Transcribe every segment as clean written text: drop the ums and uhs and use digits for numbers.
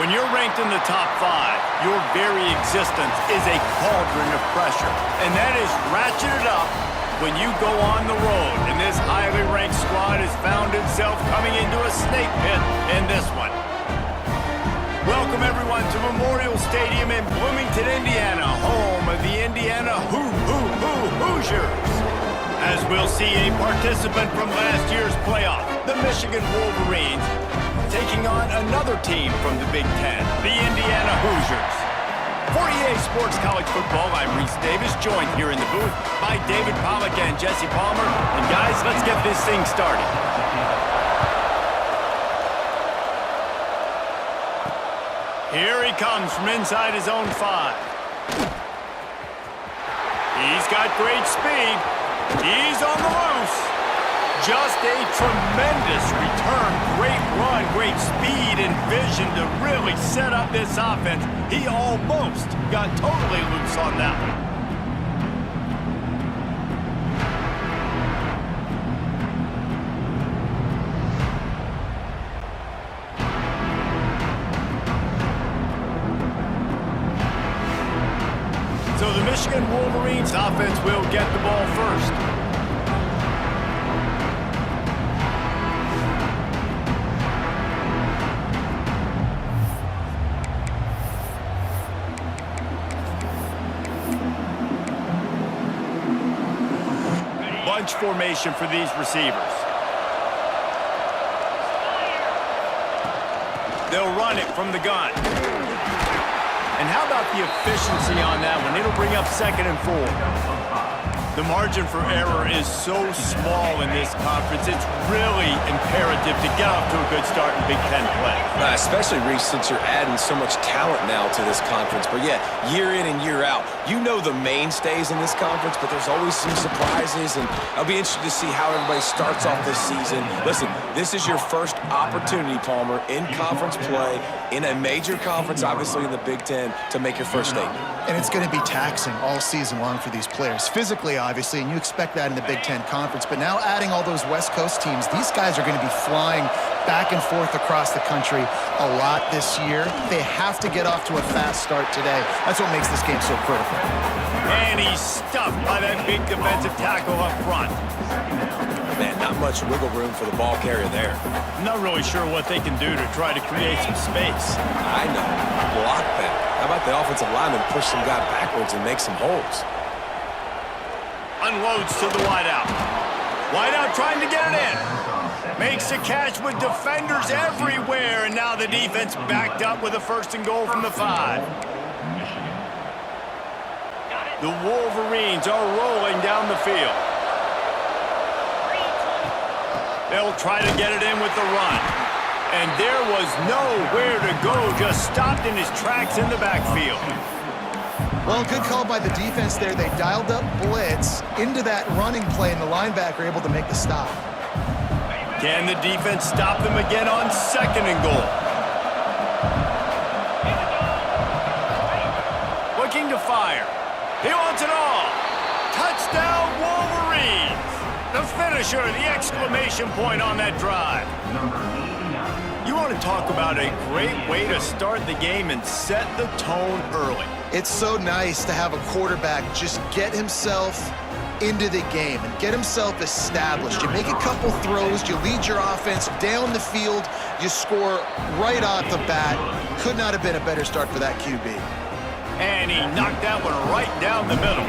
When you're ranked in the top 5, your very existence is a cauldron of pressure. And that is ratcheted up when you go on the road. And this highly ranked squad has found itself coming into a snake pit in this one. Welcome, everyone, to Memorial Stadium in Bloomington, Indiana, home of the Indiana Hoosiers. As we'll see a participant from last year's playoff, the Michigan Wolverines, taking on another team from the Big Ten, the Indiana Hoosiers. For EA Sports College Football, I'm Reese Davis, joined here in the booth by David Pollack and Jesse Palmer. And guys, let's get this thing started. Here he comes from inside his own 5. He's got great speed. He's on the loose. Just a tremendous return. Great run, great speed and vision to really set up this offense. He almost got totally loose on that one. So the Michigan Wolverines offense will get the ball first. Bunch formation for these receivers. They'll run it from the gun. And how about the efficiency on that one? It'll bring up 2nd and 4. The margin for error is so small in this conference, it's really imperative to get off to a good start in Big Ten play. Especially, Reese, since you're adding so much talent now to this conference. But yeah, year in and year out, you know the mainstays in this conference, but there's always some surprises, and I'll be interested to see how everybody starts off this season. Listen, this is your first opportunity, Palmer, in conference play, in a major conference, obviously in the Big Ten, to make your first statement. And it's going to be taxing all season long for these players. Physically, obviously, and you expect that in the Big Ten Conference. But now adding all those West Coast teams, these guys are going to be flying back and forth across the country a lot this year. They have to get off to a fast start today. That's what makes this game so critical. And he's stuffed by that big defensive tackle up front. Man, not much wiggle room for the ball carrier there. I'm not really sure what they can do to try to create some space. I know. Block that. How about the offensive lineman push some guy backwards and make some holes? Unloads to the wideout. Wideout trying to get it in. Makes a catch with defenders everywhere, and now the defense backed up with a 1st and goal from the 5. The Wolverines are rolling down the field. They'll try to get it in with the run. And there was nowhere to go, just stopped in his tracks in the backfield. Well, good call by the defense there. They dialed up blitz into that running play, and the linebacker able to make the stop. Can the defense stop them again on 2nd and goal? Looking to fire. He wants it all. Touchdown, Wolverines. The finisher, the exclamation point on that drive. You want to talk about a great way to start the game and set the tone early. It's so nice to have a quarterback just get himself into the game and get himself established. You make a couple throws, you lead your offense down the field, you score right off the bat. Could not have been a better start for that QB. And he knocked that one right down the middle.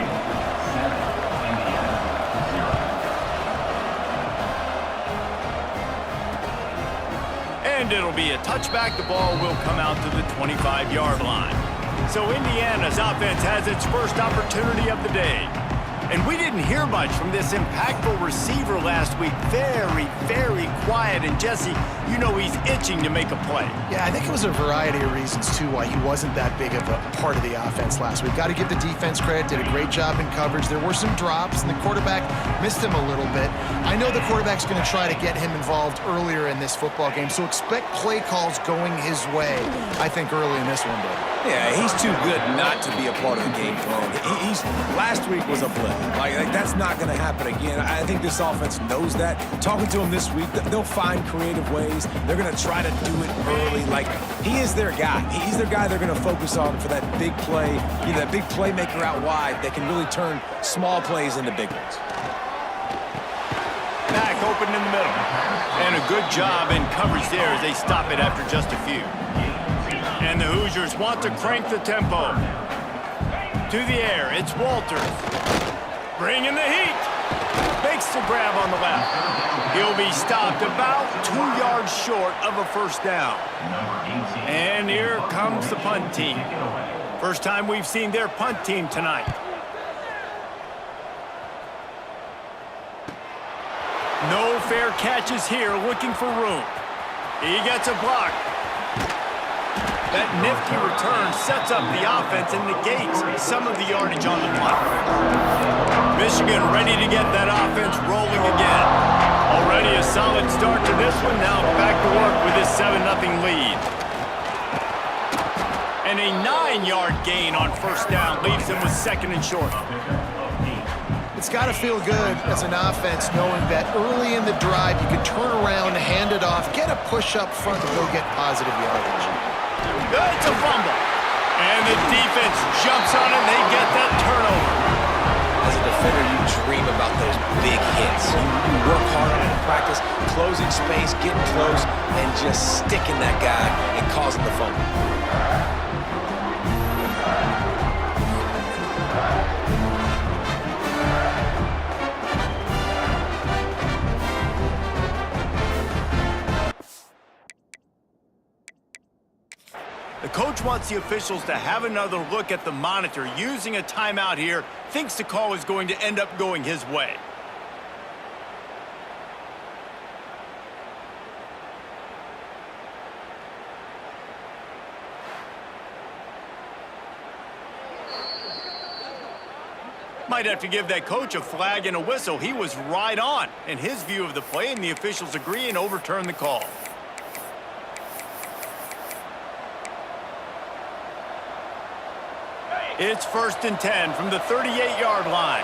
And it'll be a touchback. The ball will come out to the 25-yard line. So Indiana's offense has its first opportunity of the day. And we didn't hear much from this impactful receiver last week. Very, very quiet. And Jesse, you know he's itching to make a play. Yeah, I think it was a variety of reasons, too, why he wasn't that big of a part of the offense last week. Got to give the defense credit. Did a great job in coverage. There were some drops, and the quarterback missed him a little bit. I know the quarterback's going to try to get him involved earlier in this football game, so expect play calls going his way, I think, early in this one, buddy. Yeah, he's too good not to be a part of the game plan. Last week was a blip. Like that's not going to happen again. I think this offense knows that. Talking to him this week, they'll find creative ways. They're going to try to do it early. Like, he is their guy. He's their guy they're going to focus on for that big play, you know, that big playmaker out wide that can really turn small plays into big ones. Back open in the middle. And a good job in coverage there as they stop it after just a few. And the Hoosiers want to crank the tempo. To the air, it's Walters. Bringing the heat. Makes the grab on the left. He'll be stopped about 2 yards short of a first down. And here comes the punt team. First time we've seen their punt team tonight. No fair catches here, looking for room. He gets a block. That nifty return sets up the offense and negates some of the yardage on the punt. Michigan ready to get that offense rolling again. Already a solid start to this one. Now back to work with this 7-0 lead. And a 9-yard gain on first down leaves them with second and short. It's got to feel good as an offense knowing that early in the drive you can turn around, hand it off, get a push up front, and go get positive yardage. It's a fumble. And the defense jumps on it, and they get that turnover. As a defender, you dream about those big hits. You work hard on it in practice, closing space, getting close, and just sticking that guy and causing the fumble. The coach wants the officials to have another look at the monitor using a timeout here. Thinks the call is going to end up going his way. Might have to give that coach a flag and a whistle. He was right on in his view of the play, and the officials agree and overturn the call. It's 1st and 10 from the 38-yard line.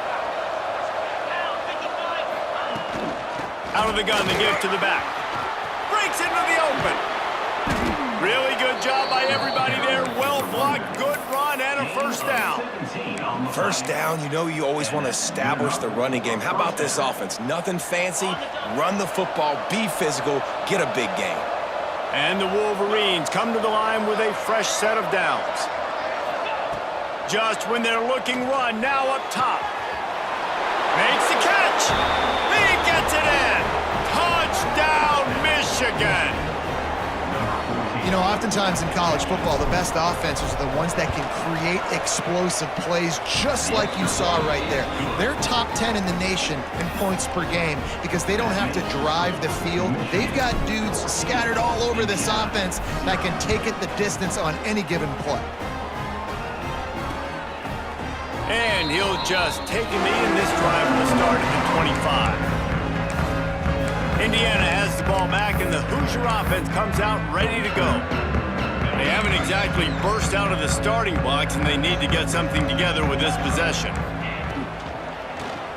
Out of the gun, they give to the back. Breaks into the open. Really good job by everybody there. Well blocked, good run, and a first down. First down, you know you always want to establish the running game. How about this offense? Nothing fancy. Run the football, be physical, get a big gain. And the Wolverines come to the line with a fresh set of downs. Just when they're looking run, now up top. Makes the catch. He gets it in. Touchdown, Michigan. You know, oftentimes in college football, the best offenses are the ones that can create explosive plays, just like you saw right there. They're top 10 in the nation in points per game because they don't have to drive the field. They've got dudes scattered all over this offense that can take it the distance on any given play. And he'll just take a knee, and this drive will start at the 25. Indiana has the ball back, and the Hoosier offense comes out ready to go. They haven't exactly burst out of the starting blocks, and they need to get something together with this possession.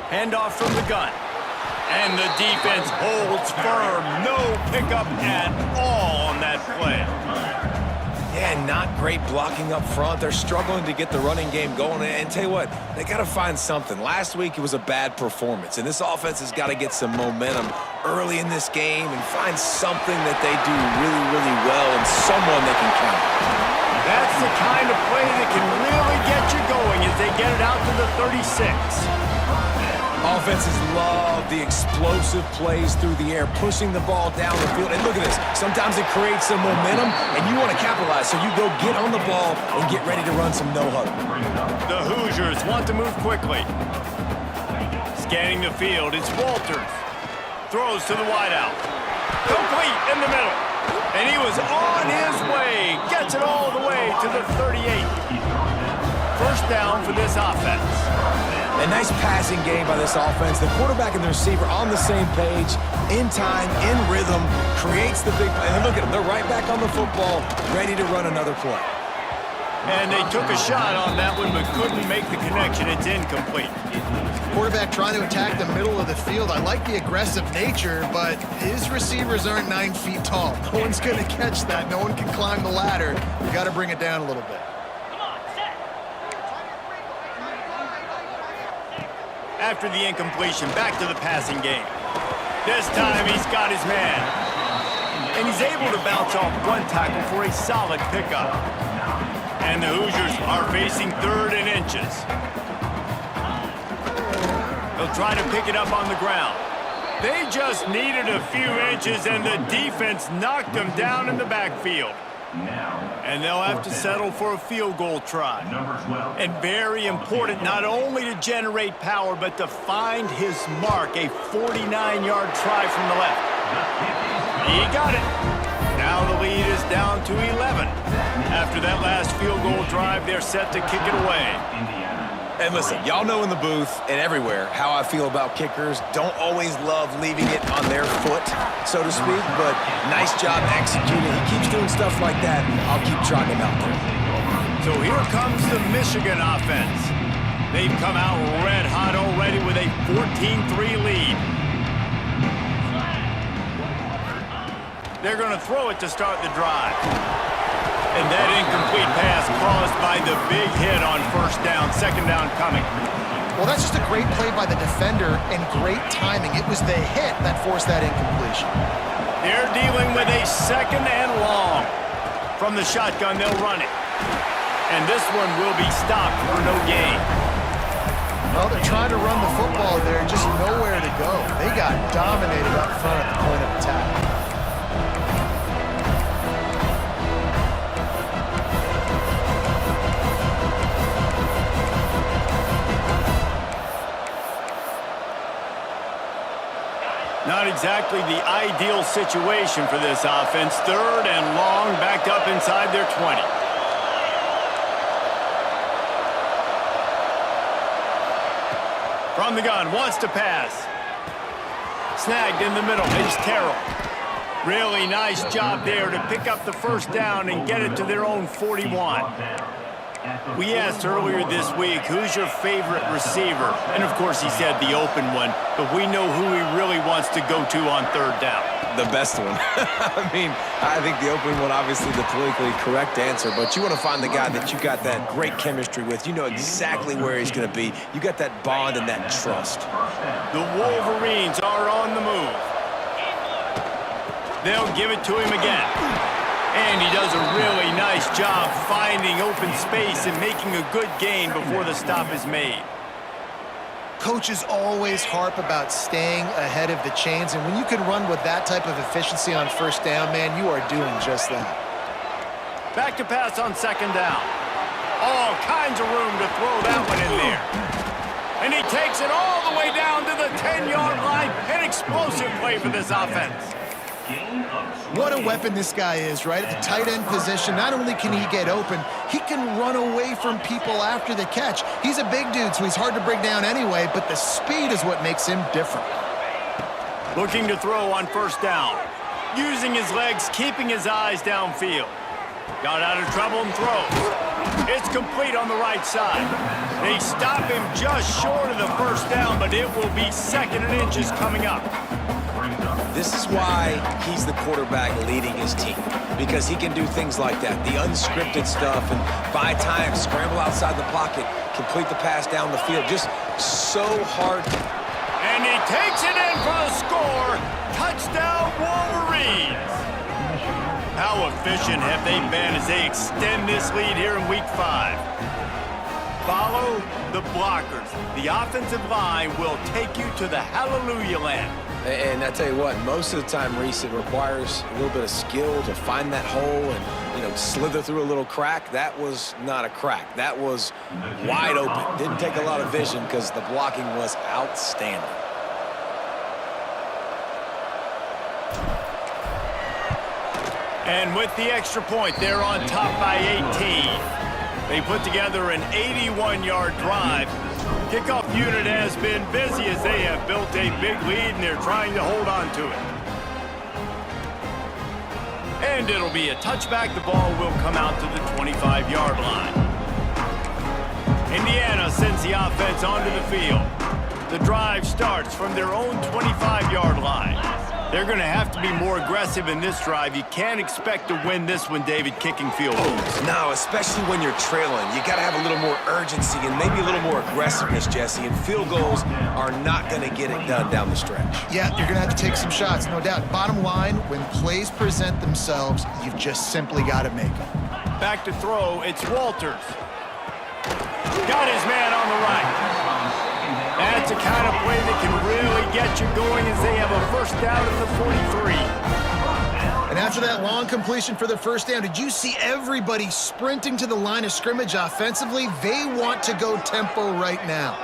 Handoff from the gun. And the defense holds firm. No pickup at all on that play. Yeah, not great blocking up front. They're struggling to get the running game going. And tell you what, they got to find something. Last week, it was a bad performance. And this offense has got to get some momentum early in this game and find something that they do really, really well and someone they can count on. That's the kind of play that can really get you going as they get it out to the 36. Offenses love the explosive plays through the air, pushing the ball down the field. And look at this. Sometimes it creates some momentum, and you want to capitalize. So you go get on the ball and get ready to run some no-huddle. The Hoosiers want to move quickly. Scanning the field, it's Walters. Throws to the wideout. Complete in the middle. And he was on his way. Gets it all the way to the 38. First down for this offense. A nice passing game by this offense. The quarterback and the receiver on the same page, in time, in rhythm, creates the big play. And look at them. They're right back on the football, ready to run another play. And they took a shot on that one, but couldn't make the connection. It's incomplete. Quarterback trying to attack the middle of the field. I like the aggressive nature, but his receivers aren't 9 feet tall. No one's going to catch that. No one can climb the ladder. You got to bring it down a little bit. After the incompletion, back to the passing game. This time he's got his man. And he's able to bounce off one tackle for a solid pickup. And the Hoosiers are facing 3rd and inches. They'll try to pick it up on the ground. They just needed a few inches, and the defense knocked them down in the backfield. And they'll have to settle for a field goal try. And very important, not only to generate power, but to find his mark, a 49-yard try from the left. He got it. Now the lead is down to 11. After that last field goal drive, they're set to kick it away. And listen, y'all know in the booth and everywhere how I feel about kickers. Don't always love leaving it on their foot, so to speak, but nice job executing. He keeps doing stuff like that. I'll keep trotting him out there. So here comes the Michigan offense. They've come out red hot already with a 14-3 lead. They're going to throw it to start the drive. And that incomplete pass caused by the big hit on 1st down, 2nd down coming. Well, that's just a great play by the defender and great timing. It was the hit that forced that incompletion. They're dealing with a 2nd and long. From the shotgun, they'll run it. And this one will be stopped for no gain. Well, they're trying to run the football there, just nowhere to go. They got dominated up front at the point of attack. Not exactly the ideal situation for this offense. 3rd and long, backed up inside their 20. From the gun, wants to pass. Snagged in the middle, it's Terrell. Really nice job there to pick up the 1st down and get it to their own 41. We asked earlier this week, who's your favorite receiver? And, of course, he said the open one, but we know who he really wants to go to on 3rd down. The best one. I mean, I think the open one, obviously the politically correct answer, but you want to find the guy that you got that great chemistry with. You know exactly where he's going to be. You got that bond and that trust. The Wolverines are on the move. They'll give it to him again. And he does a really nice job finding open space and making a good gain before the stop is made. Coaches always harp about staying ahead of the chains, and when you can run with that type of efficiency on 1st down, man, you are doing just that. Back to pass on 2nd down. All kinds of room to throw that one in there. And he takes it all the way down to the 10-yard line. An explosive play for this offense. What a weapon this guy is, right? At the tight end position, not only can he get open, he can run away from people after the catch. He's a big dude, so he's hard to bring down anyway, but the speed is what makes him different. Looking to throw on 1st down. Using his legs, keeping his eyes downfield. Got out of trouble and throws. It's complete on the right side. They stop him just short of the 1st down, but it will be 2nd and inches coming up. This is why he's the quarterback leading his team, because he can do things like that, the unscripted stuff, and buy time, scramble outside the pocket, complete the pass down the field, just so hard. And he takes it in for the score. Touchdown, Wolverines. How efficient have they been as they extend this lead here in Week 5? Follow the blockers. The offensive line will take you to the hallelujah land. And I tell you what, most of the time, Reese, it requires a little bit of skill to find that hole and, you know, slither through a little crack. That was not a crack. That was wide open. Didn't take a lot of vision because the blocking was outstanding. And with the extra point, they're on top by 18. They put together an 81-yard drive. Kickoff unit has been busy as they have built a big lead, and they're trying to hold on to it. And it'll be a touchback. The ball will come out to the 25-yard line. Indiana sends the offense onto the field. The drive starts from their own 25-yard line. They're going to have to be more aggressive in this drive. You can't expect to win this one, David, kicking field goals. No, especially when you're trailing. You got to have a little more urgency and maybe a little more aggressiveness, Jesse. And field goals are not going to get it done down the stretch. Yeah, you're going to have to take some shots, no doubt. Bottom line, when plays present themselves, you've just simply got to make them. Back to throw, it's Walters. Got his man on the right. That's a kind of play that can really get you going as they have a first down at the 43. And after that long completion for the first down, did you see everybody sprinting to the line of scrimmage offensively? They want to go tempo right now.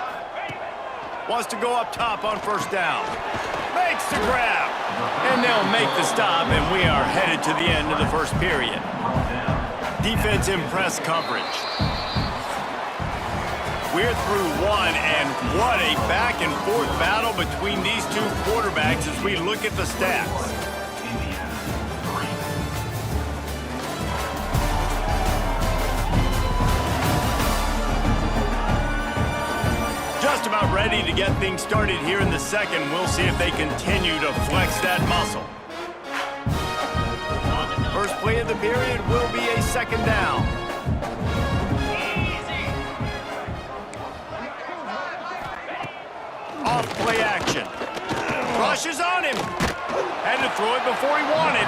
Wants to go up top on first down. Makes the grab. And they'll make the stop, and we are headed to the end of the first period. Defense in press coverage. We're through one, and what a back-and-forth battle between these two quarterbacks as we look at the stats. Just about ready to get things started here in the second. We'll see if they continue to flex that muscle. First play of the period will be a second down. Off play action. Rushes on him. Had to throw it before he wanted.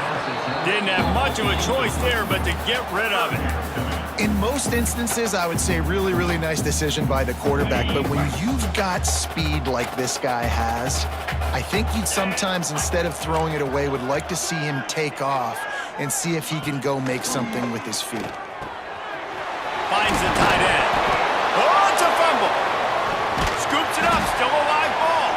Didn't have much of a choice there but to get rid of it. In most instances, I would say really, really nice decision by the quarterback. But when you've got speed like this guy has, I think you'd sometimes, instead of throwing it away, would like to see him take off and see if he can go make something with his feet. Finds the tight end. Oh, it's a fumble. Scoops it up, still a live ball.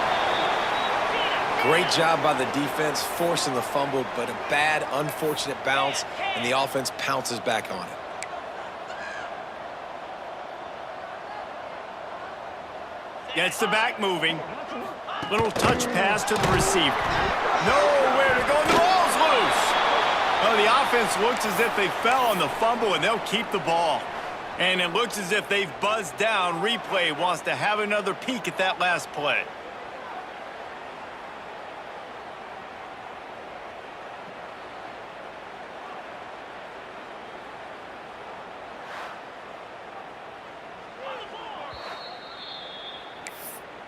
Great job by the defense forcing the fumble, but a bad, unfortunate bounce, and the offense pounces back on it. Gets the back moving. Little touch pass to the receiver. Nowhere to go, and the ball's loose. Well, the offense looks as if they fell on the fumble, and they'll keep the ball. And it looks as if they've buzzed down. Replay wants to have another peek at that last play.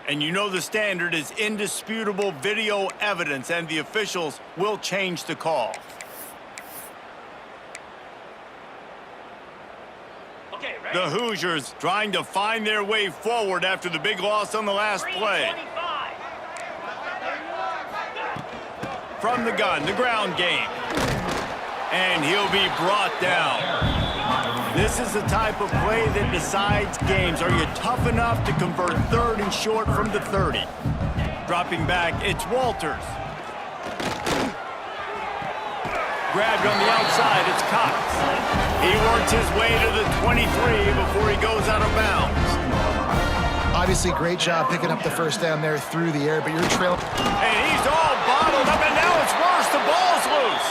And you know the standard is indisputable video evidence, and the officials will change the call. The Hoosiers trying to find their way forward after the big loss on the last play. From the gun, the ground game. And he'll be brought down. This is the type of play that decides games. Are you tough enough to convert third and short from the 30? Dropping back, it's Walters. Grabbed on the outside, it's Cox. He works his way to the 23 before he goes out of bounds. Obviously, great job picking up the first down there through the air, but you're trailing. And he's all bottled up, and now it's worse. The ball's loose.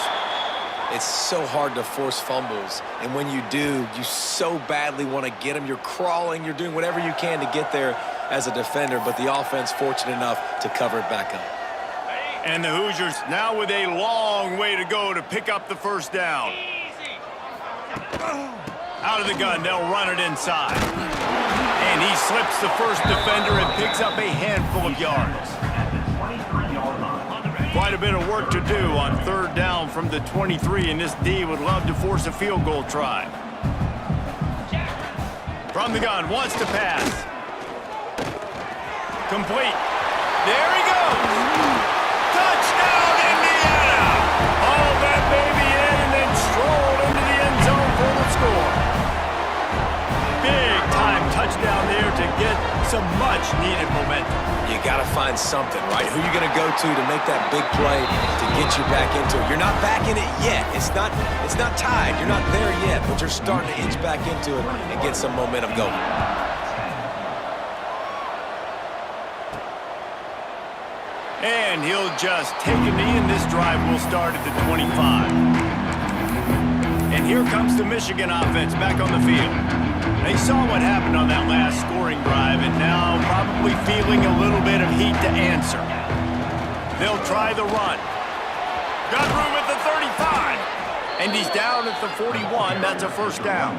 It's so hard to force fumbles, and when you do, you so badly want to get them. You're crawling, you're doing whatever you can to get there as a defender, but the offense fortunate enough to cover it back up. And the Hoosiers now with a long way to go to pick up the first down. Out of the gun, they'll run it inside. And he slips the first defender and picks up a handful of yards. Quite a bit of work to do on third down from the 23, and this D would love to force a field goal try. From the gun, wants to pass. Complete. There he goes. Touchdown, Indiana! All that baby in and then strolled into the end zone for the score. Big time touchdown there to get some much-needed momentum. You got to find something, right? Who are you going to go to make that big play to get you back into it? You're not back in it yet. It's not tied. You're not there yet, but you're starting to inch back into it and get some momentum going. And he'll just take a knee, and this drive will start at the 25. And here comes the Michigan offense back on the field. They saw what happened on that last scoring drive and now probably feeling a little bit of heat to answer. They'll try the run. Got room at the 35. And he's down at the 41. That's a first down.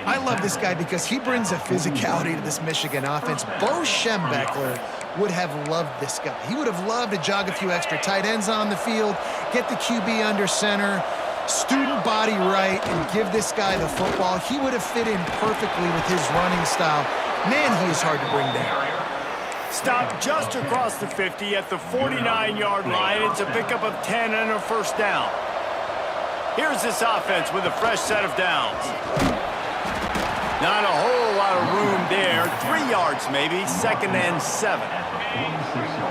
I love this guy because he brings a physicality to this Michigan offense. Bo Schembechler would have loved this guy. He would have loved to jog a few extra tight ends on the field, get the QB under center, student body right, and give this guy the football. He would have fit in perfectly with his running style. Man, he is hard to bring down. Stopped just across the 50 at the 49-yard line. It's a pickup of 10 and a first down. Here's this offense with a fresh set of downs. Not a whole lot of room there. 3 yards maybe, 2nd and 7.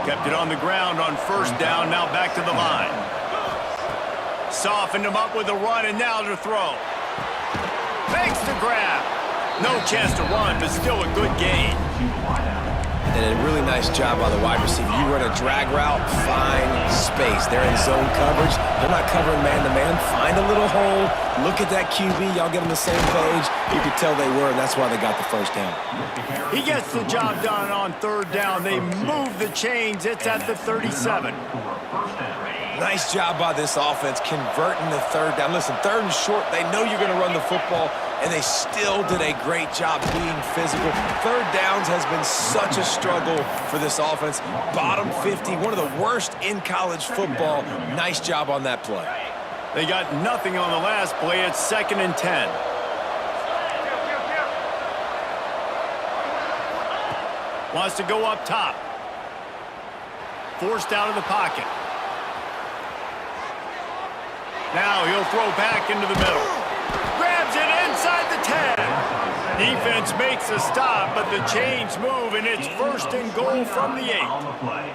Kept it on the ground on first down, now back to the line. Softened him up with a run, and now to throw. Makes the grab. No chance to run, but still a good gain. And a really nice job by the wide receiver. You run a drag route, find space. They're in zone coverage. They're not covering man-to-man. Find a little hole. Look at that QB. Y'all get on the same page. You could tell they were, and that's why they got the first down. He gets the job done on third down. They move the chains. It's at the 37. Nice job by this offense converting the third down. Listen, 3rd and short, they know you're going to run the football, and they still did a great job being physical. 3rd downs has been such a struggle for this offense. Bottom 50, one of the worst in college football. Nice job on that play. They got nothing on the last play. It's 2nd and 10. Wants to go up top. Forced out of the pocket. Now he'll throw back into the middle. Grabs it inside the 10. Defense makes a stop, but the chains move, and it's 1st and goal from the 8.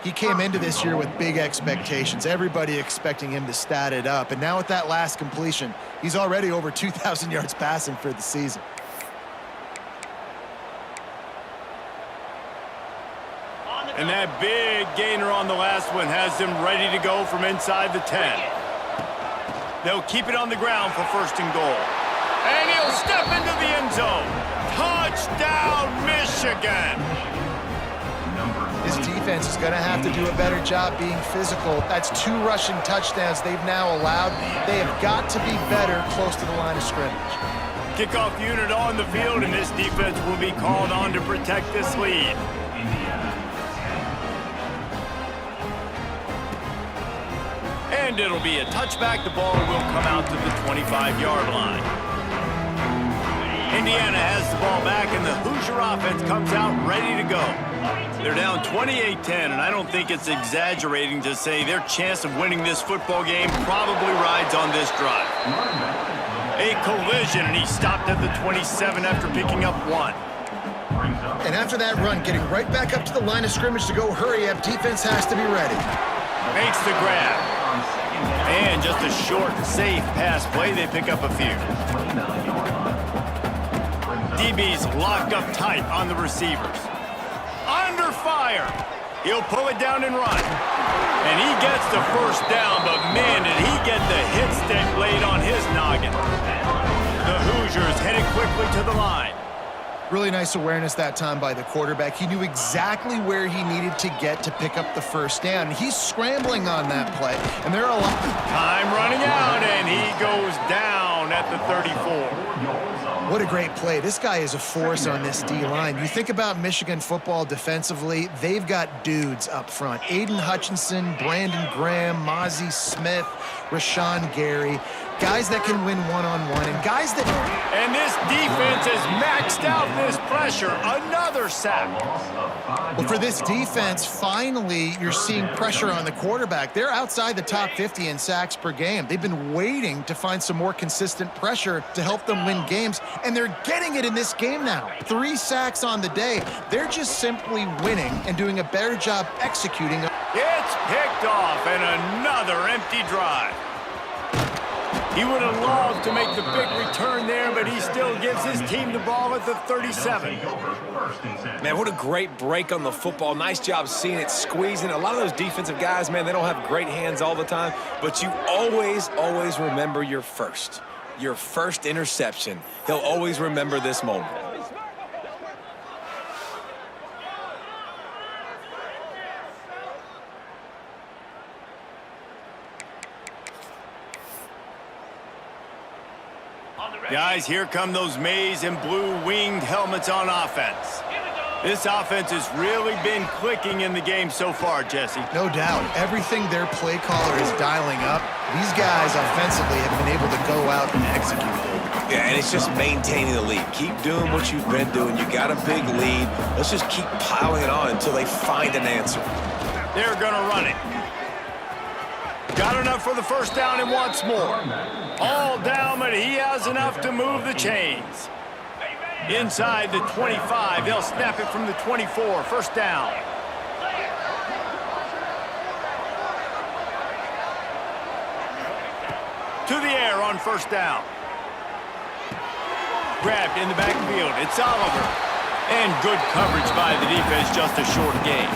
He came into this year with big expectations. Everybody expecting him to stat it up. And now with that last completion, he's already over 2,000 yards passing for the season. And that big gainer on the last one has him ready to go from inside the 10. They'll keep it on the ground for 1st and goal. And he'll step into the end zone. Touchdown, Michigan! His defense is going to have to do a better job being physical. That's 2 rushing touchdowns they've now allowed. They have got to be better close to the line of scrimmage. Kickoff unit on the field, and this defense will be called on to protect this lead. And it'll be a touchback. The ball will come out to the 25-yard line. Indiana has the ball back, and the Hoosier offense comes out ready to go. They're down 28-10, and I don't think it's exaggerating to say their chance of winning this football game probably rides on this drive. A collision, and he stopped at the 27 after picking up 1. And after that run, getting right back up to the line of scrimmage to go hurry up, defense has to be ready. Makes the grab. And just a short, safe pass play. They pick up a few. DB's locked up tight on the receivers. Under fire. He'll pull it down and run. And he gets the first down, but man, did he get the hit stick laid on his noggin. The Hoosiers headed quickly to the line. Really nice awareness that time by the quarterback. He knew exactly where he needed to get to pick up the first down. He's scrambling on that play, and there are a lot. Time running out, and he goes down at the 34. What a great play. This guy is a force on this D-line. You think about Michigan football defensively, they've got dudes up front. Aiden Hutchinson, Brandon Graham, Mozzie Smith, Rashawn Gary. Guys that can win one-on-one, and guys that... And this defense has maxed out this pressure. Another sack. Well, for this defense, finally, you're seeing pressure on the quarterback. They're outside the top 50 in sacks per game. They've been waiting to find some more consistent pressure to help them win games, and they're getting it in this game now. 3 sacks on the day. They're just simply winning and doing a better job executing. It's picked off, and another empty drive. He would have loved to make the big return there, but he still gives his team the ball at the 37. Man, what a great break on the football. Nice job seeing it, squeezing. A lot of those defensive guys, man, they don't have great hands all the time, but you always remember your first interception. He'll always remember this moment. Guys, here come those maize and blue winged helmets on offense. This offense has really been clicking in the game so far, Jesse. No doubt. Everything their play caller is dialing up, these guys offensively have been able to go out and execute. Yeah, and it's just maintaining the lead. Keep doing what you've been doing. You got a big lead. Let's just keep piling it on until they find an answer. They're going to run it. Got enough for the first down and wants more. All down, but he has enough to move the chains. Inside the 25, they'll snap it from the 24. First down. To the air on first down. Grabbed in the backfield. It's Oliver. And good coverage by the defense, just a short gain.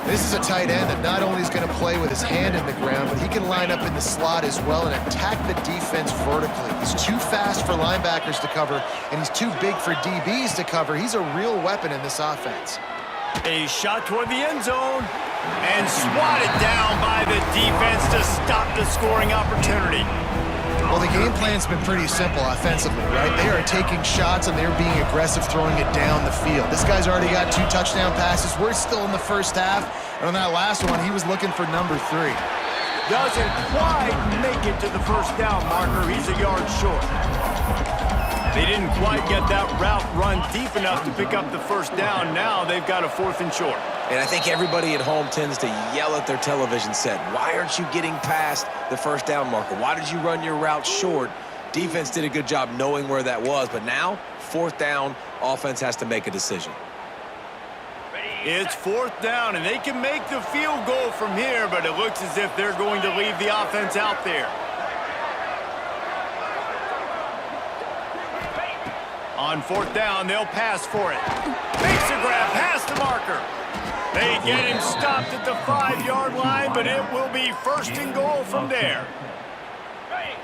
This is a tight end that not only is going to play with his hand in the ground, but he can line up in the slot as well and attack the defense vertically. He's too fast for linebackers to cover, and he's too big for DBs to cover. He's a real weapon in this offense. A shot toward the end zone, and swatted down by the defense to stop the scoring opportunity. Well, the game plan's been pretty simple offensively, right? They are taking shots, and they're being aggressive, throwing it down the field. This guy's already got 2 touchdown passes. We're still in the first half, and on that last one, he was looking for number 3. Doesn't quite make it to the first down marker. He's a yard short. They didn't quite get that route run deep enough to pick up the first down. Now they've got a 4th and short. And I think everybody at home tends to yell at their television set. Why aren't you getting past the first down marker? Why did you run your route short? Defense did a good job knowing where that was, but now, 4th down, offense has to make a decision. It's 4th down, and they can make the field goal from here, but it looks as if they're going to leave the offense out there. On 4th down, they'll pass for it. Makes a grab past the marker. They get him stopped at the 5-yard line, but it will be 1st and goal from there.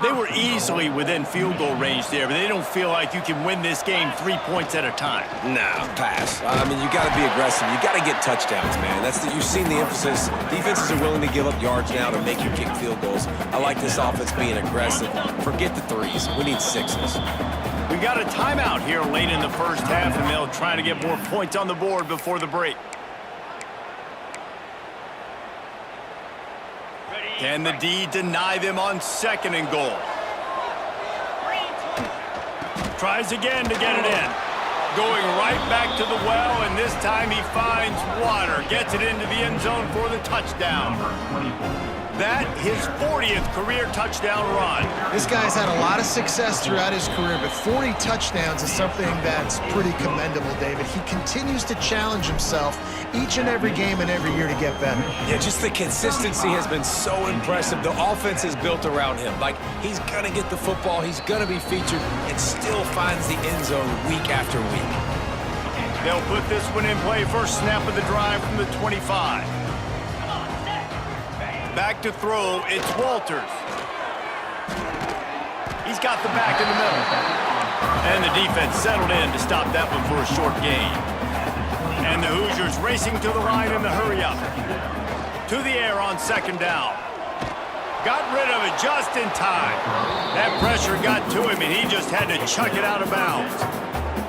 They were easily within field goal range there, but they don't feel like you can win this game 3 points at a time. No, pass. I mean, you got to be aggressive. You got to get touchdowns, man. You've seen the emphasis. Defenses are willing to give up yards now to make you kick field goals. I like this offense being aggressive. Forget the 3s. We need 6s. We got a timeout here late in the first half, and they'll try to get more points on the board before the break. Can the D deny them on 2nd and goal? Tries again to get it in. Going right back to the well, and this time he finds water. Gets it into the end zone for the touchdown. That, his 40th career touchdown run. This guy's had a lot of success throughout his career, but 40 touchdowns is something that's pretty commendable, David. He continues to challenge himself each and every game and every year to get better. Yeah, just the consistency has been so impressive. The offense is built around him. Like, he's going to get the football, he's going to be featured, and still finds the end zone week after week. They'll put this one in play. First snap of the drive from the 25. Back to throw, it's Walters. He's got the back in the middle. And the defense settled in to stop that one for a short gain. And the Hoosiers racing to the line in the hurry-up. To the air on 2nd down. Got rid of it just in time. That pressure got to him, and he just had to chuck it out of bounds.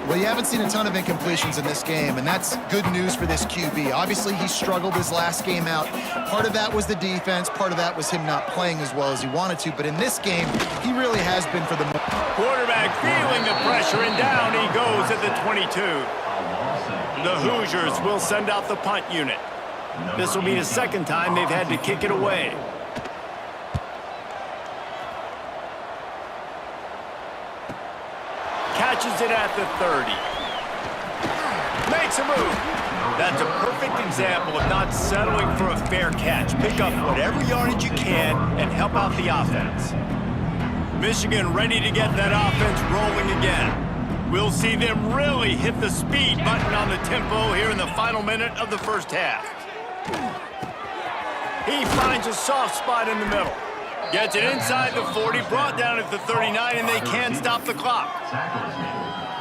Well, you haven't seen a ton of incompletions in this game, and that's good news for this QB. Obviously, he struggled his last game out. Part of that was the defense. Part of that was him not playing as well as he wanted to. But in this game, he really has been for the most. Quarterback feeling the pressure, and down he goes at the 22. The Hoosiers will send out the punt unit. This will be the 2nd time they've had to kick it away. Catches it at the 30. Makes a move. That's a perfect example of not settling for a fair catch. Pick up whatever yardage you can and help out the offense. Michigan ready to get that offense rolling again. We'll see them really hit the speed button on the tempo here in the final minute of the first half. He finds a soft spot in the middle. Gets it inside the 40, brought down at the 39, and they can't stop the clock.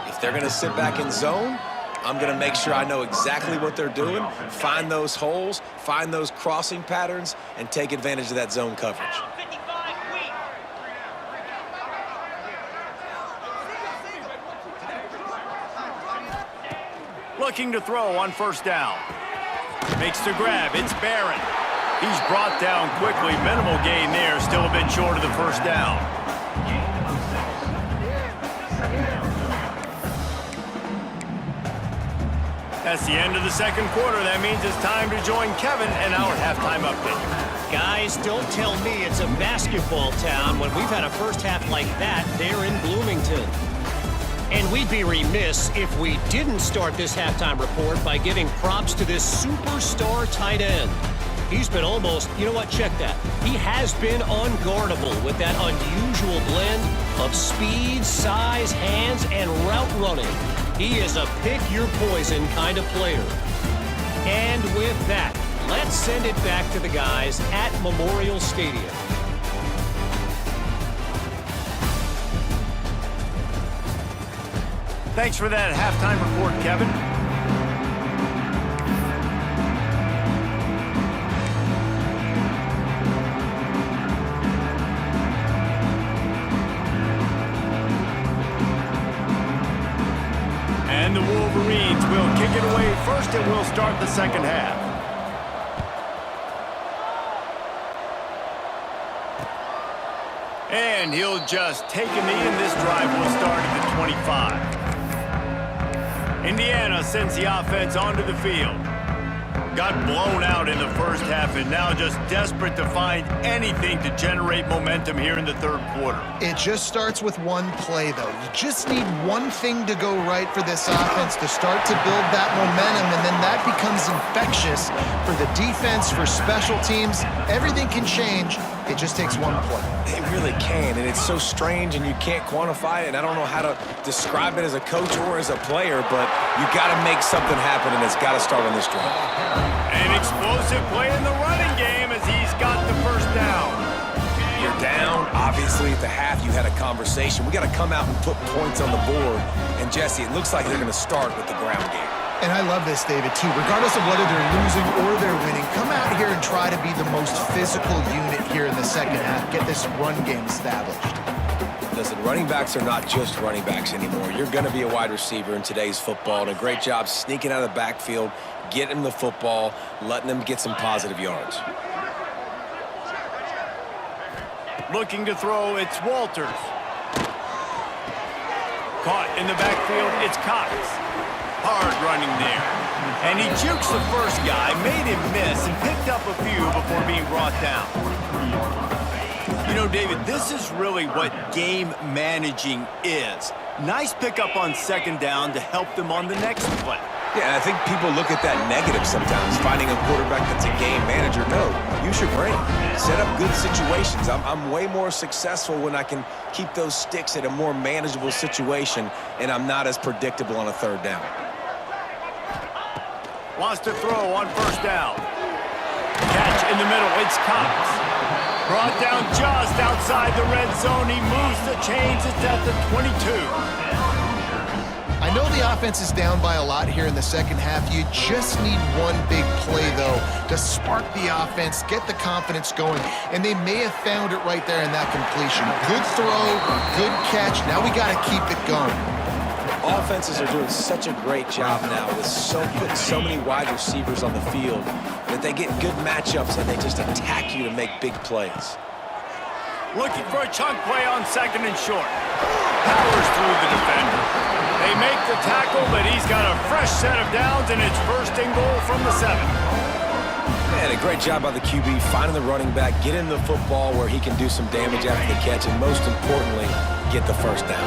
If they're going to sit back in zone, I'm going to make sure I know exactly what they're doing, find those holes, find those crossing patterns, and take advantage of that zone coverage. Looking to throw on first down. Makes the grab. It's Barron. He's brought down quickly. Minimal gain there. Still a bit short of the first down. That's the end of the second quarter. That means it's time to join Kevin and our halftime update. Guys, don't tell me it's a basketball town when we've had a first half like that there in Bloomington. And we'd be remiss if we didn't start this halftime report by giving props to this superstar tight end. He's been almost, you know what, check that. He has been unguardable with that unusual blend of speed, size, hands, and route running. He is a pick-your-poison kind of player. And with that, let's send it back to the guys at Memorial Stadium. Thanks for that halftime report, Kevin. And the Wolverines will kick it away first, and we'll start the second half. And he'll just take a knee, and this drive will start at the 25. Indiana sends the offense onto the field. Got blown out in the first half and now just desperate to find anything to generate momentum here in the third quarter. It just starts with one play, though. You just need one thing to go right for this offense to start to build that momentum, and then that becomes infectious for the defense, for special teams. Everything can change. It just takes one play. It really can, and it's so strange, and you can't quantify it, and I don't know how to describe it as a coach or as a player, but you got to make something happen, and it's got to start on this drive. An explosive play in the running game as he's got the first down. You're down. Obviously, at the half, you had a conversation. We got to come out and put points on the board, and Jesse, it looks like they're going to start with the ground game. And I love this, David, too. Regardless of whether they're losing or they're winning, come out here and try to be the most physical unit here in the second half. Get this run game established. Listen, running backs are not just running backs anymore. You're going to be a wide receiver in today's football, and a great job sneaking out of the backfield, getting them the football, letting them get some positive yards. Looking to throw, it's Walters. Caught in the backfield, it's Cox. Hard running there. And he jukes the first guy, made him miss, and picked up a few before being brought down. You know, David, this is really what game managing is. Nice pickup on second down to help them on the next play. Yeah, I think people look at that negative sometimes, finding a quarterback that's a game manager. No, use your brain. Set up good situations. I'm way more successful when I can keep those sticks at a more manageable situation, and I'm not as predictable on a third down. Wants to throw on first down. Catch in the middle, it's Cox. Brought down just outside the red zone. He moves the chains. It's at the 22. I know the offense is down by a lot here in the second half. You just need one big play, though, to spark the offense, get the confidence going, and they may have found it right there in that completion. Good throw, good catch. Now we got to keep it going. Offenses are doing such a great job now with putting so many wide receivers on the field that they get good matchups and they just attack you to make big plays. Looking for a chunk play on second and short. Powers through the defender. They make the tackle, but he's got a fresh set of downs, and it's first and goal from the 7. Man, a great job by the QB, finding the running back, getting the football where he can do some damage after the catch, and most importantly, get the first down.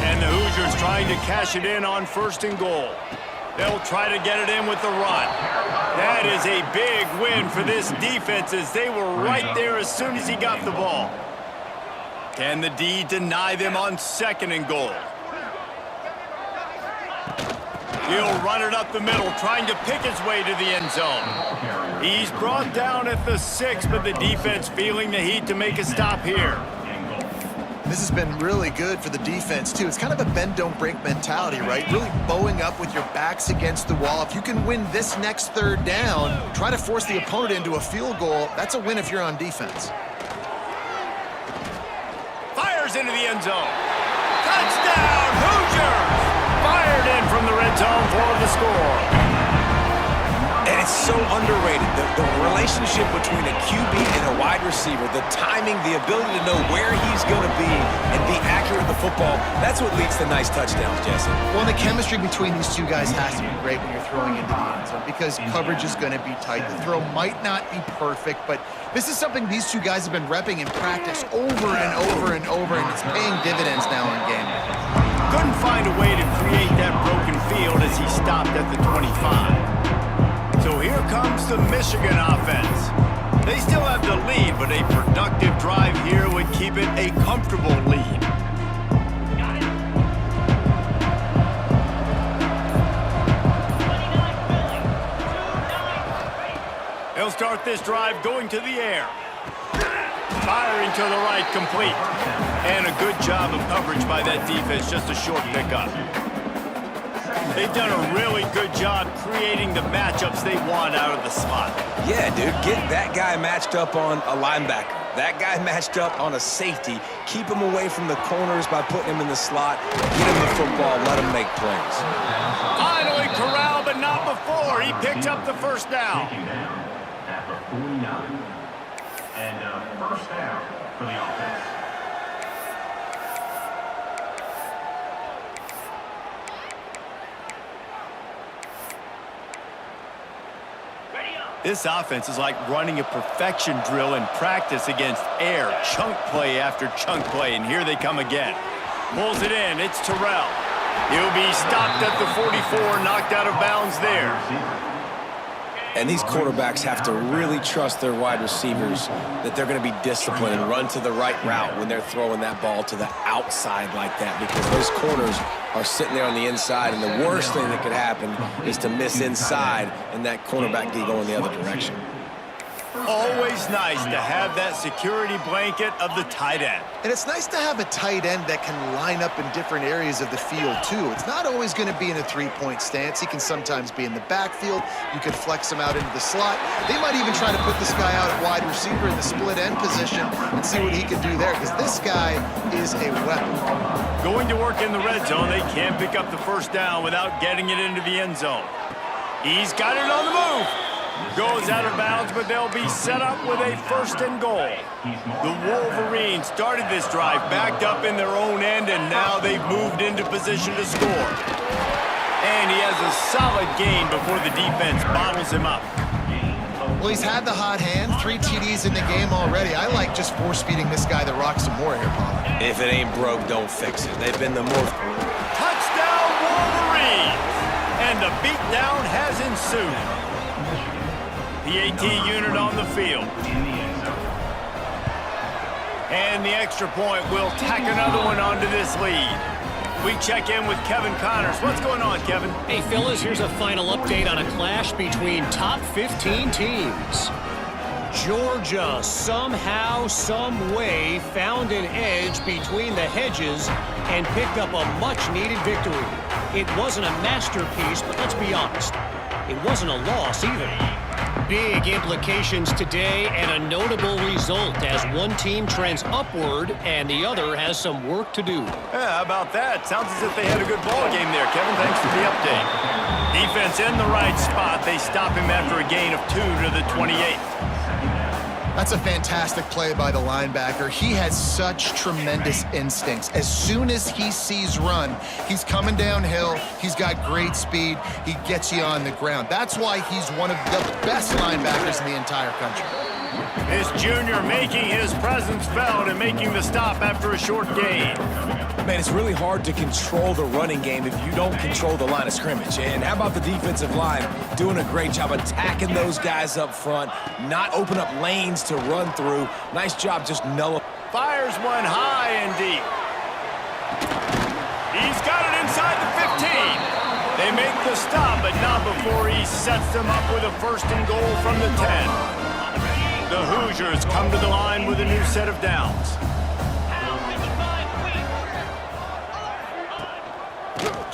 And the Hoosiers trying to cash it in on first and goal. They'll try to get it in with the run. That is a big win for this defense as they were right there as soon as he got the ball. Can the D deny them on 2nd and goal? He'll run it up the middle, trying to pick his way to the end zone. He's brought down at the 6, but the defense feeling the heat to make a stop here. This has been really good for the defense, too. It's kind of a bend-don't-break mentality, right? Really bowing up with your backs against the wall. If you can win this next 3rd down, try to force the opponent into a field goal. That's a win if you're on defense. Fires into the end zone. Touchdown, Hoosiers! Fired in from the red zone for the score. And it's so underrated, the relationship between a QB and a wide receiver, the timing, the ability to know where he's going to be and be accurate with the football, that's what leads to nice touchdowns, Jesse. Well, the chemistry between these two guys has to be great when you're throwing into the end zone because coverage is going to be tight. The throw might not be perfect, but this is something these two guys have been repping in practice over and over and over, and it's paying dividends now in game. Couldn't find a way to create that broken field as he stopped at the 25. So here comes the Michigan offense. They still have the lead, but a productive drive here would keep it a comfortable lead. He'll start this drive going to the air. Firing to the right, complete. And a good job of coverage by that defense, just a short pickup. They've done a really good job creating the matchups they want out of the slot. Yeah, dude, get that guy matched up on a linebacker. That guy matched up on a safety. Keep him away from the corners by putting him in the slot. Get him the football, let him make plays. Finally corralled, but not before. He picked up the 1st down. After 49. And 1st down for the offense. This offense is like running a perfection drill in practice against air, chunk play after chunk play, and here they come again. Pulls it in, it's Terrell. He'll be stopped at the 44, knocked out of bounds there. And these quarterbacks have to really trust their wide receivers that they're going to be disciplined and run to the right route when they're throwing that ball to the outside like that, because those corners are sitting there on the inside, and the worst thing that could happen is to miss inside and that cornerback get going the other direction. Always nice to have that security blanket of the tight end. And it's nice to have a tight end that can line up in different areas of the field, too. It's not always going to be in a 3-point stance. He can sometimes be in the backfield. You could flex him out into the slot. They might even try to put this guy out at wide receiver in the split end position and see what he can do there, because this guy is a weapon. Going to work in the red zone, they can't pick up the 1st down without getting it into the end zone. He's got it on the move. Goes out of bounds, but they'll be set up with a 1st and goal. The Wolverines started this drive backed up in their own end, and now they've moved into position to score. And he has a solid gain before the defense bottles him up. Well, he's had the hot hand, 3 TDs in the game already. I like just force-feeding this guy the rock some more here, Paul. If it ain't broke, don't fix it. They've been the more... Touchdown, Wolverines! And the beatdown has ensued. The AT unit on the field. And the extra point will tack another one onto this lead. We check in with Kevin Connors. What's going on, Kevin? Hey, fellas, here's a final update on a clash between top 15 teams. Georgia, somehow, some way, found an edge between the hedges and picked up a much-needed victory. It wasn't a masterpiece, but let's be honest, it wasn't a loss either. Big implications today and a notable result as one team trends upward and the other has some work to do. Yeah, how about that? Sounds as if they had a good ball game there, Kevin. Thanks for the update. Defense in the right spot. They stop him after a gain of 2 to the 28. That's a fantastic play by the linebacker. He has such tremendous instincts. As soon as he sees run, he's coming downhill. He's got great speed. He gets you on the ground. That's why he's one of the best linebackers in the entire country. This junior making his presence felt and making the stop after a short gain. Man, it's really hard to control the running game if you don't control the line of scrimmage. And how about the defensive line doing a great job attacking those guys up front, not open up lanes to run through. Nice job just nullifying. Fires one high and deep. He's got it inside the 15. They make the stop, but not before he sets them up with a 1st and goal from the 10. The Hoosiers come to the line with a new set of downs.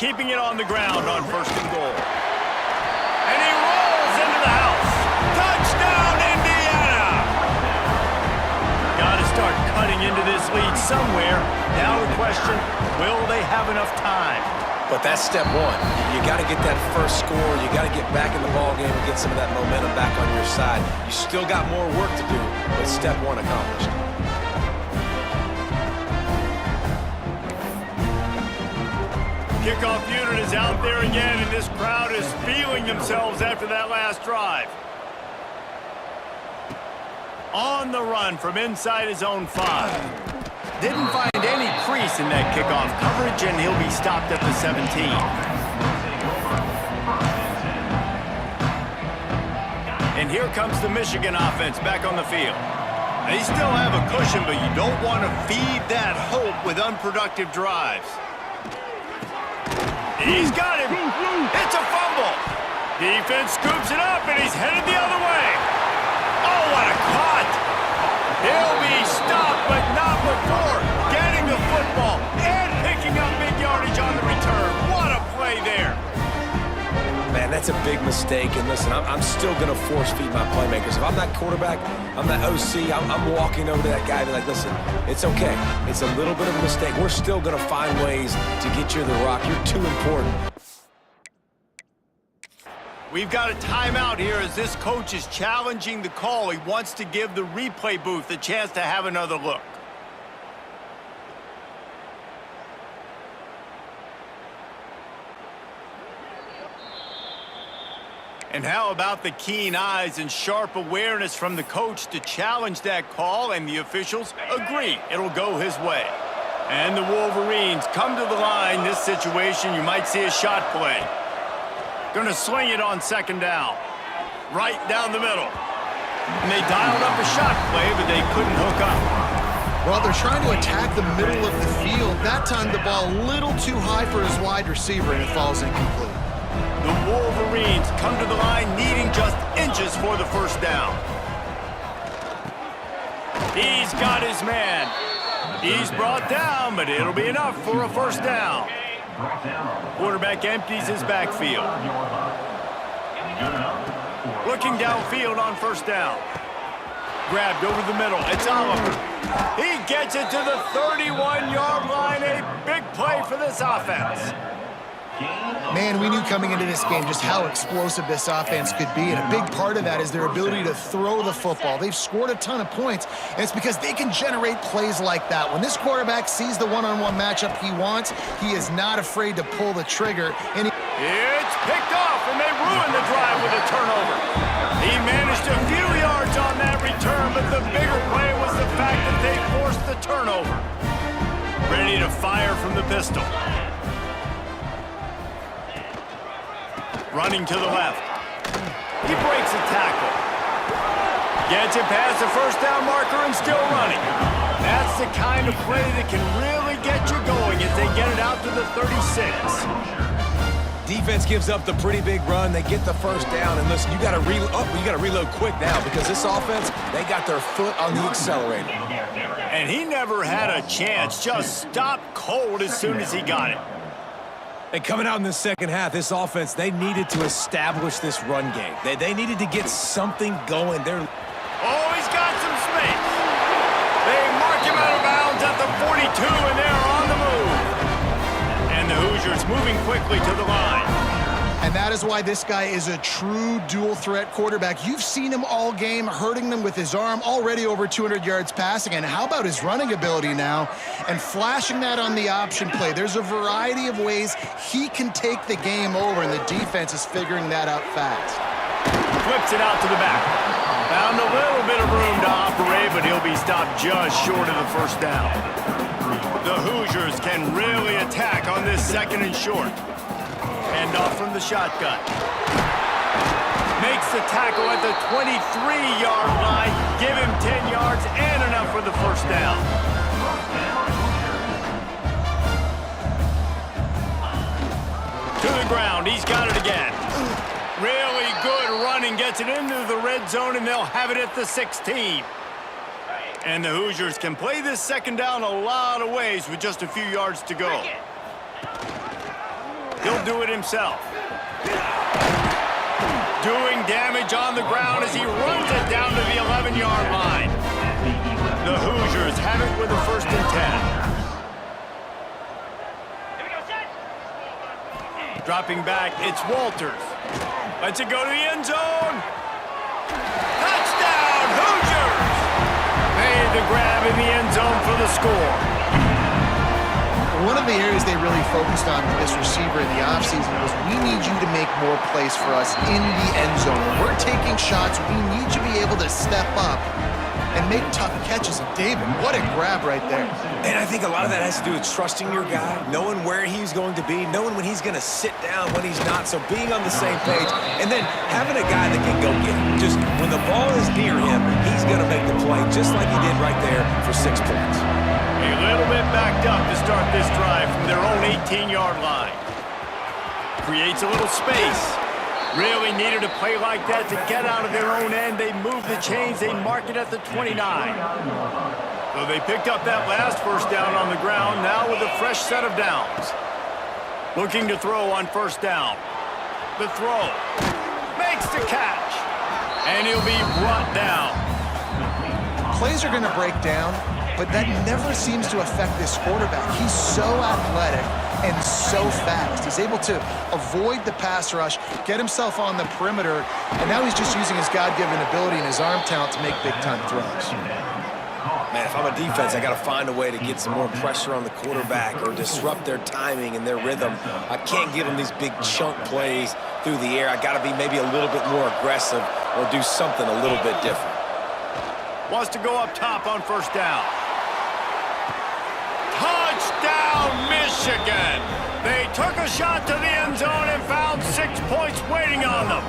Keeping it on the ground on 1st and goal. And he rolls into the house. Touchdown, Indiana! Got to start cutting into this lead somewhere. Now the question, will they have enough time? But that's step one. You got to get that first score. You got to get back in the ball game and get some of that momentum back on your side. You still got more work to do, but step one accomplished. Kickoff unit is out there again, and this crowd is feeling themselves after that last drive. On the run from inside his own 5. Didn't find any crease in that kickoff coverage, and he'll be stopped at the 17. And here comes the Michigan offense back on the field. They still have a cushion, but you don't want to feed that hope with unproductive drives. He's got him. It's a fumble. Defense scoops it up, and he's headed the other way. Oh, what a cut. He'll be stopped, but not before getting the football and picking up big yardage on the return. What a play there. Man, that's a big mistake. And listen, I'm still going to force feed my playmakers. If I'm that quarterback, I'm that OC, I'm walking over to that guy and be like, listen, it's okay. It's a little bit of a mistake. We're still going to find ways to get you the rock. You're too important. We've got a timeout here as this coach is challenging the call. He wants to give the replay booth a chance to have another look. And how about the keen eyes and sharp awareness from the coach to challenge that call, and the officials agree it'll go his way. And the Wolverines come to the line. This situation, you might see a shot play. Going to swing it on 2nd down. Right down the middle. And they dialed up a shot play, but they couldn't hook up. Well, they're trying to attack the middle of the field. That time the ball a little too high for his wide receiver, and it falls incomplete. The Wolverines come to the line needing just inches for the 1st down. He's got his man. He's brought down, but it'll be enough for a 1st down. Quarterback empties his backfield. Looking downfield on 1st down. Grabbed over the middle. It's Oliver. He gets it to the 31-yard line. A big play for this offense. Man, we knew coming into this game just how explosive this offense could be, and a big part of that is their ability to throw the football. They've scored a ton of points, and it's because they can generate plays like that. When this quarterback sees the one-on-one matchup he wants, he is not afraid to pull the trigger. And it's picked off, and they ruined the drive with a turnover. He managed a few yards on that return, but the bigger play was the fact that they forced the turnover. Ready to fire from the pistol. Running to the left. He breaks a tackle. Gets it past the 1st down marker and still running. That's the kind of play that can really get you going as they get it out to the 36. Defense gives up the pretty big run. They get the 1st down, and listen, you got to reload quick now because this offense, they got their foot on the accelerator. And he never had a chance. Just stopped cold as soon as he got it. And coming out in the 2nd half, this offense, they needed to establish this run game. They needed to get something going. Oh, he's got some space. They mark him out of bounds at the 42, and they're on the move. And the Hoosiers moving quickly to the line. And that is why this guy is a true dual-threat quarterback. You've seen him all game, hurting them with his arm, already over 200 yards passing. And how about his running ability now? And flashing that on the option play. There's a variety of ways he can take the game over, and the defense is figuring that out fast. Flips it out to the back. Found a little bit of room to operate, but he'll be stopped just short of the first down. The Hoosiers can really attack on this 2nd and short. Hand off from the shotgun. Makes the tackle at the 23-yard line. Give him 10 yards and enough for the first down. To the ground. He's got it again. Really good running. Gets it into the red zone, and they'll have it at the 16. And the Hoosiers can play this 2nd down a lot of ways with just a few yards to go. He'll do it himself. Doing damage on the ground as he runs it down to the 11-yard line. The Hoosiers have it with a 1st and 10. Dropping back, it's Walters. Lets it go to the end zone. Touchdown, Hoosiers! Made the grab in the end zone for the score. One of the areas they really focused on with this receiver in the offseason was, we need you to make more plays for us in the end zone. When we're taking shots, we need you to be able to step up and make tough catches. And David, what a grab right there. And I think a lot of that has to do with trusting your guy, knowing where he's going to be, knowing when he's going to sit down, when he's not. So being on the same page, and then having a guy that can go get it. Just when the ball is near him, he's going to make the play, just like he did right there for 6 points. A little bit backed up to start this drive from their own 18-yard line. Creates a little space. Really needed a play like that to get out of their own end. They move the chains. They mark it at the 29. So they picked up that last first down on the ground, now with a fresh set of downs. Looking to throw on 1st down. The throw. Makes the catch. And he'll be brought down. Plays are going to break down, but that never seems to affect this quarterback. He's so athletic and so fast. He's able to avoid the pass rush, get himself on the perimeter, and now he's just using his God-given ability and his arm talent to make big-time throws. Man, if I'm a defense, I got to find a way to get some more pressure on the quarterback or disrupt their timing and their rhythm. I can't give them these big chunk plays through the air. I got to be maybe a little bit more aggressive or do something a little bit different. Wants to go up top on 1st down. Touchdown, Michigan! They took a shot to the end zone and found 6 points waiting on them.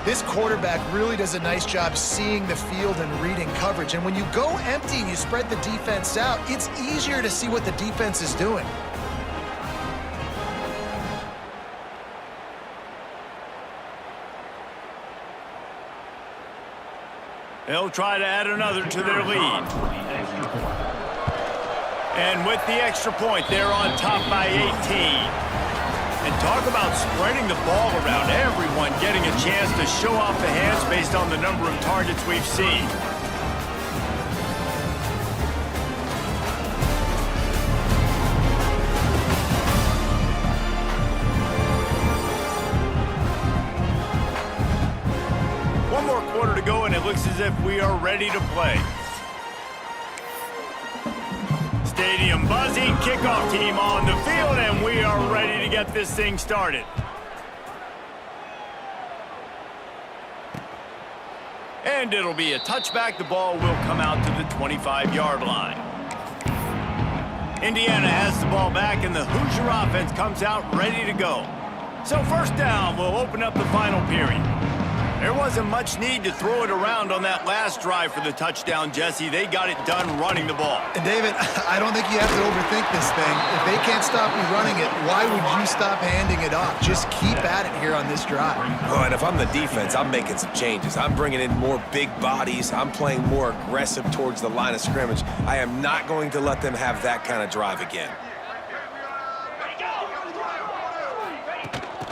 This quarterback really does a nice job seeing the field and reading coverage. And when you go empty and you spread the defense out, it's easier to see what the defense is doing. They'll try to add another to their lead. And with the extra point, they're on top by 18. And talk about spreading the ball around, everyone getting a chance to show off the hands based on the number of targets we've seen. One more quarter to go, and it looks as if we are ready to play. Stadium buzzing, kickoff team on the field, and we are ready to get this thing started. And it'll be a touchback. The ball will come out to the 25-yard line. Indiana has the ball back, and the Hoosier offense comes out ready to go. So 1st down will open up the final period. There wasn't much need to throw it around on that last drive for the touchdown, Jesse. They got it done running the ball. And David, I don't think you have to overthink this thing. If they can't stop you running it, why would you stop handing it off? Just keep at it here on this drive. Oh, and if I'm the defense, I'm making some changes. I'm bringing in more big bodies. I'm playing more aggressive towards the line of scrimmage. I am not going to let them have that kind of drive again.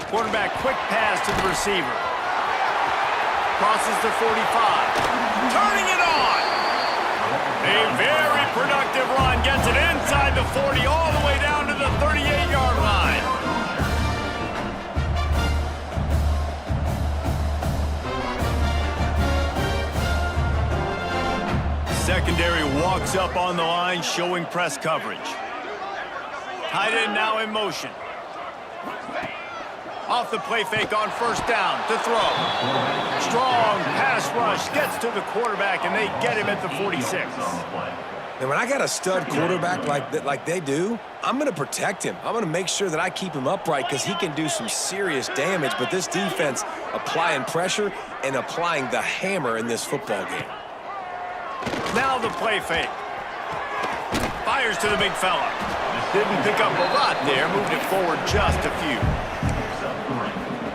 Quarterback quick pass to the receiver. Crosses the 45. Turning it on. A very productive run. Gets it inside the 40 all the way down to the 38-yard line. Secondary walks up on the line, showing press coverage. Tight end now in motion. Off the play fake on first down to throw. Strong pass rush gets to the quarterback, and they get him at the 46. And when I got a stud quarterback like they do, I'm going to protect him. I'm going to make sure that I keep him upright because he can do some serious damage. But this defense applying pressure and applying the hammer in this football game. Now the play fake. Fires to the big fella. Didn't pick up a lot there. Moved it forward just a few.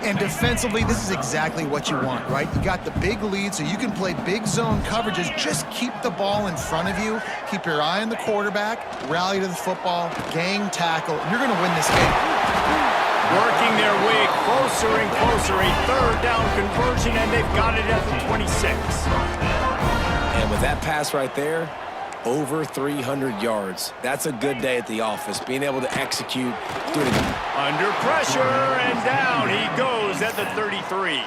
And defensively, this is exactly what you want, right? You got the big lead, so you can play big zone coverages. Just keep the ball in front of you. Keep your eye on the quarterback. Rally to the football. Gang tackle. You're going to win this game. Working their way closer and closer. A third down conversion, and they've got it at the 26. And with that pass right there, over 300 yards. That's a good day at the office, being able to execute. Doing it. Under pressure, and down he goes at the 33.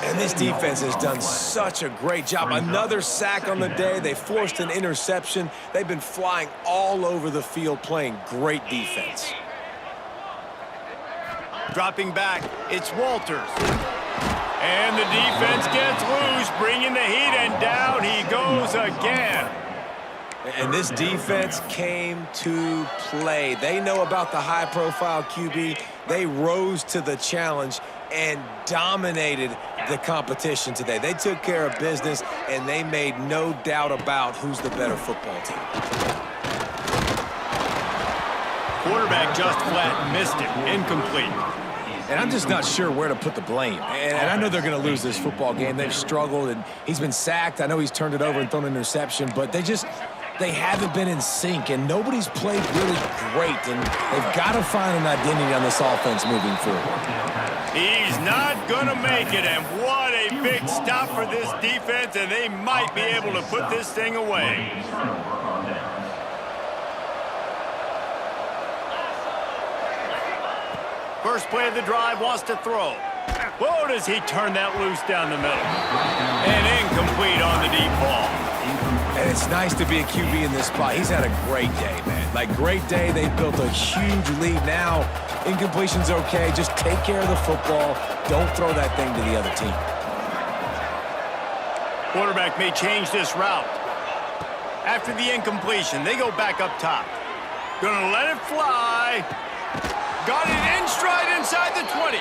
And this defense has done such a great job. Another sack on the day. They forced an interception. They've been flying all over the field, playing great defense. Dropping back, it's Walters. And the defense gets loose, bringing the heat, and down he goes again. And this defense came to play. They know about the high-profile QB. They rose to the challenge and dominated the competition today. They took care of business, and they made no doubt about who's the better football team. Quarterback just flat missed it. Incomplete. And I'm just not sure where to put the blame. And I know they're going to lose this football game. They've struggled, and he's been sacked. I know he's turned it over and thrown an interception, but they haven't been in sync, and nobody's played really great, and they've got to find an identity on this offense moving forward. He's not going to make it, and what a big stop for this defense, and they might be able to put this thing away. First play of the drive, wants to throw. Whoa, does he turn that loose down the middle. And incomplete on the deep ball. And it's nice to be a QB in this spot. He's had a great day, man. Like, great day. They built a huge lead. Now, incompletion's okay. Just take care of the football. Don't throw that thing to the other team. Quarterback may change this route. After the incompletion, they go back up top. Gonna let it fly. Got it in stride inside the 20.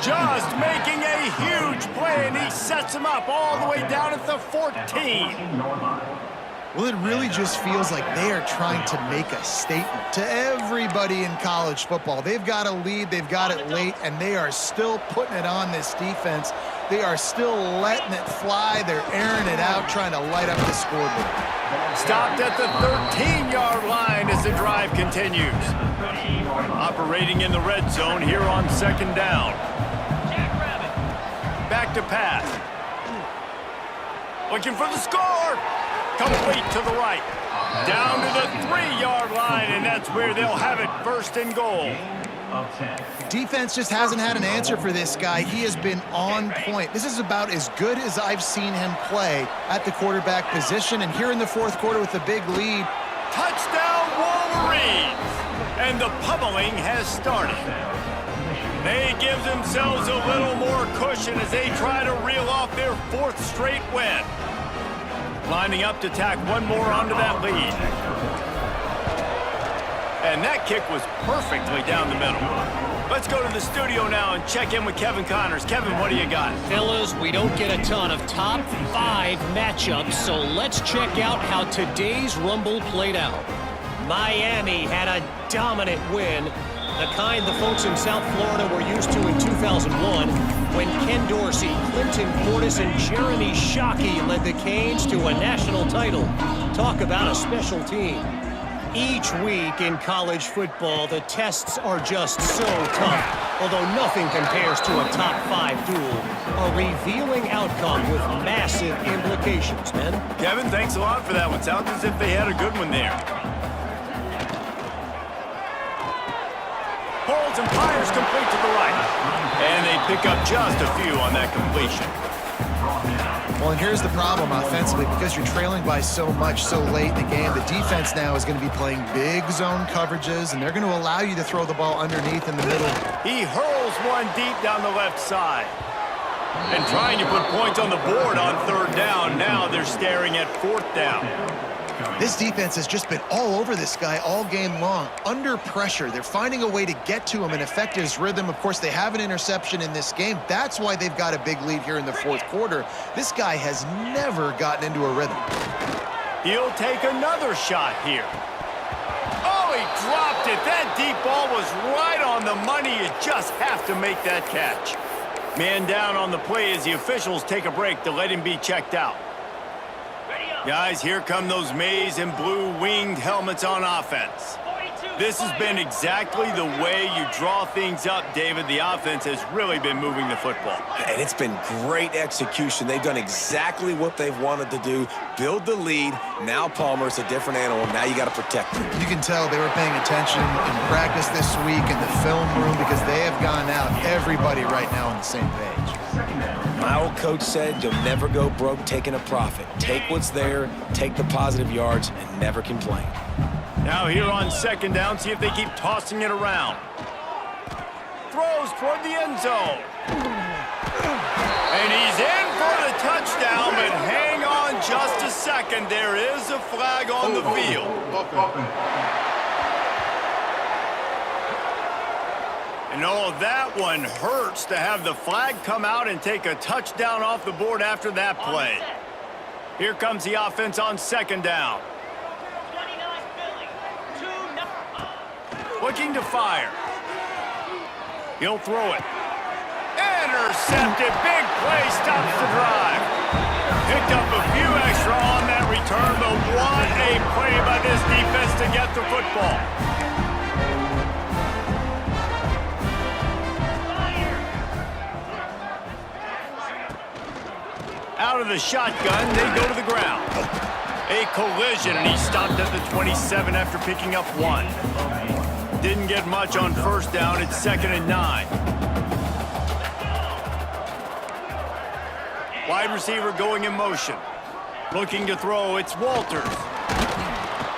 Just making a huge play, and he sets him up all the way down at the 14. Well, it really just feels like they are trying to make a statement to everybody in college football. They've got a lead, they've got it late, and they are still putting it on this defense. They are still letting it fly. They're airing it out, trying to light up the scoreboard. Stopped at the 13-yard line as the drive continues. Operating in the red zone here on second down. Back to pass. Looking for the score. Complete to the right. Down to the 3-yard line, and that's where they'll have it, first and goal. Defense just hasn't had an answer for this guy. He has been on point. This is about as good as I've seen him play at the quarterback position. And here in the fourth quarter with a big lead. Touchdown, Wolverines! And the pummeling has started. They give themselves a little more cushion as they try to reel off their fourth straight win. Lining up to tack one more onto that lead. And that kick was perfectly down the middle. Let's go to the studio now and check in with Kevin Connors. Kevin, what do you got? Fellas, we don't get a ton of top 5 matchups, so let's check out how today's Rumble played out. Miami had a dominant win, the kind the folks in South Florida were used to in 2001 when Ken Dorsey, Clinton Portis, and Jeremy Shockey led the Canes to a national title. Talk about a special team. Each week in college football, the tests are just so tough. Although nothing compares to a top 5 duel, a revealing outcome with massive implications, men. Kevin, thanks a lot for that one. Sounds as if they had a good one there. Holds and fires complete to the right. And they pick up just a few on that completion. Well, and here's the problem offensively, because you're trailing by so much so late in the game, the defense now is going to be playing big zone coverages, and they're going to allow you to throw the ball underneath in the middle. He hurls one deep down the left side. And trying to put points on the board on third down. Now they're staring at fourth down. This defense has just been all over this guy all game long, under pressure. They're finding a way to get to him and affect his rhythm. Of course, they have an interception in this game. That's why they've got a big lead here in the fourth quarter. This guy has never gotten into a rhythm. He'll take another shot here. Oh, he dropped it. That deep ball was right on the money. You just have to make that catch. Man down on the play as the officials take a break to let him be checked out. Guys, here come those maize and blue winged helmets on offense. This has been exactly the way you draw things up, David. The offense has really been moving the football. And it's been great execution. They've done exactly what they've wanted to do. Build the lead. Now Palmer's a different animal. Now you got to protect him. You can tell they were paying attention in practice this week in the film room because they have gone out, everybody right now on the same page. My old coach said you'll never go broke taking a profit. Take what's there, take the positive yards, and never complain. Now here on second down, see if they keep tossing it around. Throws toward the end zone. And he's in for the touchdown, but hang on just a second. There is a flag on the field. And oh, that one hurts to have the flag come out and take a touchdown off the board after that play. Here comes the offense on second down. Looking to fire. He'll throw it. Intercepted. Big play stops the drive. Picked up a few extra on that return, but what a play by this defense to get the football. Out of the shotgun, they go to the ground. A collision, and he stopped at the 27 after picking up one. Didn't get much on first down. It's 2nd and 9. Wide receiver going in motion. Looking to throw. It's Walters.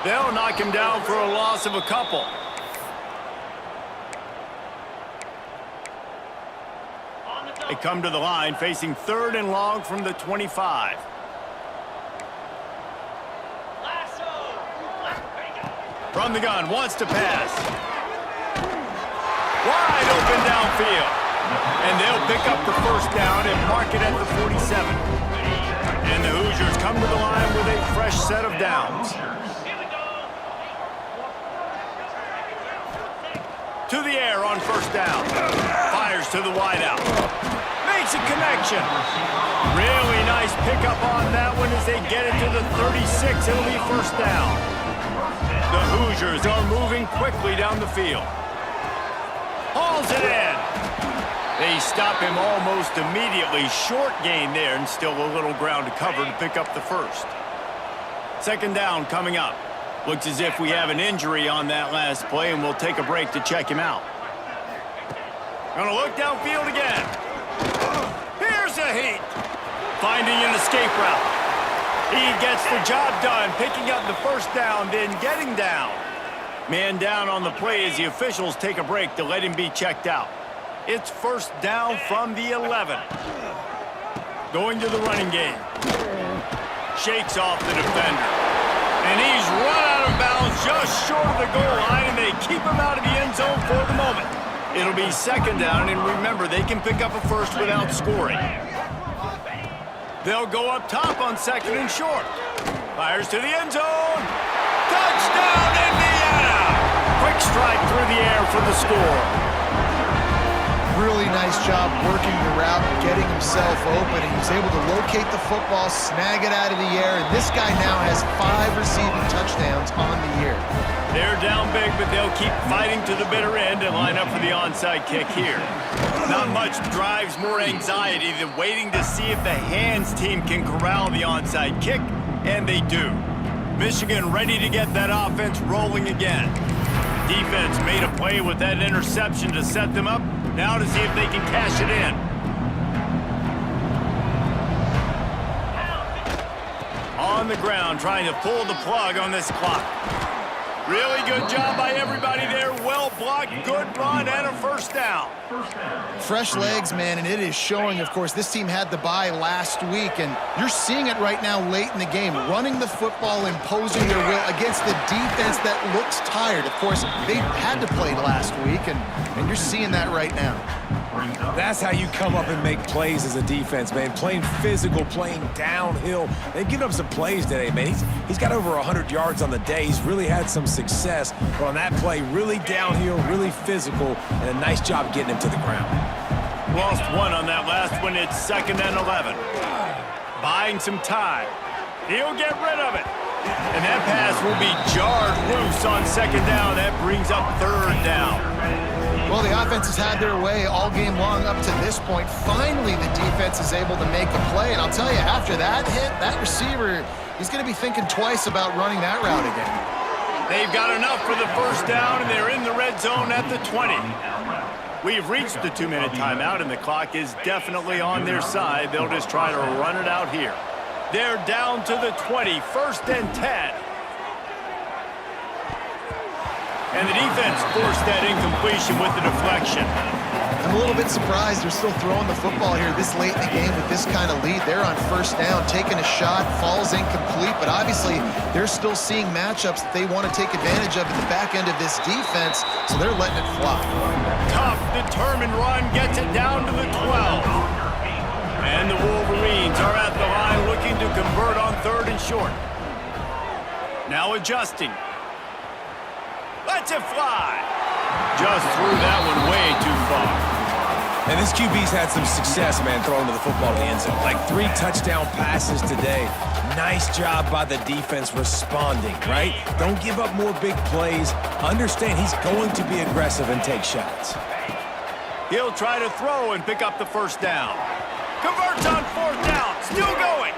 They'll knock him down for a loss of a couple. They come to the line facing 3rd and long from the 25. From the gun, wants to pass. Wide open downfield. And they'll pick up the first down and mark it at the 47. And the Hoosiers come to the line with a fresh set of downs. To the air on first down. Fires to the wideout. Makes a connection. Really nice pickup on that one as they get it to the 36. It'll be first down. The Hoosiers are moving quickly down the field. Hauls it in. They stop him almost immediately. Short gain there and still a little ground to cover to pick up the first. 2nd down coming up. Looks as if we have an injury on that last play, and we'll take a break to check him out. Gonna look downfield again. Here's a heat. Finding an escape route. He gets the job done, picking up the first down, then getting down. Man down on the play as the officials take a break to let him be checked out. It's first down from the 11. Going to the running game. Shakes off the defender. And he's run out of bounds just short of the goal line, and they keep him out of the end zone for the moment. It'll be 2nd down, and remember, they can pick up a first without scoring. They'll go up top on 2nd and short. Fires to the end zone. Touchdown, Indiana! Quick strike through the air for the score. Really nice job working the route, getting himself open, and he's able to locate the football, snag it out of the air, and this guy now has 5 receiving touchdowns on the year. They're down big, but they'll keep fighting to the bitter end and line up for the onside kick here. Not much drives more anxiety than waiting to see if the hands team can corral the onside kick, and they do. Michigan ready to get that offense rolling again. Defense made a play with that interception to set them up. Now to see if they can cash it in. on the ground trying to pull the plug on this clock. Really good job by everybody there. Well blocked, good run, and a first down. Fresh legs, man, and it is showing, of course. This team had the bye last week, and you're seeing it right now late in the game. Running the football, imposing their will against the defense that looks tired. Of course, they had to play last week, and you're seeing that right now. That's how you come up and make plays as a defense, man. Playing physical, playing downhill. They've given up some plays today, man. He's got over 100 yards on the day. He's really had some success. But on that play, really downhill, really physical, and a nice job getting him to the ground. Lost one on that last one. It's 2nd and 11. Buying some time. He'll get rid of it. And that pass will be jarred loose on 2nd down. That brings up 3rd down. Well, the offense has had their way all game long up to this point. Finally, the defense is able to make a play. And I'll tell you, after that hit, that receiver, he's going to be thinking twice about running that route again. They've got enough for the first down, and they're in the red zone at the 20. We've reached the 2-minute timeout, and the clock is definitely on their side. They'll just try to run it out here. They're down to the 20, 1st and 10. And the defense forced that incompletion with the deflection. I'm a little bit surprised they're still throwing the football here this late in the game with this kind of lead. They're on 1st down, taking a shot, falls incomplete, but obviously they're still seeing matchups that they want to take advantage of at the back end of this defense, so they're letting it fly. Tough, determined run, gets it down to the 12. And the Wolverines are at the line looking to convert on 3rd and short. Now adjusting. Lets it fly. Just threw that one way too far. And this QB's had some success, man, throwing to the football in the end zone. Like 3 touchdown passes today. Nice job by the defense responding, right? Don't give up more big plays. Understand he's going to be aggressive and take shots. He'll try to throw and pick up the first down. Converts on 4th down. Still going.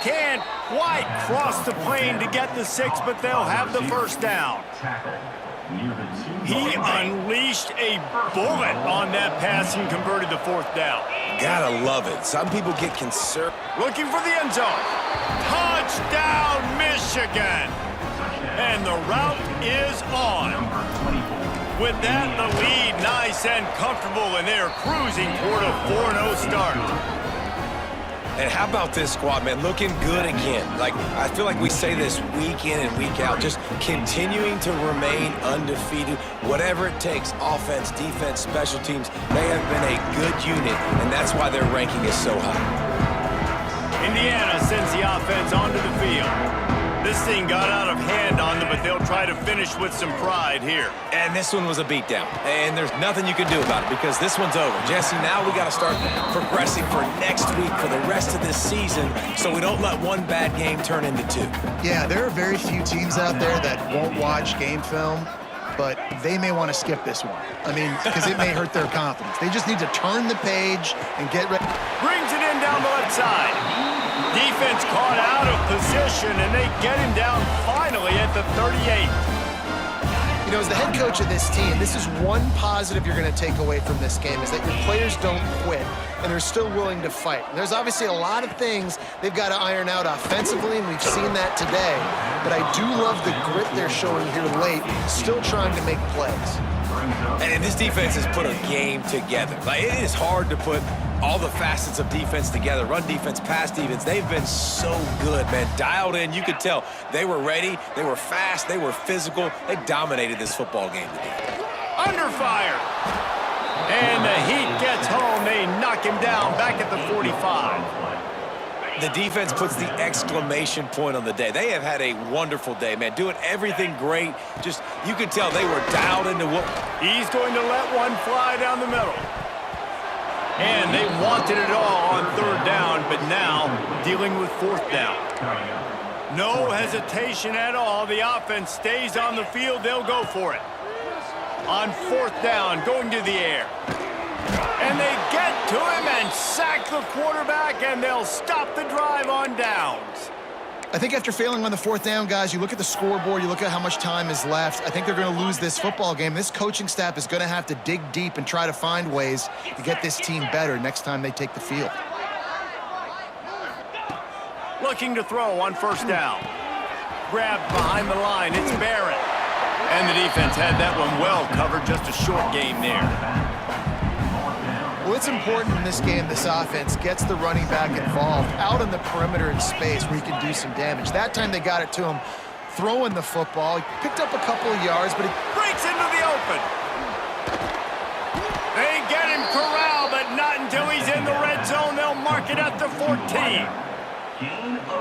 Can't quite cross the plane to get the 6, but they'll have the first down. He unleashed a bullet on that pass and converted the 4th down. Gotta love it. Some people get concerned. Looking for the end zone. Touchdown, Michigan. And the route is on. With that, the lead nice and comfortable, and they're cruising toward a 4-0 start. And how about this squad, man? Looking good again. Like, I feel like we say this week in and week out, just continuing to remain undefeated. Whatever it takes, offense, defense, special teams, they have been a good unit, and that's why their ranking is so high. Indiana sends the offense onto the field. This thing got out of hand on them, but they'll try to finish with some pride here. And this one was a beatdown. And there's nothing you can do about it because this one's over. Jesse, now we got to start progressing for next week, for the rest of this season, so we don't let one bad game turn into 2. Yeah, there are very few teams out there that won't watch game film, but they may want to skip this one. I mean, because it may hurt their confidence. They just need to turn the page and get ready. Brings it in down the left side. Defense caught out of position, and they get him down finally at the 38. You know, as the head coach of this team, this is one positive you're going to take away from this game, is that your players don't quit, and they're still willing to fight. And there's obviously a lot of things they've got to iron out offensively, and we've seen that today. But I do love the grit they're showing here late, still trying to make plays. And this defense has put a game together. Like, it is hard to put all the facets of defense together. Run defense, pass defense. They've been so good, man. Dialed in. You could tell they were ready. They were fast. They were physical. They dominated this football game today. Under fire. And the heat gets home. They knock him down back at the 45. The defense puts the exclamation point on the day. They have had a wonderful day, man. Doing everything great. Just, you could tell they were dialed into what... He's going to let one fly down the middle. And they wanted it all on 3rd down, but now dealing with 4th down. No hesitation at all. The offense stays on the field. They'll go for it. On 4th down, going to the air. And they get to him and sack the quarterback, and they'll stop the drive on downs. I think after failing on the 4th down, guys, you look at the scoreboard, you look at how much time is left. I think they're going to lose this football game. This coaching staff is going to have to dig deep and try to find ways to get this team better next time they take the field. Looking to throw on first down. Grabbed behind the line, it's Barrett. And the defense had that one well covered, just a short gain there. Well, it's important in this game this offense gets the running back involved out on the perimeter in space where he can do some damage. That time they got it to him throwing the football. He picked up a couple of yards, but he Breaks into the open. They get him corralled, but not until he's in the red zone. They'll mark it at the 14.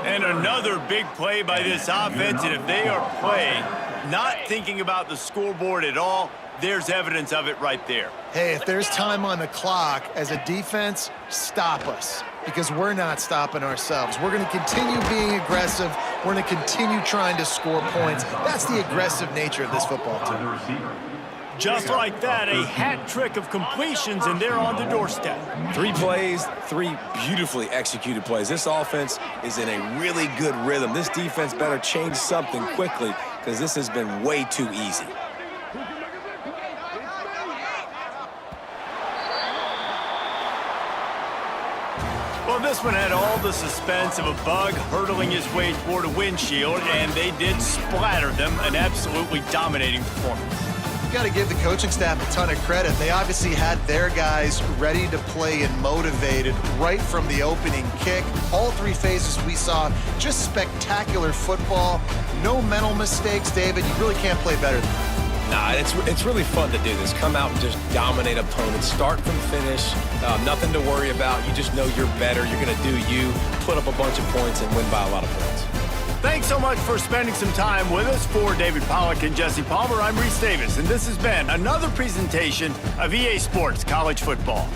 And another big play by this offense, and if they are playing, not thinking about the scoreboard at all, there's evidence of it right there. Hey, if there's time on the clock, as a defense, stop us, because we're not stopping ourselves. We're going to continue being aggressive. We're going to continue trying to score points. That's the aggressive nature of this football team. Just like that, a hat trick of completions, and they're on the doorstep. 3 plays, 3 beautifully executed plays. This offense is in a really good rhythm. This defense better change something quickly, because this has been way too easy. Well, this one had all the suspense of a bug hurtling his way toward a windshield, and they did splatter them. An absolutely dominating performance. You got to give the coaching staff a ton of credit. They obviously had their guys ready to play and motivated right from the opening kick. All 3 phases we saw, just spectacular football. No mental mistakes, David. You really can't play better than that. Nah, it's really fun to do this. Come out and just dominate opponents. Start from finish. Nothing to worry about. You just know you're better. You're going to do you, put up a bunch of points, and win by a lot of points. Thanks so much for spending some time with us. For David Pollack and Jesse Palmer, I'm Reese Davis, and this has been another presentation of EA Sports College Football.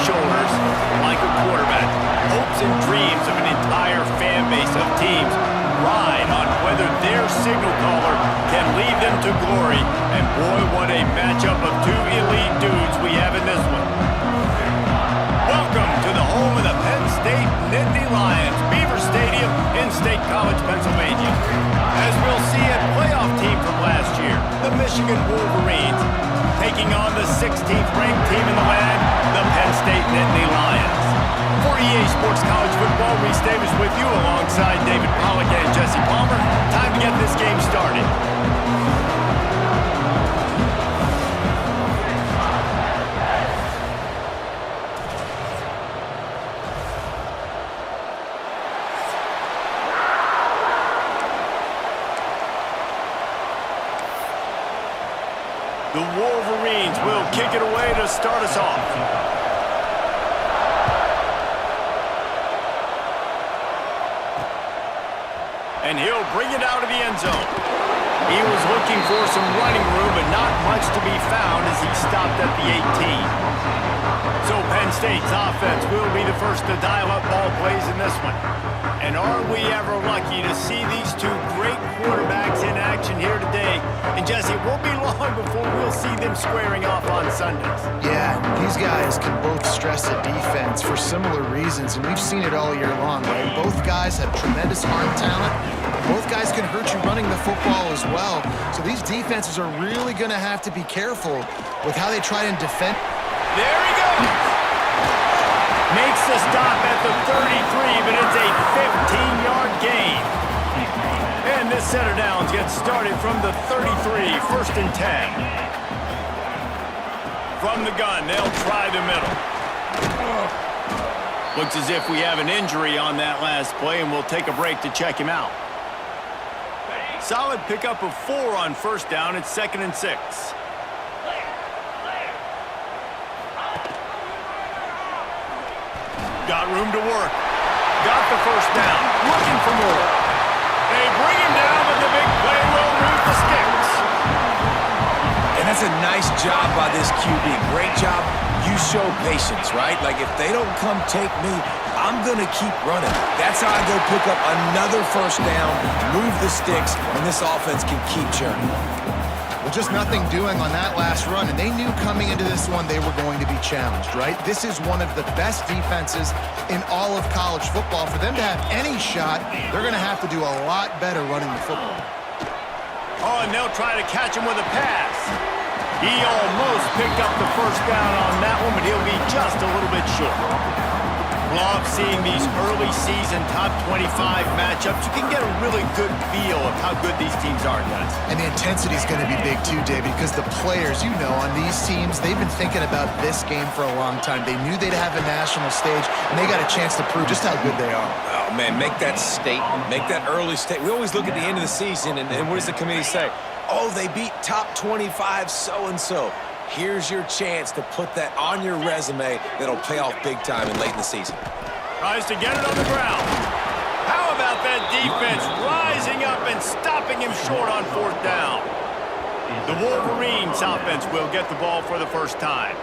shoulders like a quarterback. Hopes and dreams of an entire fan base of teams ride on whether their signal caller can lead them to glory. And boy, what a matchup of two elite dudes we have in this one. Welcome to the home of the Penn State Nittany Lions, Beaver Stadium in State College, Pennsylvania. As we'll see a playoff team from last year, the Michigan Wolverines, taking on the 16th ranked team in the land, the Penn State Nittany Lions. For EA Sports College Football, Reese Davis with you alongside David Pollack and Jesse Palmer. Time to get this game started. The Wolverines will kick it away to start us off. And he'll bring it out of the end zone. He was looking for some running room, but not much to be found as he stopped at the 18. So Penn State's offense will be the first to dial up ball plays in this one. And are we ever lucky to see these two great quarterbacks in action here today? And Jesse, it won't be long before we'll see them squaring off on Sundays. Yeah, these guys can both stress a defense for similar reasons, and we've seen it all year long, right? Both guys have tremendous arm talent. Both guys can hurt you running the football as well. So these defenses are really going to have to be careful with how they try and defend. There he goes! Makes the stop at the 33, but it's a 15-yard gain. And this set of downs gets started from the 33, 1st and 10. From the gun, they'll try the middle. Looks as if we have an injury on that last play, and we'll take a break to check him out. Solid pickup of 4 on 1st down. It's 2nd and 6. Got room to work. Got the 1st down. Looking for more. They bring him down, but the big play will move the sticks. And that's a nice job by this QB. Great job. You show patience, right? Like, if they don't come take me, I'm going to keep running. That's how I go pick up another 1st down, move the sticks, and this offense can keep churning. Well, just nothing doing on that last run, and they knew coming into this one they were going to be challenged, right? This is one of the best defenses in all of college football. For them to have any shot, they're going to have to do a lot better running the football. Oh, and they'll try to catch him with a pass. He almost picked up the 1st down on that one, but he'll be just a little bit short. Love seeing these early season top 25 matchups. You can get a really good feel of how good these teams are, guys. And the intensity is going to be big too, David, because the players, you know, on these teams, they've been thinking about this game for a long time. They knew they'd have a national stage, and they got a chance to prove just how good they are. Oh, man, make that statement. Make that early statement. We always look at the end of the season, and what does the committee say? Oh, they beat top 25 so-and-so. Here's your chance to put that on your resume that'll pay off big time and late in the season. Tries to get it on the ground. How about that defense rising up and stopping him short on 4th down? The Wolverines offense will get the ball for the 1st time.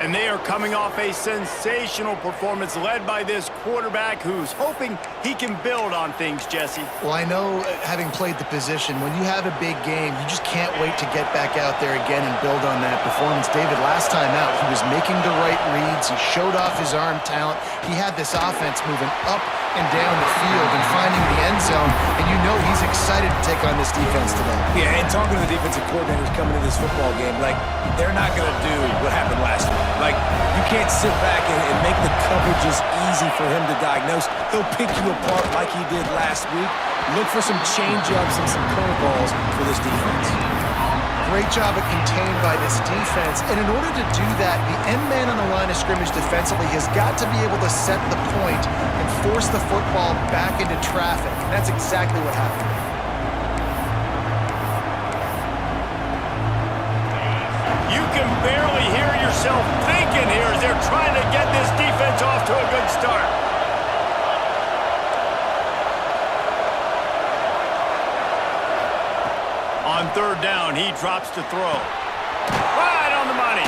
And they are coming off a sensational performance led by this quarterback who's hoping he can build on things, Jesse. Well, I know, having played the position, when you have a big game, you just can't wait to get back out there again and build on that performance. David, last time out, he was making the right reads. He showed off his arm talent. He had this offense moving up and down the field and finding the end zone, and you know he's excited to take on this defense today. Yeah, and talking to the defensive coordinators coming to this football game, like, they're not going to do what happened last week. Like, you can't sit back and make the coverages easy for him to diagnose. He'll pick you apart like he did last week. Look for some change-ups and some curveballs for this defense. Great job of contained by this defense. And in order to do that, the end man on the line of scrimmage defensively has got to be able to set the point and force the football back into traffic. And that's exactly what happened. You can barely hear yourself thinking here as they're trying to get this defense off to a good start. On 3rd down, he drops to throw. Right on the money.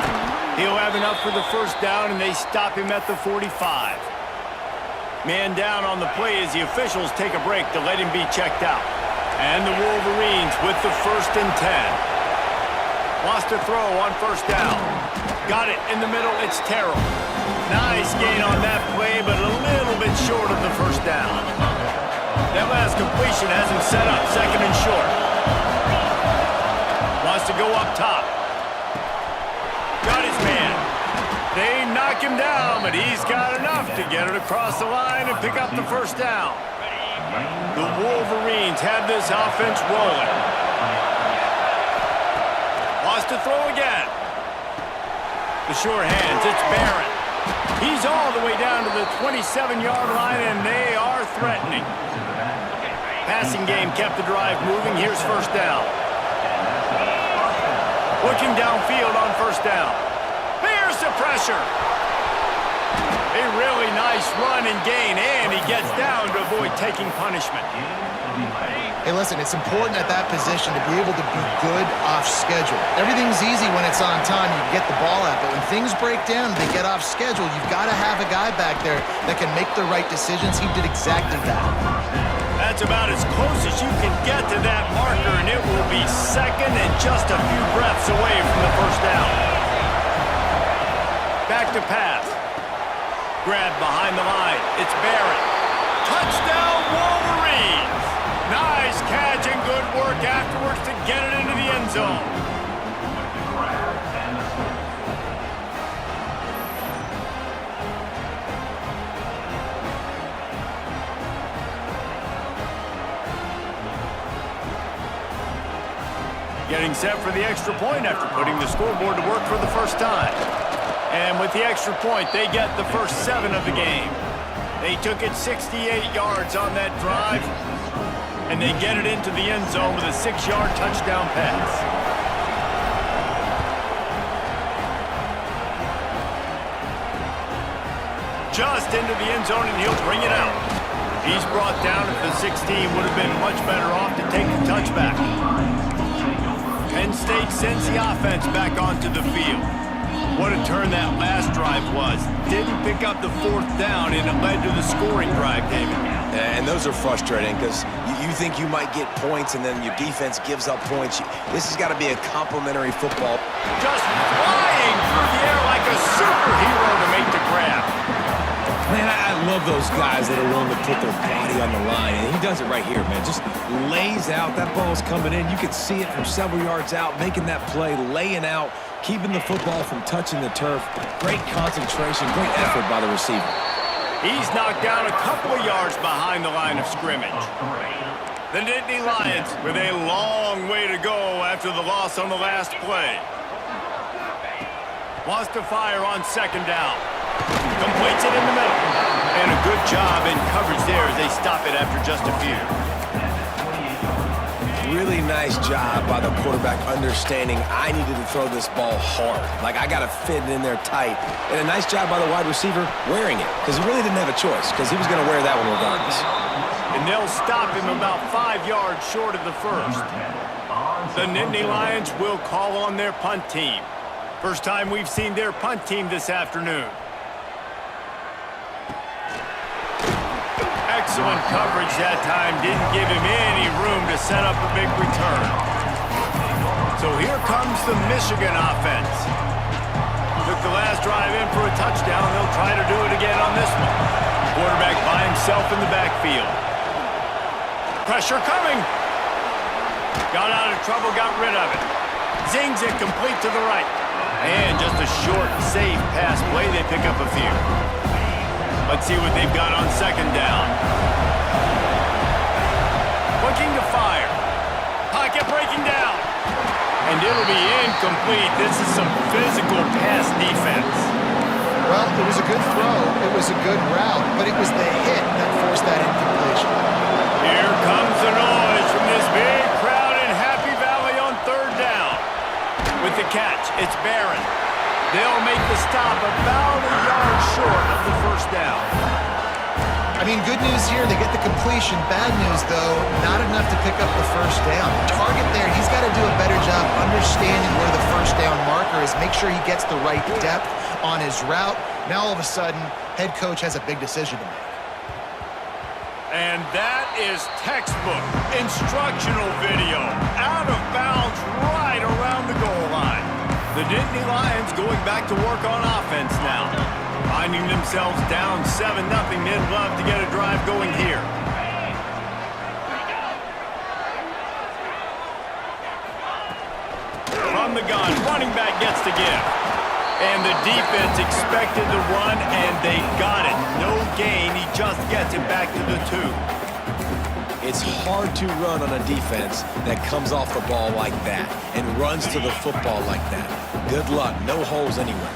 He'll have enough for the first down, and they stop him at the 45. Man down on the play as the officials take a break to let him be checked out. And the Wolverines with the 1st and 10. Wants to throw on first down. Got it in the middle. It's Terrell. Nice gain on that play, but a little bit short of the first down. That last completion has him set up 2nd and short. Wants to go up top. Got his man. They knock him down, but he's got enough to get it across the line and pick up the first down. The Wolverines have this offense rolling. Wants to throw again. The short hands, it's Barrett. He's all the way down to the 27-yard line, and they are threatening. Passing game kept the drive moving. Here's first down. Looking downfield on first down. Here's the pressure. A really nice run and gain, and he gets down to avoid taking punishment. Hey, listen, it's important at that position to be able to be good off schedule. Everything's easy when it's on time. You can get the ball out, but when things break down and they get off schedule, you've got to have a guy back there that can make the right decisions. He did exactly that. That's about as close as you can get to that marker, and it will be 2nd and just a few breaths away from the first down. Back to pass. Grab behind the line. It's Barrett. Touchdown, Wolverines! Nice catch and good work afterwards to get it into the end zone. Getting set for the extra point after putting the scoreboard to work for the first time. And with the extra point, they get the first 7 of the game. They took it 68 yards on that drive, and they get it into the end zone with a 6-yard touchdown pass. Just into the end zone, and he'll bring it out. He's brought down at the 16, would have been much better off to take the touchback. Penn State sends the offense back onto the field. What a turn that last drive was. Didn't pick up the 4th down, and it led to the scoring drive, David. And those are frustrating because you think you might get points, and then your defense gives up points. This has got to be a complimentary football. Just flying through the air like a superhero to make the grab. Man, I love those guys that are willing to put their body on the line, and he does it right here, man. Just lays out. That ball's coming in. You can see it from several yards out, making that play, laying out, keeping the football from touching the turf. Great concentration, great effort by the receiver. He's knocked down a couple of yards behind the line of scrimmage. The Dynasty Lions with a long way to go after the loss on the last play. Wants to fire on 2nd down. Completes it in the middle. And a good job in coverage there as they stop it after just a few. Really nice job by the quarterback understanding I needed to throw this ball hard. Like, I got to fit it in there tight. And a nice job by the wide receiver wearing it, because he really didn't have a choice, because he was going to wear that one regardless. And they'll stop him about 5 yards short of the first. The Nittany Lions will call on their punt team. First time we've seen their punt team this afternoon. Excellent coverage that time. Didn't give him any room to set up a big return. So here comes the Michigan offense. Took the last drive in for a touchdown. They'll try to do it again on this one. Quarterback by himself in the backfield. Pressure coming. Got out of trouble, got rid of it. Zings it complete to the right. And just a short, safe pass play. They pick up a few. Let's see what they've got on 2nd down. Looking to fire. Pocket breaking down. And it'll be incomplete. This is some physical pass defense. Well, it was a good throw. It was a good route, but it was the hit that forced that incompletion. Here comes the noise from this big crowd in Happy Valley on 3rd down. With the catch, it's Barron. They'll make the stop about a yard short of the first down. I I mean, good news here, they get the completion. Bad news, though, not enough to pick up the first down. Target there, he's got to do a better job understanding where the first down marker is, make sure he gets the right depth on his route. Now, all of a sudden, head coach has a big decision to make. And that is textbook instructional video. Out of bounds right around the goal line. The Dynasty Lions going back to work on offense now. Finding themselves down 7-0. They'd love to get a drive going here. From the gun, running back gets the give. And the defense expected the run, and they got it. No gain. He just gets it back to the 2. It's hard to run on a defense that comes off the ball like that and runs to the football like that. Good luck. No holes anywhere.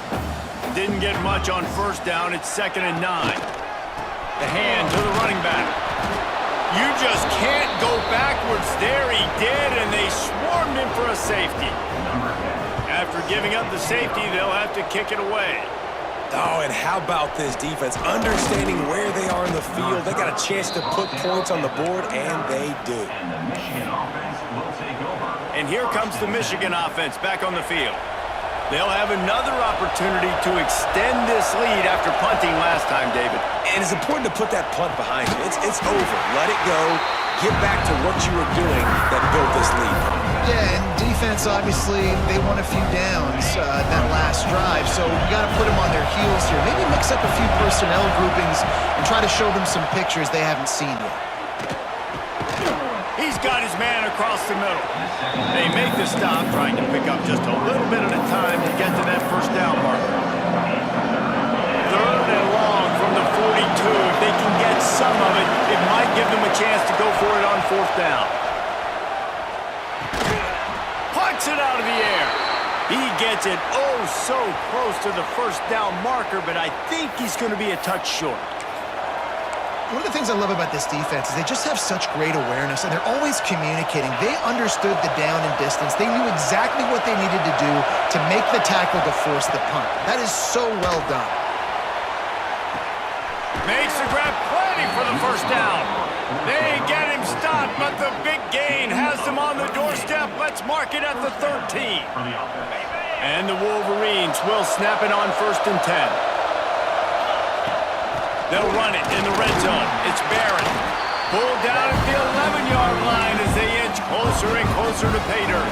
Didn't get much on first down. It's 2nd and 9. The hand to the running back. You just can't go backwards there. He did, and they swarmed him for a safety. After giving up the safety, they'll have to kick it away. Oh, and how about this defense? Understanding where they are in the field. They got a chance to put points on the board, and they do. And the Michigan offense will take over. And here comes the Michigan offense back on the field. They'll have another opportunity to extend this lead after punting last time, David. And it's important to put that punt behind you. It's over. Let it go. Get back to what you were doing that built this lead. Yeah, and defense, obviously, they won a few downs that last drive, so you got to put them on their heels here. Maybe mix up a few personnel groupings and try to show them some pictures they haven't seen yet. He's got his man across the middle. They make the stop, trying to pick up just a little bit at a time to get to that first down marker. 3rd and long from the 42. If they can get some of it, it might give them a chance to go for it on 4th down. Pucks it out of the air. He gets it oh so close to the first down marker, but I think he's going to be a touch short. One of the things I love about this defense is they just have such great awareness, and they're always communicating. They understood the down and distance. They knew exactly what they needed to do to make the tackle to force the punt. That is so well done. Makes the grab plenty for the first down. They get him stopped, but the big gain has them on the doorstep. Let's mark it at the 13. And the Wolverines will snap it on 1st and 10. They'll run it in the red zone. It's Barrett. Pulled down at the 11-yard line as they inch closer and closer to pay dirt.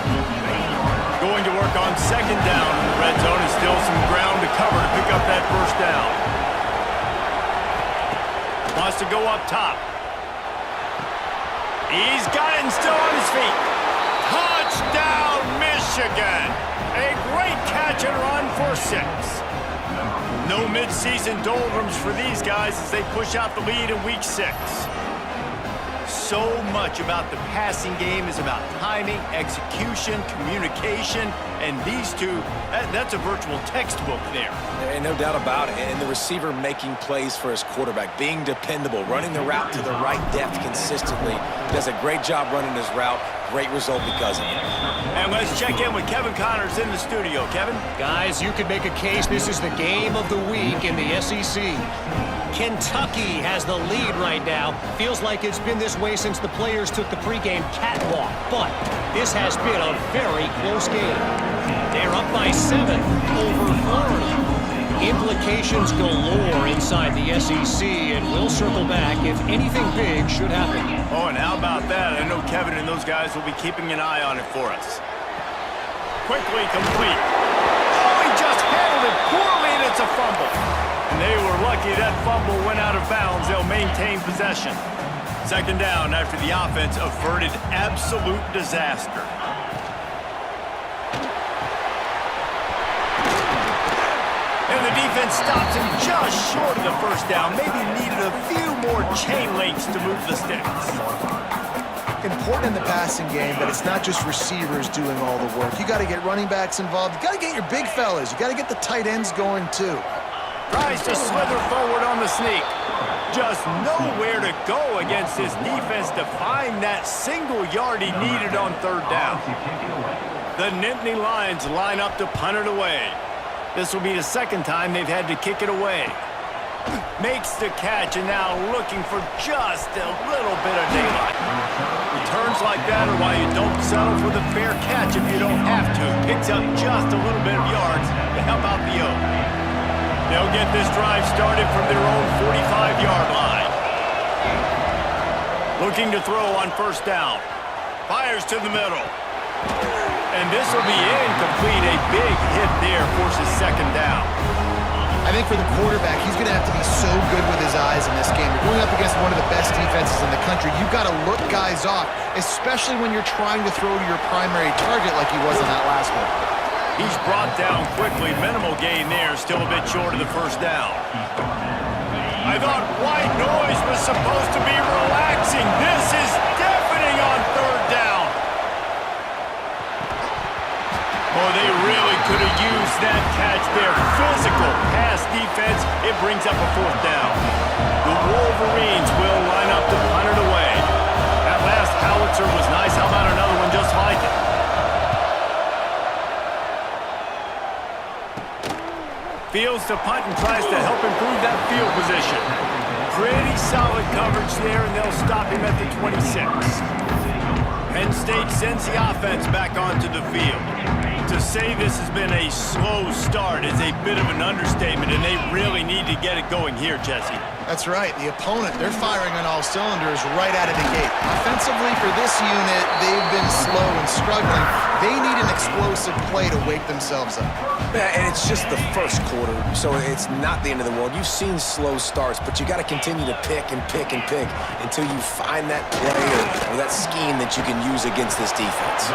Going to work on 2nd down in the red zone, and still some ground to cover to pick up that first down. Wants to go up top. He's got it and still on his feet. Touchdown, Michigan. A great catch and run for 6. No midseason doldrums for these guys as they push out the lead in week 6. So much about the passing game is about timing, execution, communication, and these two, that's a virtual textbook there. And no doubt about it. And the receiver making plays for his quarterback, being dependable, running the route to the right depth consistently. Does a great job running his route. Great result because of it. And let's check in with Kevin Connors in the studio. Kevin? Guys, you could make a case this is the game of the week in the SEC. Kentucky has the lead right now. Feels like it's been this way since the players took the pregame catwalk. But this has been a very close game. They're up by 7 over Florida. Implications galore inside the SEC, and we'll circle back if anything big should happen. Oh, and how about that? I know Kevin and those guys will be keeping an eye on it for us. Quickly complete. Oh, he just handled it poorly, and it's a fumble. And they were lucky that fumble went out of bounds. They'll maintain possession. 2nd down after the offense averted absolute disaster. And the defense stops him just short of the first down. Maybe needed a few more chain links to move the sticks. Important in the passing game, but it's not just receivers doing all the work. You got to get running backs involved. You got to get your big fellas. You got to get the tight ends going too. Tries to slither forward on the sneak. Just nowhere to go against this defense to find that single yard he needed on 3rd down. The Nittany Lions line up to punt it away. This will be the 2nd time they've had to kick it away. Makes the catch and now looking for just a little bit of daylight. Returns like that are why you don't settle for the fair catch if you don't have to. Picks up just a little bit of yards to help out the O. They'll get this drive started from their own 45-yard line. Looking to throw on first down. Fires to the middle. And this will be incomplete. A big hit there forces second down. I think for the quarterback, he's going to have to be so good with his eyes in this game. You're going up against one of the best defenses in the country. You've got to look guys off, especially when you're trying to throw to your primary target like he was in that last one. He's brought down quickly. Minimal gain there. Still a bit short of the first down. I thought white noise was supposed to be relaxing. This is deafening on third down. Oh, they really could have used that catch there. Physical pass defense. It brings up a fourth down. The Wolverines will line up to punt it away. That last howitzer was nice. How about another one just like it? Fields to punt and tries to help improve that field position. Pretty solid coverage there, and they'll stop him at the 26. Penn State sends the offense back onto the field. To say this has been a slow start is a bit of an understatement, and they really need to get it going here, Jesse. That's right. The opponent, they're firing on all cylinders right out of the gate. Offensively, for this unit, they've been slow and struggling. They need an explosive play to wake themselves up. Yeah, and it's just the first quarter, so it's not the end of the world. You've seen slow starts, but you got to continue to pick and pick and pick until you find that play or that scheme that you can use against this defense.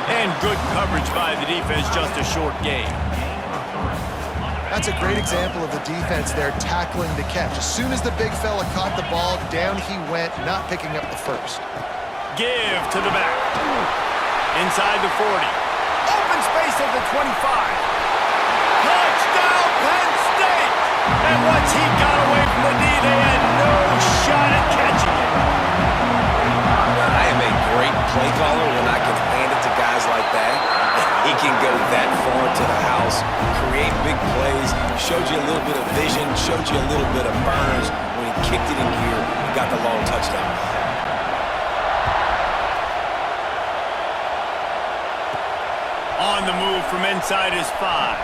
And good coverage by the defense, just a short gain. That's a great example of the defense there tackling the catch. As soon as the big fella caught the ball, down he went, not picking up the first. Give to the back. Inside the 40. Open space at the 25. Touchdown, Penn State! And once he got away from the knee, they had no shot at catching it. I am a great play caller when I can hand it to guys like that. He can go that far to the house, create big plays, showed you a little bit of vision, showed you a little bit of burners. When he kicked it in gear, he got the long touchdown. On the move from inside his 5.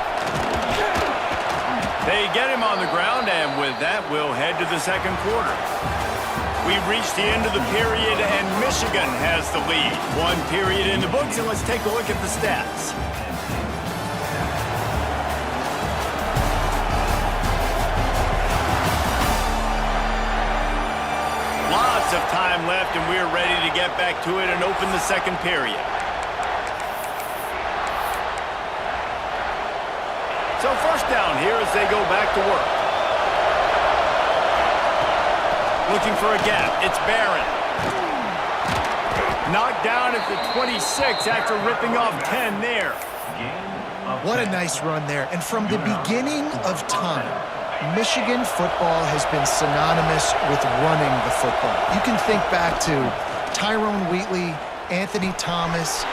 They get him on the ground, and with that, we'll head to the second quarter. We've reached the end of the period, and Michigan has the lead. One period in the books, and let's take a look at the stats. Lots of time left, and we're ready to get back to it and open the second period. So first down here as they go back to work. Looking for a gap. It's Barron. Knocked down at the 26 after ripping off 10 there. What a nice run there. And from the beginning of time, Michigan football has been synonymous with running the football. You can think back to Tyrone Wheatley, Anthony Thomas,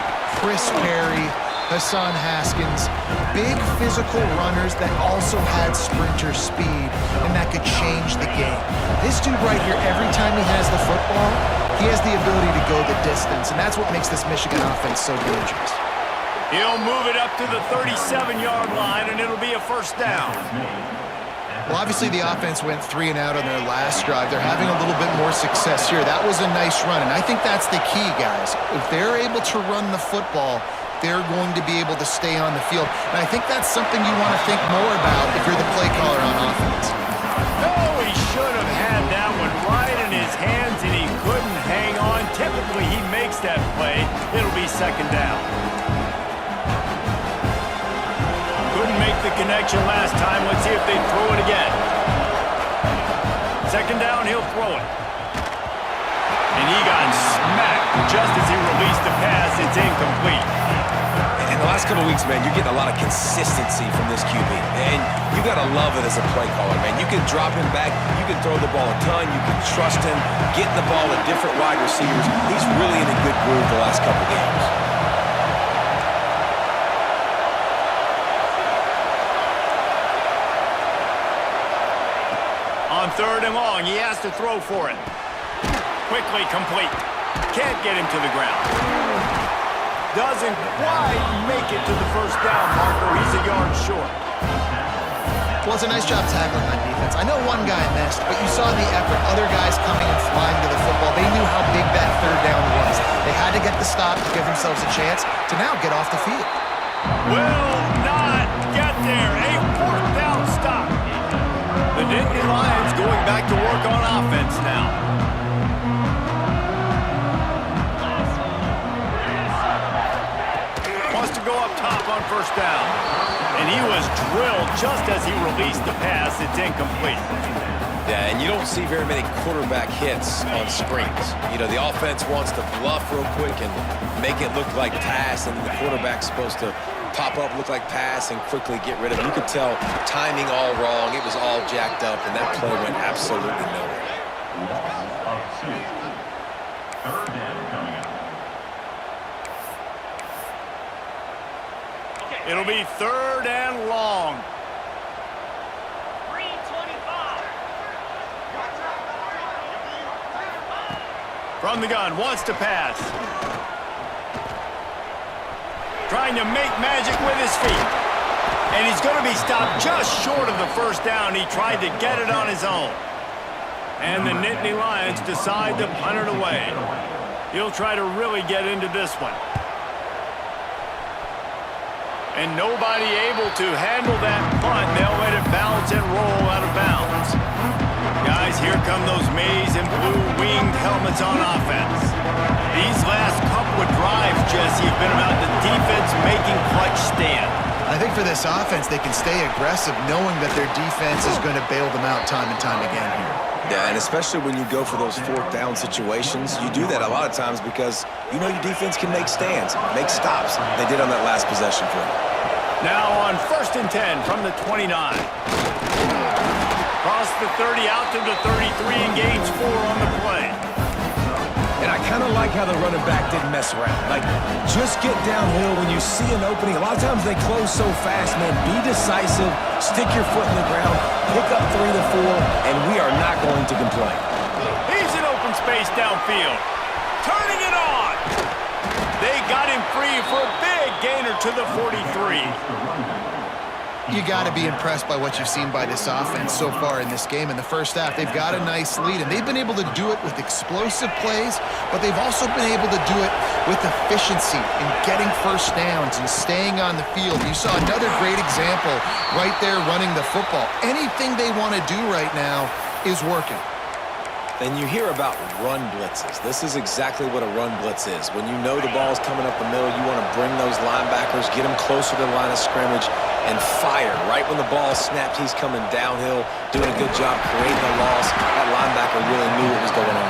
Chris Perry, Hassan Haskins, big physical runners that also had sprinter speed and that could change the game. This dude right here, every time he has the football, he has the ability to go the distance, and that's what makes this Michigan offense so dangerous. He'll move it up to the 37-yard line, and it'll be a first down. Well, obviously the offense went 3 and out on their last drive. They're having a little bit more success here. That was a nice run, and I think that's the key, guys. If they're able to run the football, they're going to be able to stay on the field. And I think that's something you want to think more about if you're the play caller on offense. Oh, he should have had that one right in his hands, and he couldn't hang on. Typically, he makes that play. It'll be second down. Couldn't make the connection last time. Let's see if they throw it again. Second down, he'll throw it. And he got smacked just as he released the pass. It's incomplete. In the last couple of weeks, man, you're getting a lot of consistency from this QB. And you got to love it as a play caller, man. You can drop him back. You can throw the ball a ton. You can trust him, getting the ball to different wide receivers. He's really in a good groove the last couple of games. On 3rd and long. He has to throw for it. Quickly complete. Can't get him to the ground. Doesn't quite make it to the 1st down marker. He's a yard short. Well, it's a nice job tackling on defense. I know one guy missed, but you saw the effort. Other guys coming and flying to the football. They knew how big that 3rd down was. They had to get the stop to give themselves a chance to now get off the field. Will not get there. A 4th down stop. The Dynasty Lions going back to work on offense now. Wants to go up top on 1st down. And he was drilled just as he released the pass. It's incomplete. Yeah, and you don't see very many quarterback hits on screens. You know, the offense wants to bluff real quick and make it look like pass, and the quarterback's supposed to pop up, look like pass, and quickly get rid of it. You could tell timing all wrong. It was all jacked up, and that play went absolutely nowhere. Loss of 2. 3rd down coming up. It'll be 3rd and long. From the gun, wants to pass. Trying to make magic with his feet. And he's going to be stopped just short of the 1st down. He tried to get it on his own. And the Nittany Lions decide to punt it away. He'll try to really get into this one. And nobody able to handle that punt. They'll let it bounce and roll out of bounds. Guys, here come those maize and blue winged helmets on offense. These last couple of drives, Jesse, have been about the defense making clutch stand. I think for this offense, they can stay aggressive knowing that their defense is going to bail them out time and time again here. Yeah, and especially when you go for those 4th down situations, you do that a lot of times because you know your defense can make stands, make stops. They did on that last possession for them. Now on 1st and 10 from the 29. Cross the 30 out to the 33 and gains 4 on the play. And I kind of like how the running back didn't mess around. Like, just get downhill when you see an opening. A lot of times they close so fast, man. Be decisive, stick your foot in the ground, pick up 3 to 4, and we are not going to complain. He's in open space downfield. Turning it on. They got him free for a big gainer to the 43. You got to be impressed by what you've seen by this offense so far in this game. In the 1st half, they've got a nice lead, and they've been able to do it with explosive plays, but they've also been able to do it with efficiency in getting 1st downs and staying on the field. You saw another great example right there running the football. Anything they want to do right now is working. And you hear about run blitzes. This is exactly what a run blitz is. When you know the ball's coming up the middle, you want to bring those linebackers, get them closer to the line of scrimmage, and fire. Right when the ball snapped, he's coming downhill, doing a good job creating a loss. That linebacker really knew what was going on.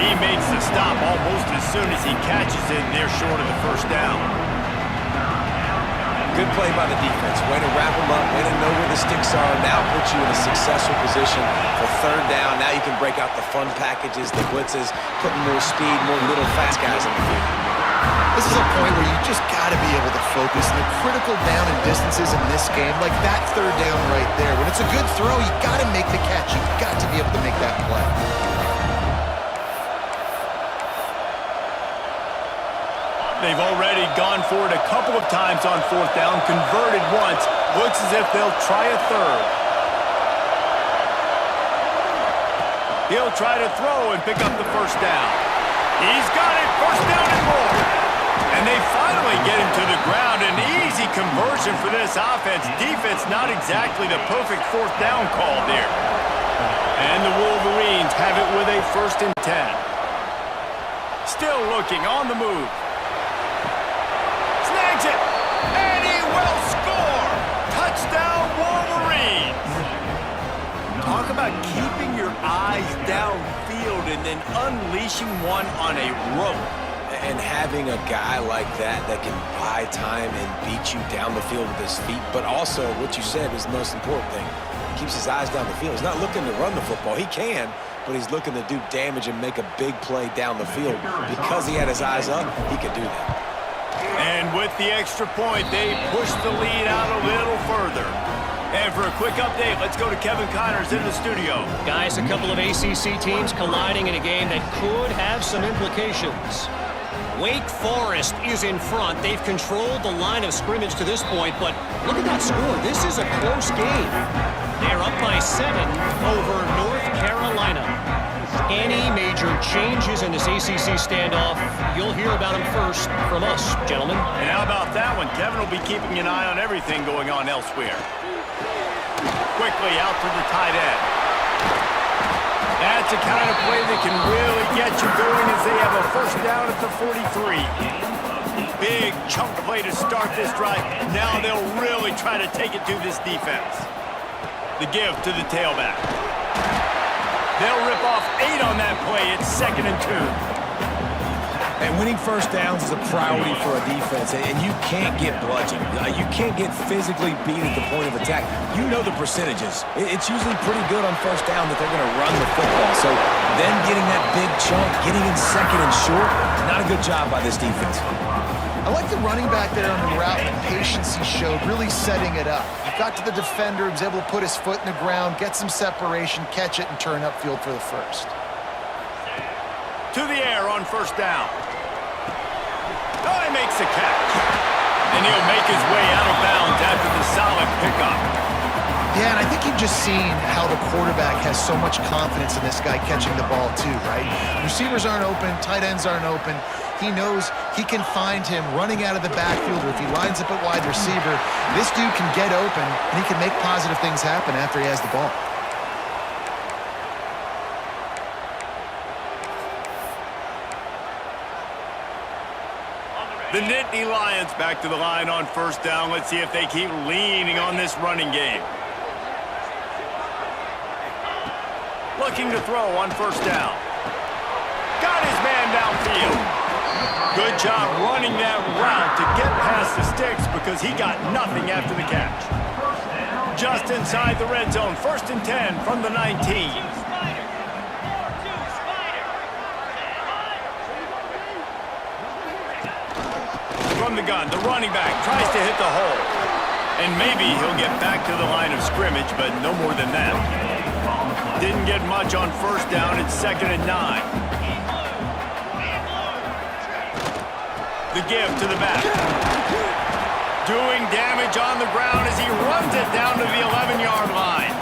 He makes the stop almost as soon as he catches it near short of the 1st down. Good play by the defense. Way to wrap them up, way to know where the sticks are. Now put you in a successful position for 3rd down. Now you can break out the fun packages, the blitzes, putting more speed, more little fast guys in the field. This is a point where you just got to be able to focus. And the critical down and distances in this game, like that 3rd down right there. When it's a good throw, you got to make the catch. You got to be able to make that play. They've already gone for it a couple of times on 4th down, converted once. Looks as if they'll try a 3rd. He'll try to throw and pick up the 1st down. He's got it, 1st down and more. And they finally get him to the ground. An easy conversion for this offense. Defense not exactly the perfect 4th down call there. And the Wolverines have it with a 1st and 10. Still looking on the move. Snags it, and he will score! Touchdown, Wolverines! Talk about keeping your eyes downfield and then unleashing one on a rope. And having a guy like that can buy time and beat you down the field with his feet, but also what you said is the most important thing. He keeps his eyes down the field. He's not looking to run the football. He can, but he's looking to do damage and make a big play down the field. Because he had his eyes up, he could do that. And with the extra point, they push the lead out a little further. And for a quick update, let's go to Kevin Connors in the studio. Guys, a couple of ACC teams colliding in a game that could have some implications. Wake Forest is in front. They've controlled the line of scrimmage to this point, but look at that score. This is a close game. They're up by 7 over North Carolina. Any major changes in this ACC standoff, you'll hear about them first from us, gentlemen. And how about that one? Kevin will be keeping an eye on everything going on elsewhere. Quickly out to the tight end. That's the kind of play that can really get you going as they have a first down at the 43. Big chunk play to start this drive. Now they'll really try to take it to this defense. The give to the tailback. They'll rip off 8 on that play. It's 2nd and 2. And winning first downs is a priority for a defense, and you can't get bludgeoned. You can't get physically beat at the point of attack. You know the percentages. It's usually pretty good on first down that they're going to run the football. So them getting that big chunk, getting in 2nd and short, not a good job by this defense. I like the running back there on the route and the patience he showed, really setting it up. He got to the defender, he was able to put his foot in the ground, get some separation, catch it, and turn upfield for the first. To the air on first down. Oh, he makes the catch. And he'll make his way out of bounds after the solid pickup. Yeah, and I think you've just seen how the quarterback has so much confidence in this guy catching the ball too, right? Receivers aren't open, tight ends aren't open. He knows he can find him running out of the backfield, or if he lines up at wide receiver, this dude can get open, and he can make positive things happen after he has the ball. The Nittany Lions back to the line on first down. Let's see if they keep leaning on this running game. Looking to throw on first down. Got his man downfield. Good job running that route to get past the sticks because he got nothing after the catch. Just inside the red zone. 1st and 10 from the 19. From the gun, the running back tries to hit the hole. And maybe he'll get back to the line of scrimmage, but no more than that. Didn't get much on first down. It's 2nd and 9. The give to the back. Doing damage on the ground as he runs it down to the 11-yard line.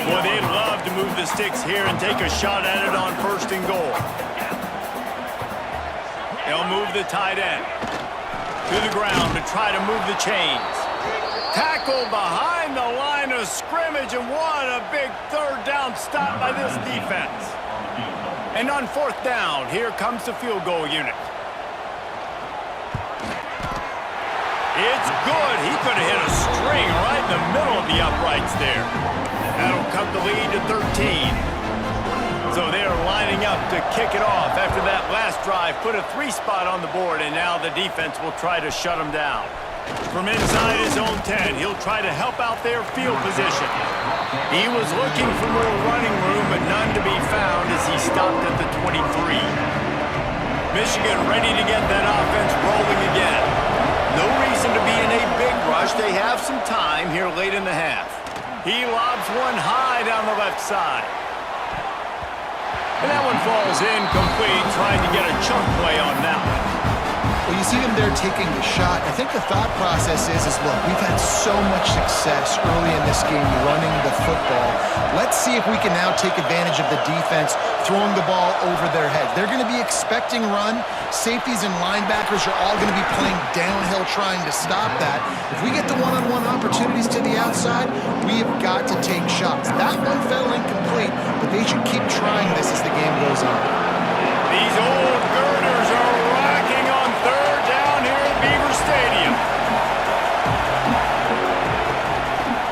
Boy, they'd love to move the sticks here and take a shot at it on 1st and goal. They'll move the tight end to the ground to try to move the chains. Tackled behind the line of scrimmage, and what a big 3rd down stop by this defense. And on 4th down, here comes the field goal unit. It's good. He could have hit a string right in the middle of the uprights there. That'll cut the lead to 13. So they're lining up to kick it off after that last drive. Put a 3 spot on the board, and now the defense will try to shut him down. From inside his own 10, he'll try to help out their field position. He was looking for more running room, but none to be found as he stopped at the 23. Michigan ready to get that offense rolling again. No reason to be in a big rush. They have some time here late in the half. He lobs one high down the left side. And that one falls incomplete, trying to get a chunk play on that one. Well, you see him there taking the shot. I think the thought process is look, we've had so much success early in this game running the football. Let's see if we can now take advantage of the defense throwing the ball over their heads. They're going to be expecting run. Safeties and linebackers are all going to be playing downhill trying to stop that. If we get the one-on-one opportunities to the outside, we have got to take shots. That one fell incomplete, but they should keep trying this as the game goes on. These old girders are rocking on 3rd down here at Beaver Stadium.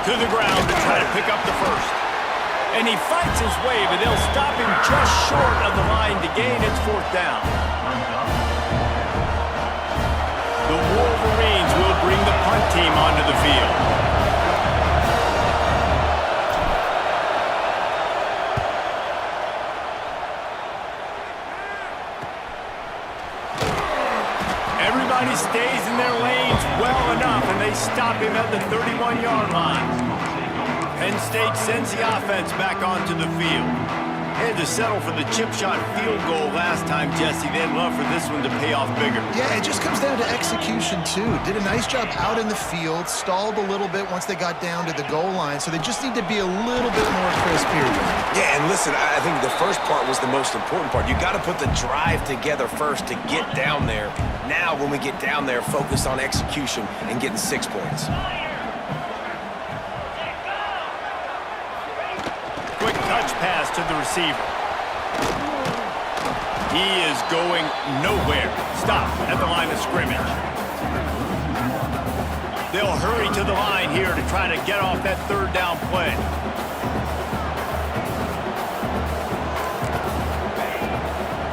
To the ground to try to pick up the first. And he fights his way, but they'll stop him just short of the line to gain its 4th down. The Wolverines will bring the punt team onto the field. down. He stays in their lanes well enough, and they stop him at the 31-yard line. Penn State sends the offense back onto the field. They had to settle for the chip shot field goal last time, Jesse. They'd love for this one to pay off bigger. Yeah, it just comes down to execution, too. Did a nice job out in the field, stalled a little bit once they got down to the goal line, so they just need to be a little bit more crisp here. Yeah, and listen, I think the first part was the most important part. You got to put the drive together first to get down there. Now, when we get down there, focus on execution and getting 6 points. Quick touch pass to the receiver. He is going nowhere. Stop at the line of scrimmage. They'll hurry to the line here to try to get off that third down play.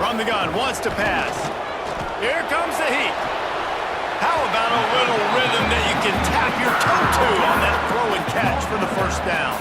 From the gun, wants to pass. Here comes the heat. How about a little rhythm that you can tap your toe to on that throw and catch for the first down?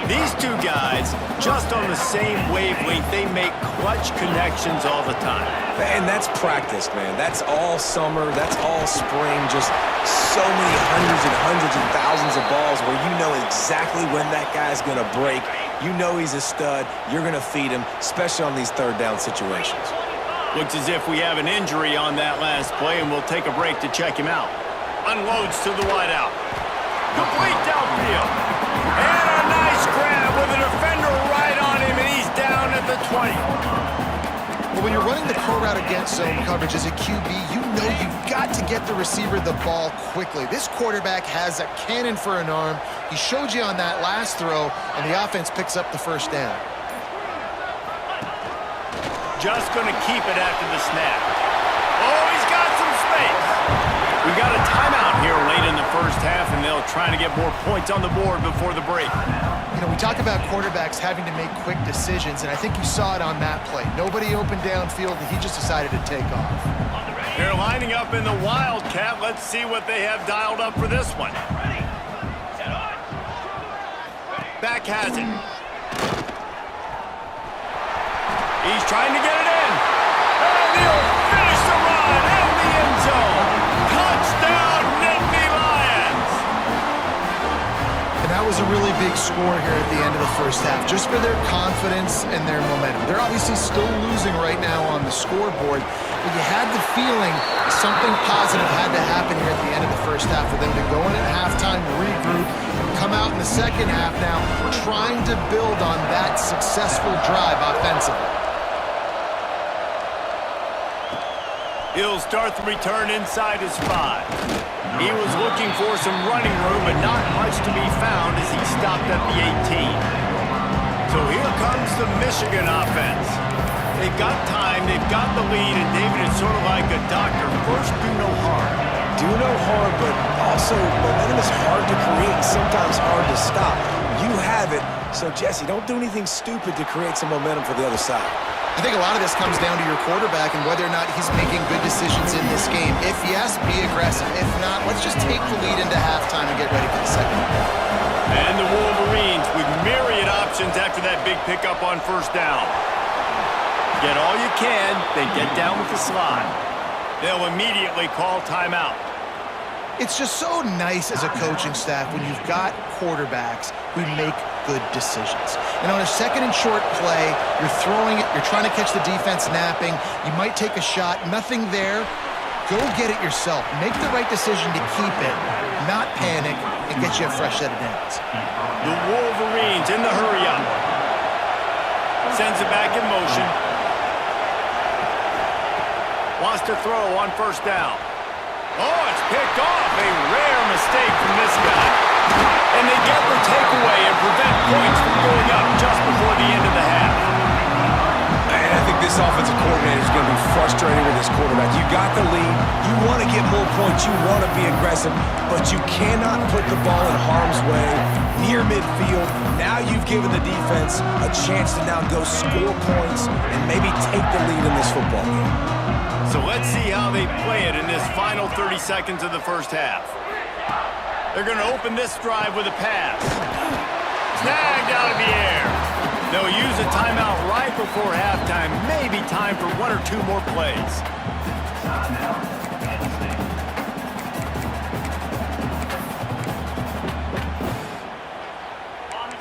These two guys, just on the same wavelength, they make clutch connections all the time. And that's practice, man. That's all summer. That's all spring. Just so many hundreds and thousands of balls where you know exactly when that guy's going to break. You know he's a stud. You're going to feed him, especially on these third down situations. Looks as if we have an injury on that last play, and we'll take a break to check him out. Unloads to the wideout. Complete downfield. And a nice grab with a defender right on him, and he's down at the 20. Well, when you're running the crow route against zone coverage as a QB, you know you've got to get the receiver the ball quickly. This quarterback has a cannon for an arm. He showed you on that last throw, and the offense picks up the first down. Just going to keep it after the snap. Oh, he's got some space. We've got a timeout here late in the first half, and they'll try to get more points on the board before the break. You know, we talk about quarterbacks having to make quick decisions, and I think you saw it on that play. Nobody opened downfield, and he just decided to take off. They're lining up in the Wildcat. Let's see what they have dialed up for this one. Back has it. He's trying to get it in. And he'll finish the run in the end zone. Touchdown, Nittany Lions. And that was a really big score here at the end of the first half, just for their confidence and their momentum. They're obviously still losing right now on the scoreboard, but you had the feeling something positive had to happen here at the end of the first half for them to go in at halftime, regroup, come out in the second half now, trying to build on that successful drive offensively. He'll start the return inside his 5. He was looking for some running room, but not much to be found as he stopped at the 18. So here comes the Michigan offense. They've got time, they've got the lead, and David is sort of like a doctor. First, do no harm. Do no harm, but also momentum is hard to create and sometimes hard to stop. You have it, so Jesse, don't do anything stupid to create some momentum for the other side. I think a lot of this comes down to your quarterback and whether or not he's making good decisions in this game. If yes, be aggressive. If not, let's just take the lead into halftime and get ready for the second half. And the Wolverines with myriad options after that big pickup on first down. Get all you can, then get down with the slide. They'll immediately call timeout. It's just so nice as a coaching staff when you've got quarterbacks who make good decisions. And on a second and short play, you're throwing it, you're trying to catch the defense napping, you might take a shot, nothing there. Go get it yourself. Make the right decision to keep it, not panic, and get you a fresh set of downs. The Wolverines in the hurry up. Sends it back in motion. Wants to throw on first down. Oh, it's picked off. A rare mistake from this guy. And they get the takeaway and prevent points from going up just before the end of the half. And I think this offensive coordinator is going to be frustrated with his quarterback. You got the lead. You want to get more points. You want to be aggressive. But you cannot put the ball in harm's way near midfield. Now you've given the defense a chance to now go score points and maybe take the lead in this football game. So let's see how they play it in this final 30 seconds of the first half. They're going to open this drive with a pass. Snagged out of the air. They'll use a timeout right before halftime. Maybe time for one or two more plays.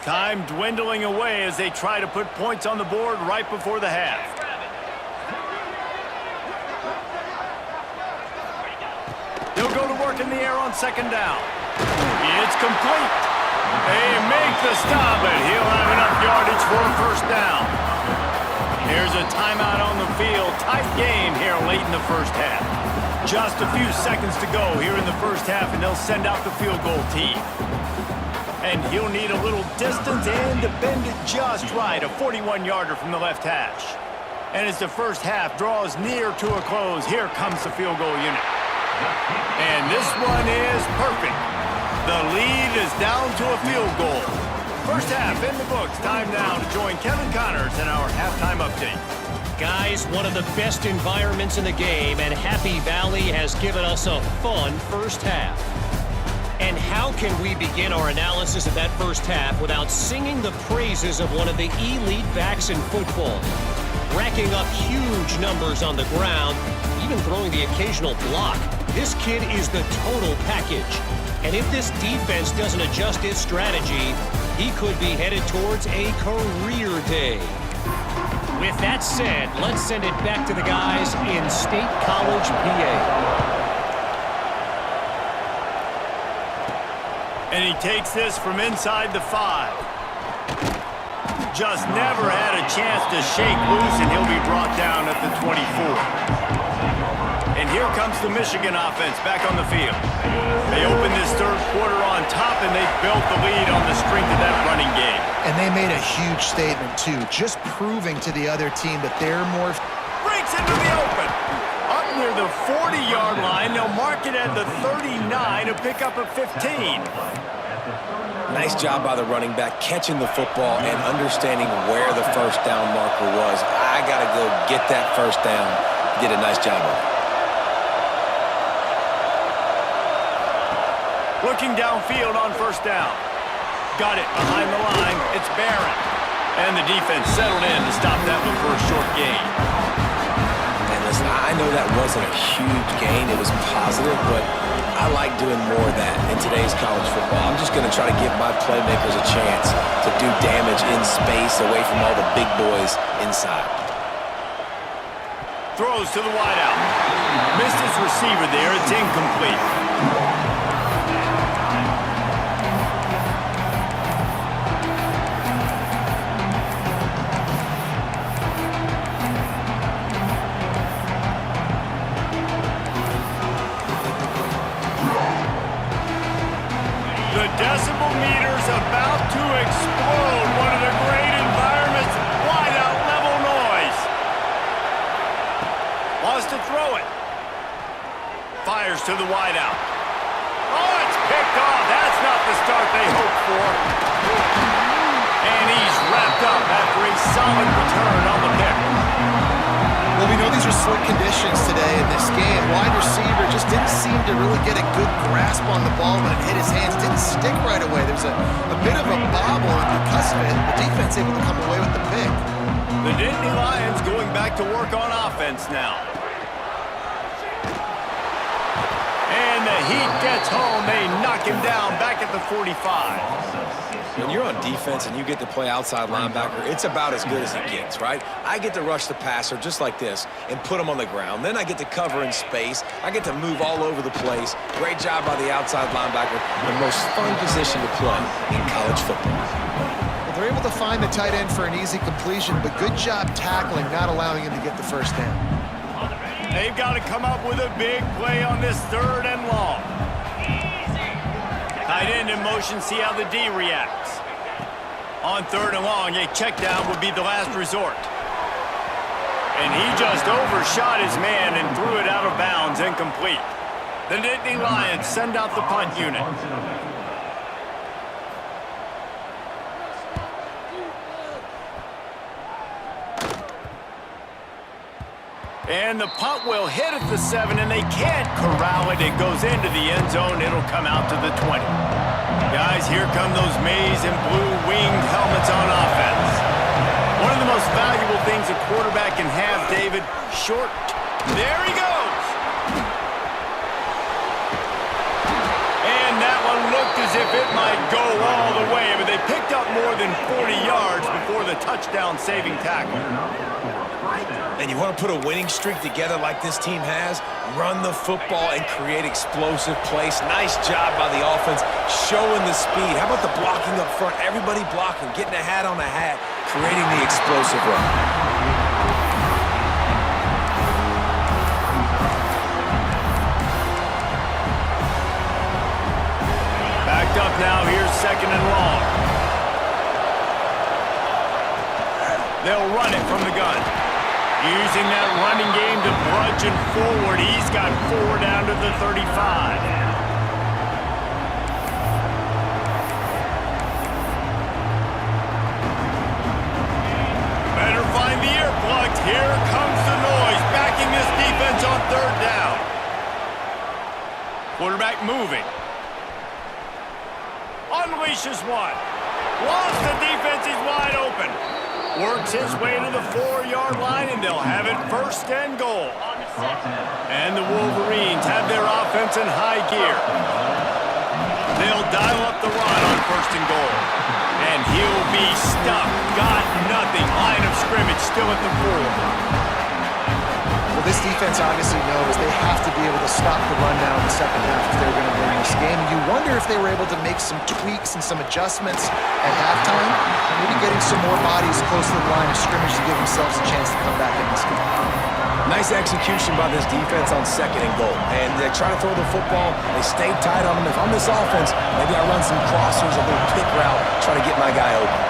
Time dwindling away as they try to put points on the board right before the half. He'll go to work in the air on second down. It's complete. They make the stop, and he'll have enough yardage for a first down. Here's a timeout on the field. Tight game here late in the first half. Just a few seconds to go here in the first half, and they'll send out the field goal team. And he'll need a little distance and to bend it just right. A 41-yarder from the left hash. And as the first half draws near to a close, here comes the field goal unit. And this one is perfect. The lead is down to a field goal. First half in the books. Time now to join Kevin Connors in our halftime update. Guys, one of the best environments in the game, and Happy Valley has given us a fun first half. And how can we begin our analysis of that first half without singing the praises of one of the elite backs in football? Racking up huge numbers on the ground, even throwing the occasional block. This kid is the total package. And if this defense doesn't adjust its strategy, he could be headed towards a career day. With that said, let's send it back to the guys in State College, PA. And he takes this from inside the 5. Just never had a chance to shake loose, and he'll be brought down at the 24. And here comes the Michigan offense back on the field. They open this third quarter on top, and they built the lead on the strength of that running game. And they made a huge statement, too, just proving to the other team that they're more... Breaks into the open. Up near the 40-yard line, they'll mark it at the 39, a pickup of 15. Nice job by the running back, catching the football and understanding where the first down marker was. I got to go get that first down. Did a nice job of it. Looking downfield on first down. Got it behind the line. It's Barron. And the defense settled in to stop that one for a short gain. And listen, I know that wasn't a huge gain. It was positive, but I like doing more of that in today's college football. I'm just going to try to give my playmakers a chance to do damage in space away from all the big boys inside. Throws to the wideout. Missed his receiver there. It's incomplete. The decibel meter's about to explode. One of the great environments. Wideout level noise. Wants to throw it. Fires to the wideout. Oh, it's picked off. That's not the start they hoped for. And he's wrapped up after a solid return on the pick. Well, we know these are slick conditions today in this game. Wide receiver just didn't seem to really get a good grasp on the ball when it hit his hands. Didn't stick right away. There was a bit of a bobble and because of it, the defense able to come away with the pick. The Dynasty Lions going back to work on offense now. And the heat gets home. They knock him down back at the 45. When you're on defense and you get to play outside linebacker, it's about as good as it gets, right? I get to rush the passer just like this and put him on the ground. Then I get to cover in space. I get to move all over the place. Great job by the outside linebacker. The most fun position to play in college football. Well, they're able to find the tight end for an easy completion, but good job tackling, not allowing him to get the first down. They've got to come up with a big play on this third and long. Tight end in motion, see how the D reacts. On third and long, a check down would be the last resort. And he just overshot his man and threw it out of bounds, incomplete. The Dynasty Lions send out the punt unit. And the punt will hit at the 7, and they can't corral it. It goes into the end zone. It'll come out to the 20. Guys, here come those maize and blue winged helmets on offense. One of the most valuable things a quarterback can have, David, short. There he goes. And that one looked as as if it might go all the way, but they picked up more than 40 yards before the touchdown-saving tackle. And you want to put a winning streak together like this team has, run the football and create explosive plays. Nice job by the offense, showing the speed. How about the blocking up front? Everybody blocking, getting a hat on a hat, creating the explosive run. Backed up now, here's 2nd and long. They'll run it from the gun. Using that running game to bludgeon forward. He's got 4 down to the 35. Better find the earplugs. Here comes the noise. Backing this defense on 3rd down. Quarterback moving. Unleashes one. Lost the defense. He's wide open. Works his way to the 4-yard line, and they'll have it 1st and goal. And the Wolverines have their offense in high gear. They'll dial up the run on 1st and goal. And he'll be stuck. Got nothing. Line of scrimmage still at the 4. Well, this defense obviously knows they have to be able to stop the run now in the 2nd half if they're going to win this game. You wonder if they were able to make some tweaks and some adjustments at halftime, maybe getting some more bodies close to the line of scrimmage to give themselves a chance to come back in this game. Nice execution by this defense on 2nd and goal. And they try to throw the football. They stay tight on them. If I'm this offense, maybe I run some crossers, a little pick route, try to get my guy open.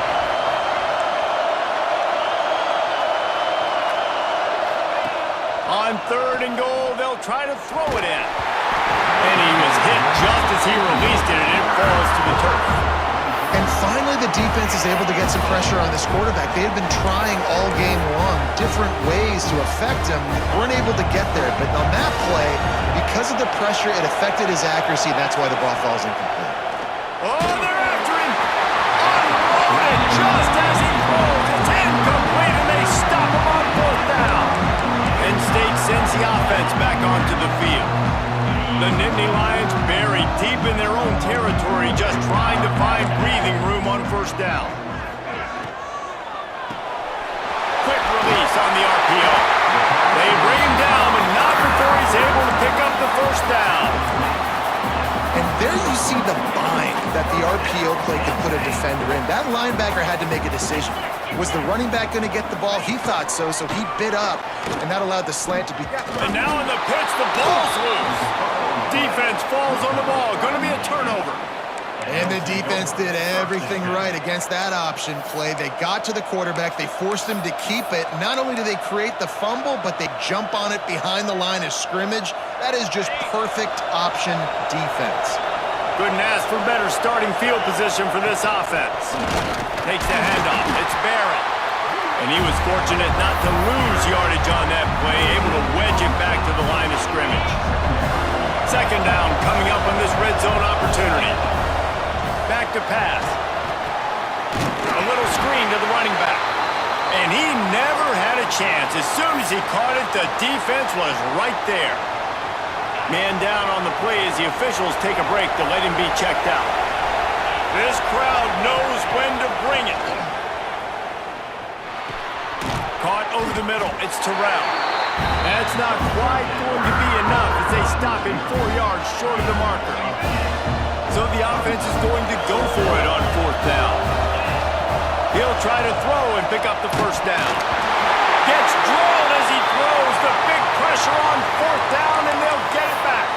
On 3rd and goal, they'll try to throw it in. And he was hit just as he released it, and it falls to the turf. And finally, the defense is able to get some pressure on this quarterback. They had been trying all game long different ways to affect him. Weren't able to get there. But on that play, because of the pressure, it affected his accuracy. That's why the ball falls incomplete. Oh, they're after him. Unloaded just as he throws. It's incomplete, and they stop him on 4th down. Penn State sends the offense back onto the field. The Nittany Lions buried deep in their own territory, just trying to find breathing room on 1st down. Quick release on the RPO. They bring him down, but not before he's able to pick up the 1st down. And there you see the bind that the RPO play could put a defender in. That linebacker had to make a decision. Was the running back going to get the ball? He thought so, so he bit up, and that allowed the slant to be... And now in the pitch, the ball's loose. Defense falls on the ball. Going to be a turnover. And the defense did everything right against that option play. They got to the quarterback. They forced him to keep it. Not only do they create the fumble, but they jump on it behind the line of scrimmage. That is just perfect option defense. Couldn't ask for better starting field position for this offense. Takes the handoff. It's Barrett. And he was fortunate not to lose yardage on that play, able to wedge it back to the line of scrimmage. 2nd down coming up on this red zone opportunity. Back to pass. A little screen to the running back. And he never had a chance. As soon as he caught it, the defense was right there. Man down on the play as the officials take a break to let him be checked out. This crowd knows when to bring it. Caught over the middle. It's Terrell. That's not quite going to be enough as they stop him 4 yards short of the marker. So the offense is going to go for it on 4th down. He'll try to throw and pick up the 1st down. Gets drilled as he throws. The big pressure on 4th down, and they'll get it back.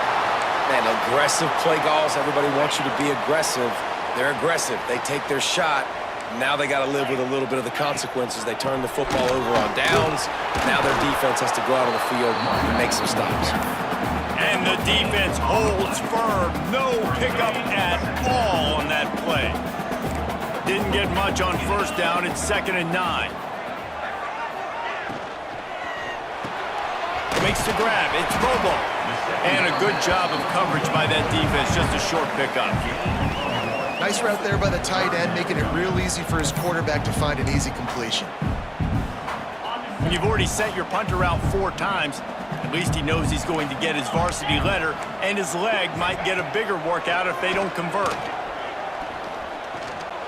Man, aggressive play calls. Everybody wants you to be aggressive. They're aggressive. They take their shot. Now they got to live with a little bit of the consequences. They turn the football over on downs. Now their defense has to go out on the field and make some stops. And the defense holds firm. No pickup at all on that play. Didn't get much on 1st down. It's 2nd and 9. Makes the grab. It's Bobo. And a good job of coverage by that defense. Just a short pickup. Nice route there by the tight end, making it real easy for his quarterback to find an easy completion. When you've already sent your punter out 4 times, at least he knows he's going to get his varsity letter, and his leg might get a bigger workout if they don't convert.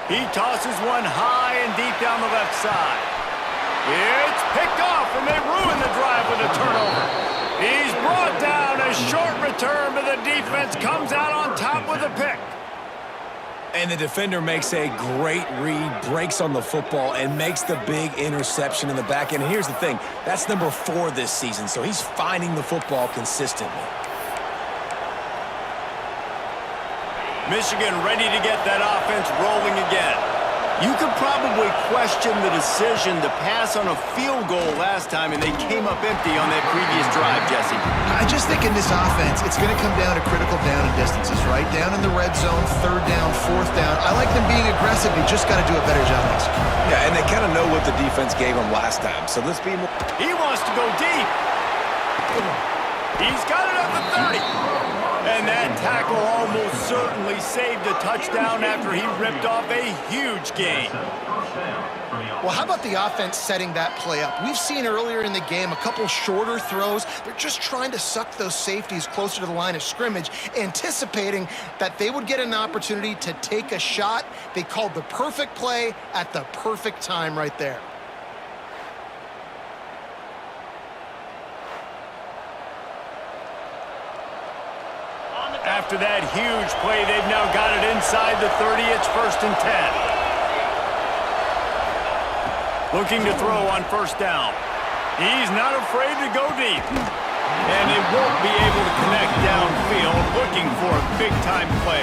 He tosses one high and deep down the left side. It's picked off, and they ruin the drive with a turnover. He's brought down. A short return, but the defense comes out on top with a pick. And the defender makes a great read, breaks on the football, and makes the big interception in the back end. And here's the thing, that's number 4 this season, so he's finding the football consistently. Michigan ready to get that offense rolling again. You could probably question the decision to pass on a field goal last time, and they came up empty on that previous drive, Jesse. I just think in this offense, it's going to come down to critical down and distances, right? Down in the red zone, 3rd down, 4th down. I like them being aggressive. They just got to do a better job executing. Yeah, and they kind of know what the defense gave them last time, so let's be more... He wants to go deep. He's got it at the 30. And that tackle almost certainly saved a touchdown after he ripped off a huge gain. Well, how about the offense setting that play up? We've seen earlier in the game a couple shorter throws. They're just trying to suck those safeties closer to the line of scrimmage, anticipating that they would get an opportunity to take a shot. They called the perfect play at the perfect time right there. After that huge play, they've now got it inside the 30. It's 1st and 10. Looking to throw on 1st down. He's not afraid to go deep. And they won't be able to connect downfield, looking for a big-time play.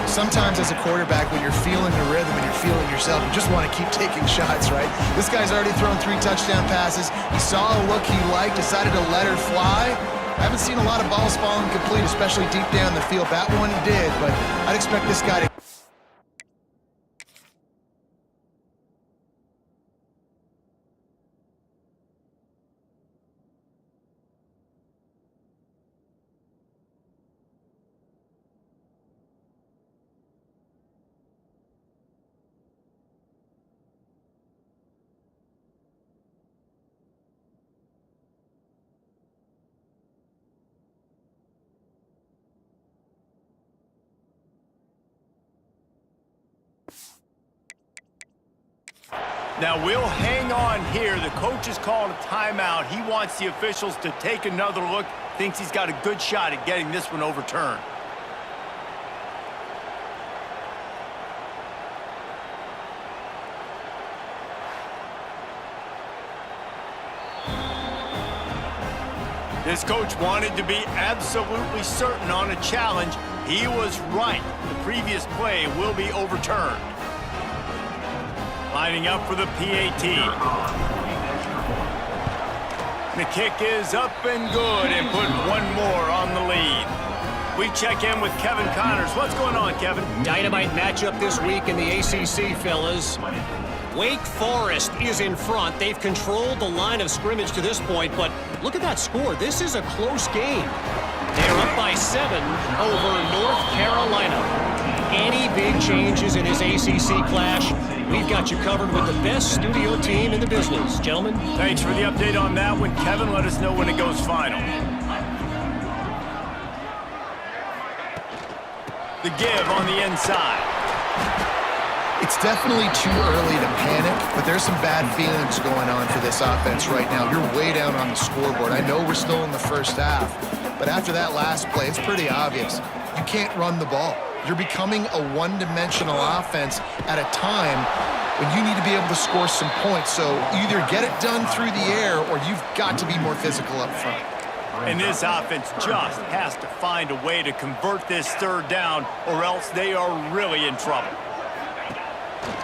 Sometimes as a quarterback, when you're feeling the rhythm and you're feeling yourself, you just want to keep taking shots, right? This guy's already thrown 3 touchdown passes. He saw a look he liked, decided to let her fly. I haven't seen a lot of balls falling complete, especially deep down the field. That one did, but I'd expect this guy to... Now we'll hang on here. The coach has called a timeout. He wants the officials to take another look. Thinks he's got a good shot at getting this one overturned. This coach wanted to be absolutely certain on a challenge. He was right. The previous play will be overturned. Lining up for the PAT. The kick is up and good, and put one more on the lead. We check in with Kevin Connors. What's going on, Kevin? Dynamite matchup this week in the ACC, fellas. Wake Forest is in front. They've controlled the line of scrimmage to this point, but look at that score. This is a close game. They're up by 7 over North Carolina. Any big changes in this ACC clash, we've got you covered with the best studio team in the business. Gentlemen. Thanks for the update on that one, Kevin. Let us know when it goes final. The give on the inside. It's definitely too early to panic, but there's some bad feelings going on for this offense right now. You're way down on the scoreboard. I know we're still in the first half, but after that last play, it's pretty obvious. You can't run the ball. You're becoming a one-dimensional offense at a time when you need to be able to score some points. So either get it done through the air or you've got to be more physical up front. And this offense just has to find a way to convert this 3rd down, or else they are really in trouble.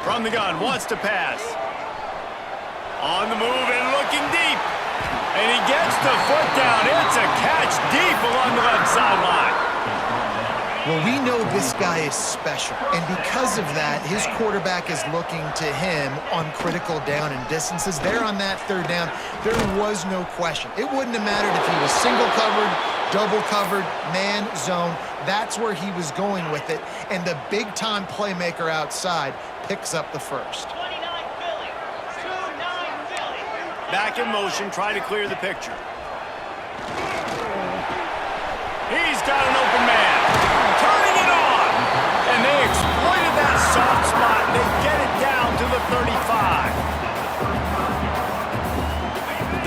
From the gun, wants to pass. On the move and looking deep. And he gets the foot down. It's a catch deep along the left sideline. Well, we know this guy is special, and because of that, his quarterback is looking to him on critical down and distances. There on that 3rd down, there was no question. It wouldn't have mattered if he was single covered, double covered, man, zone. That's where he was going with it, and the big-time playmaker outside picks up the first. Back in motion, trying to clear the picture. He's got an open man. Turning it on. And they exploited that soft spot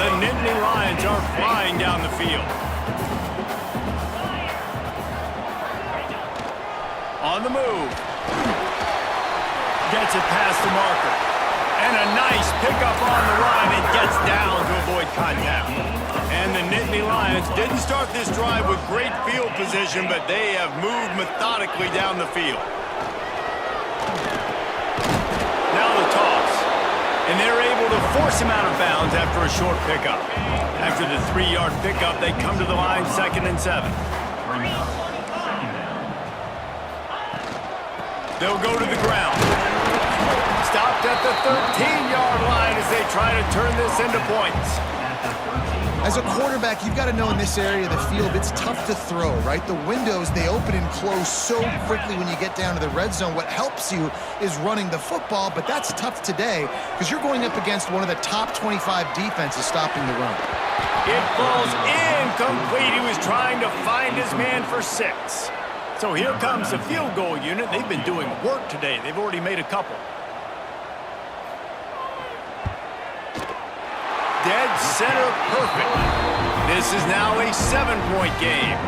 The Nittany Lions are flying down the field. On the move. Gets it past the marker. And a nice pickup on the run and gets down to avoid contact. And the Nittany Lions didn't start this drive with great field position, but they have moved methodically down the field. Now the toss. And they're able to force him out of bounds after a short pickup. After the 3-yard pickup, they come to the line 2nd and 7. They'll go to the ground. Stopped at the 13-yard line as they try to turn this into points. As a quarterback, you've got to know in this area of the field, it's tough to throw, right? The windows, they open and close so quickly when you get down to the red zone. What helps you is running the football, but that's tough today because you're going up against one of the top 25 defenses stopping the run. It falls incomplete. He was trying to find his man for 6. So here comes the field goal unit. They've been doing work today. They've already made a couple. Dead center perfect. This is now a 7-point game.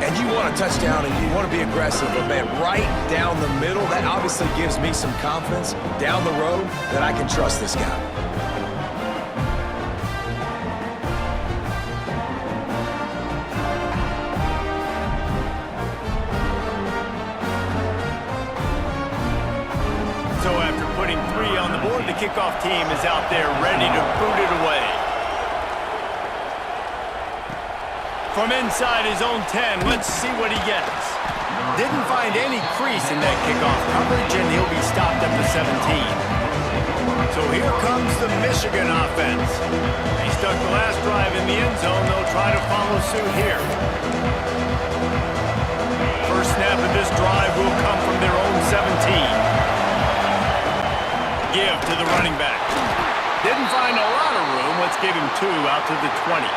And you want a touchdown and you want to be aggressive, but man, right down the middle, that obviously gives me some confidence down the road that I can trust this guy. So after putting 3 on the board, the kickoff team is out there ready to boot it away. From inside his own 10, let's see what he gets. Didn't find any crease in that kickoff coverage, and he'll be stopped at the 17. So here comes the Michigan offense. They stuck the last drive in the end zone. They'll try to follow suit here. First snap of this drive will come from their own 17. Give to the running back. Didn't find a lot of room. Let's give him 2 out to the 20.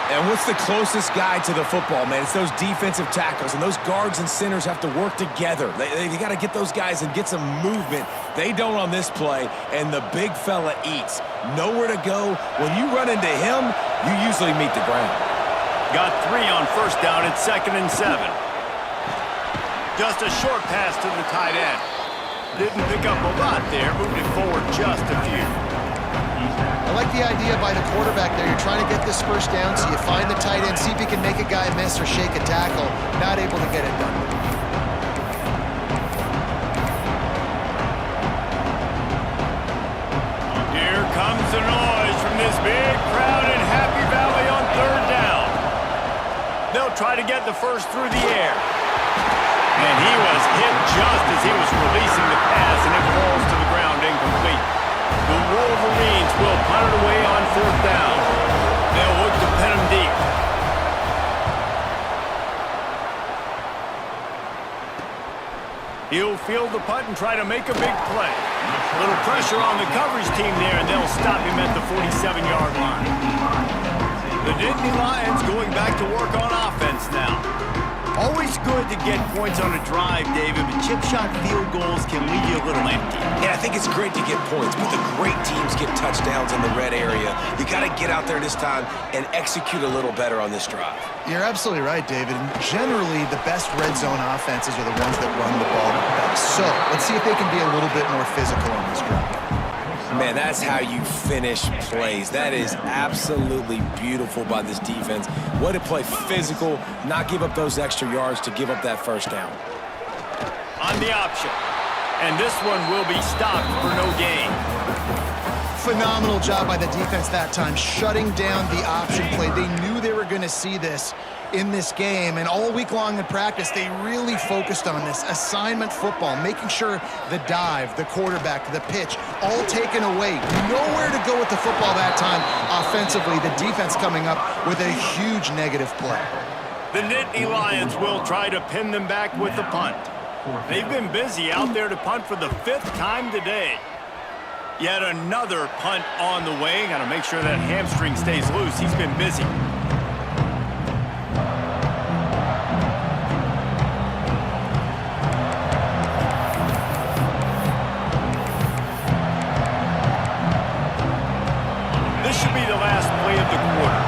And what's the closest guy to the football, man? It's those defensive tackles, and those guards and centers have to work together. They got to get those guys and get some movement. They don't on this play, and the big fella eats. Nowhere to go. When you run into him, you usually meet the ground. Got 3 on first down at 2nd and 7. Just a short pass to the tight end. Didn't pick up a lot there, moved it forward just a few. I like the idea by the quarterback there. You're trying to get this first down, so you find the tight end, see if he can make a guy miss or shake a tackle. Not able to get it done. Here comes the noise from this big crowd in Happy Valley on 3rd down. They'll try to get the first through the air. And he was hit just as he was releasing the pass, and it falls to the ground incomplete. The Wolverines will punt it away on 4th down. They'll look to pin him deep. He'll field the punt and try to make a big play. A little pressure on the coverage team there, and they'll stop him at the 47-yard line. The Nittany Lions going back to work on offense now. Always good to get points on a drive, David, but chip shot field goals can leave you a little empty. Yeah, I think it's great to get points, but the great teams get touchdowns in the red area. You got to get out there this time and execute a little better on this drive. You're absolutely right, David. And generally, the best red zone offenses are the ones that run the ball best. So let's see if they can be a little bit more physical on this drive. Man, that's how you finish plays. That is absolutely beautiful by this defense. Way to play physical, not give up those extra yards to give up that first down. On the option. And this one will be stopped for no gain. Phenomenal job by the defense that time, shutting down the option play. They knew they were going to see this in this game, and all week long in practice, they really focused on this assignment football, making sure the dive, the quarterback, the pitch, all taken away. Nowhere to go with the football that time offensively. The defense coming up with a huge negative play. The Nittany Lions will try to pin them back with the punt. They've been busy out there to punt for the 5th time today. Yet another punt on the way. Got to make sure that hamstring stays loose. He's been busy. The This should be the last play of the quarter.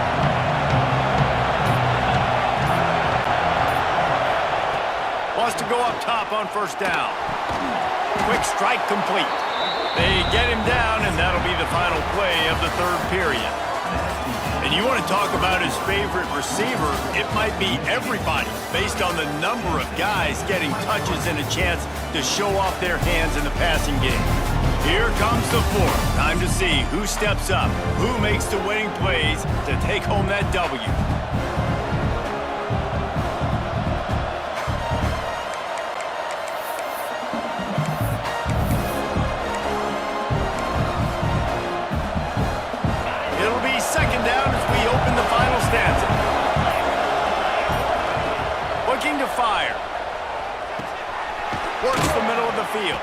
Wants to go up top on first down. Quick strike complete. They get him down, and that'll be the final play of the third period. And you want to talk about his favorite receiver, it might be everybody, based on the number of guys getting touches and a chance to show off their hands in the passing game. Here comes the fourth. Time to see who steps up, who makes the winning plays to take home that W. Second down as we open the final stanza. Looking to fire. Works the middle of the field.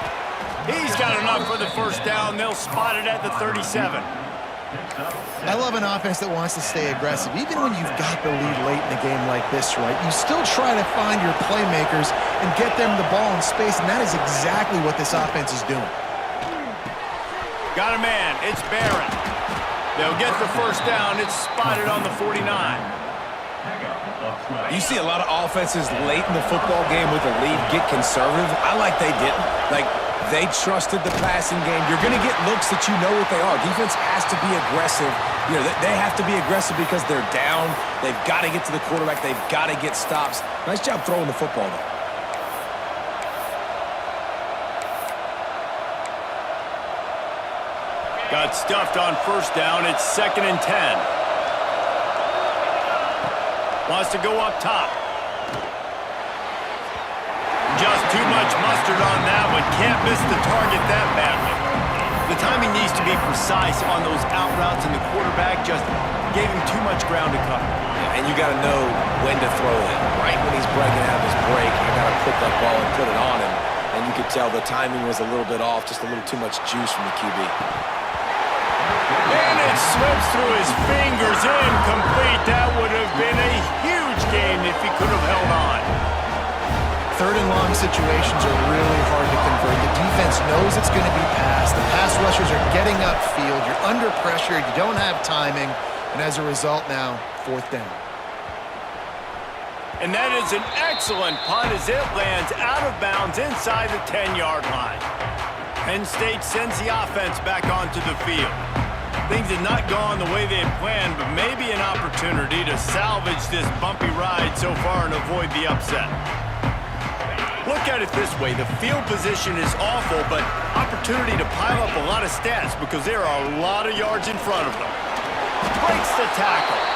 He's got enough for the first down. They'll spot it at the 37. I love an offense that wants to stay aggressive. Even when you've got the lead late in a game like this, right, you still try to find your playmakers and get them the ball in space, and that is exactly what this offense is doing. Got a man. It's Barron. They'll get the first down. It's spotted on the 49. You see a lot of offenses late in the football game with a lead get conservative. I like they didn't. Like, they trusted the passing game. You're going to get looks that you know what they are. Defense has to be aggressive. You know, they have to be aggressive because they're down. They've got to get to the quarterback. They've got to get stops. Nice job throwing the football, though. Got stuffed on first down. It's 2nd and 10. Wants to go up top. Just too much mustard on that one. Can't miss the target that badly. The timing needs to be precise on those out routes, and the quarterback just gave him too much ground to cover. Yeah, and you got to know when to throw it. Right when he's breaking out of his break, you got to put that ball and put it on him. And you could tell the timing was a little bit off, just a little too much juice from the QB. And it slips through his fingers, incomplete. That would have been a huge game if he could have held on. Third and long situations are really hard to convert. The defense knows it's going to be passed. The pass rushers are getting upfield. You're under pressure. You don't have timing. And as a result now, 4th down. And that is an excellent punt as it lands out of bounds inside the 10-yard line. Penn State sends the offense back onto the field. Things had not gone the way they had planned, but maybe an opportunity to salvage this bumpy ride so far and avoid the upset. Look at it this way. The field position is awful, but opportunity to pile up a lot of stats because there are a lot of yards in front of them. Breaks the tackle.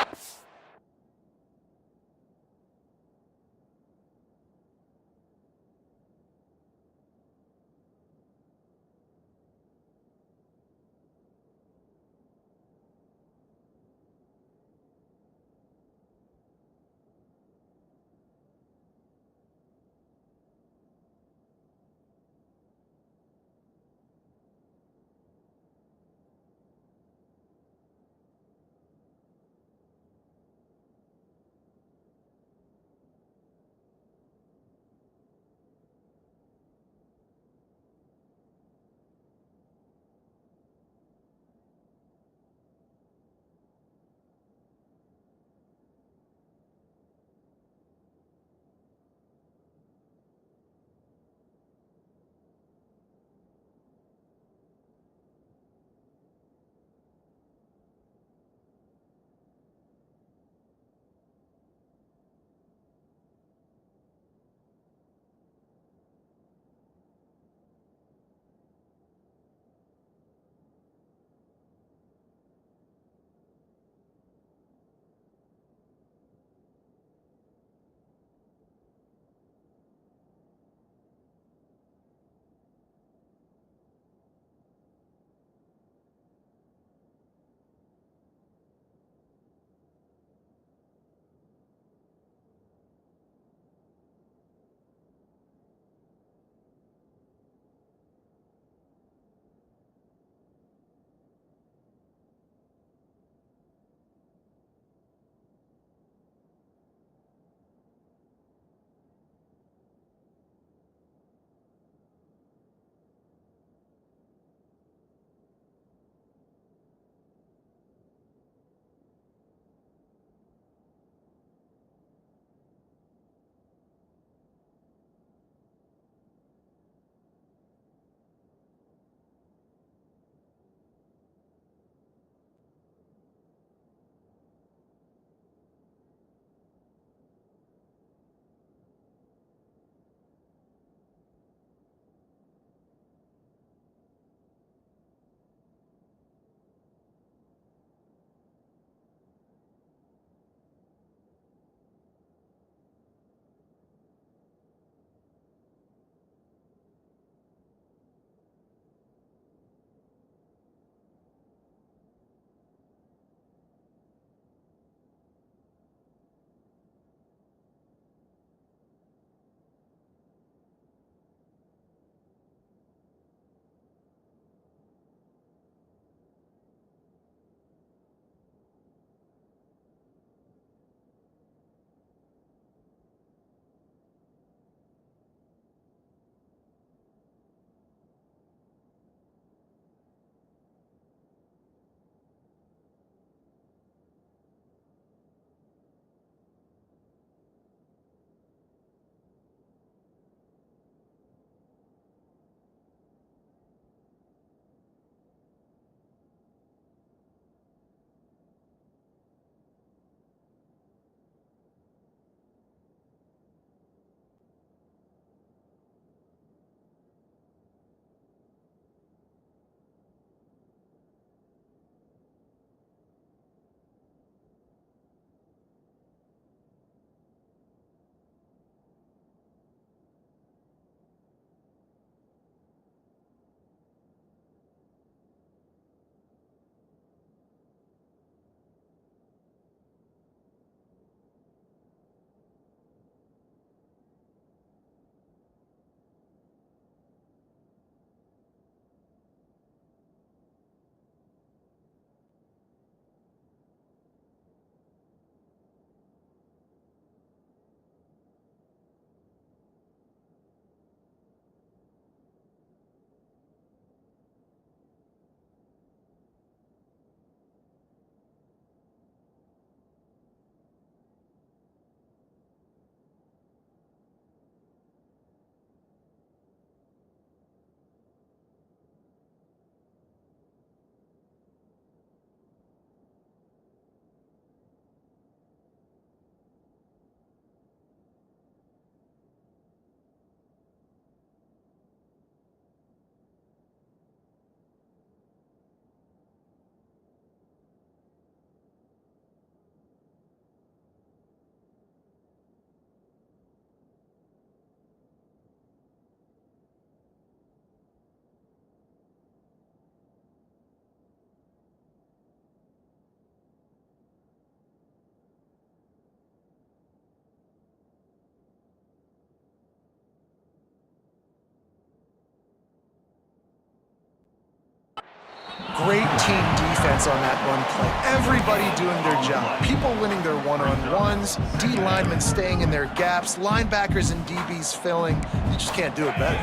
great team defense on that run play. Everybody doing their job. People winning their one-on-ones, D linemen staying in their gaps, linebackers and DBs filling. You just can't do it better.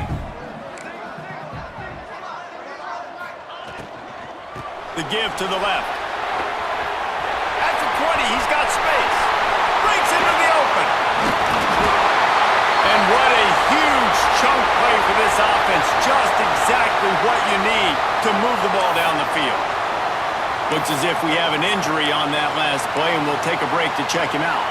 The give to the left. At the 20, he's got space. Breaks into the open. And what a huge chunk play for this offense. Just exactly what you need to move the ball down the field. Looks as if we have an injury on that last play, and we'll take a break to check him out.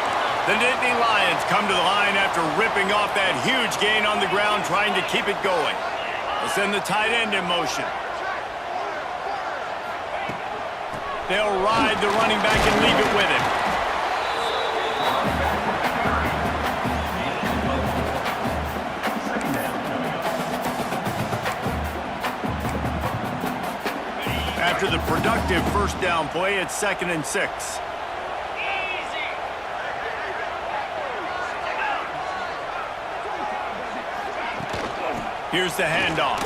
The Nittany Lions come to the line after ripping off that huge gain on the ground, trying to keep it going. They'll send the tight end in motion. They'll ride the running back and leave it with him. After the productive first down play, it's 2nd and 6. Here's the handoff.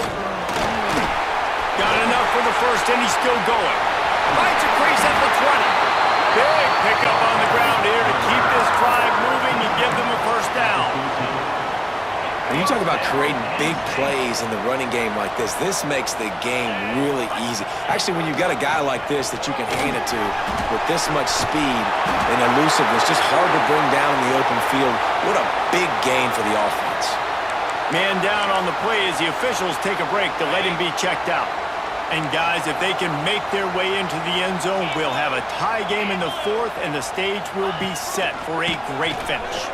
Got enough for the first, and he's still going. Finds a crease at the 20. Big pickup on the ground here to keep this drive moving and give them a first down. When you talk about creating big plays in the running game like this makes the game really easy. Actually, when you've got a guy like this that you can hand it to with this much speed and elusiveness, just hard to bring down in the open field, what a big gain for the offense. Man down on the play as the officials take a break to let him be checked out. And guys, if they can make their way into the end zone, we'll have a tie game in the 4th, and the stage will be set for a great finish.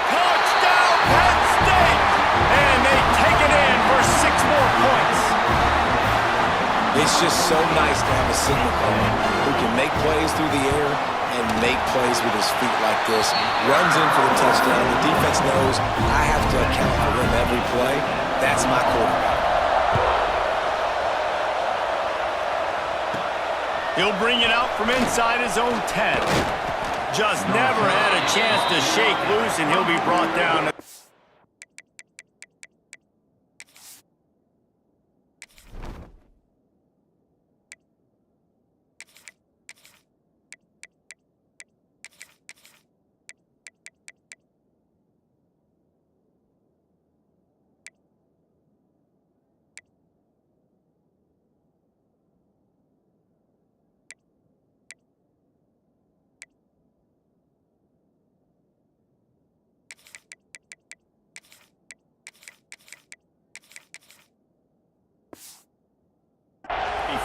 Touchdown, Penn State! And they take it in for 6 more points. It's just so nice to have a signal caller who can make plays through the air and make plays with his feet like this. Runs in for the touchdown. The defense knows I have to account for him every play. That's my quarterback. He'll bring it out from inside his own 10. Just never had a chance to shake loose, and he'll be brought down.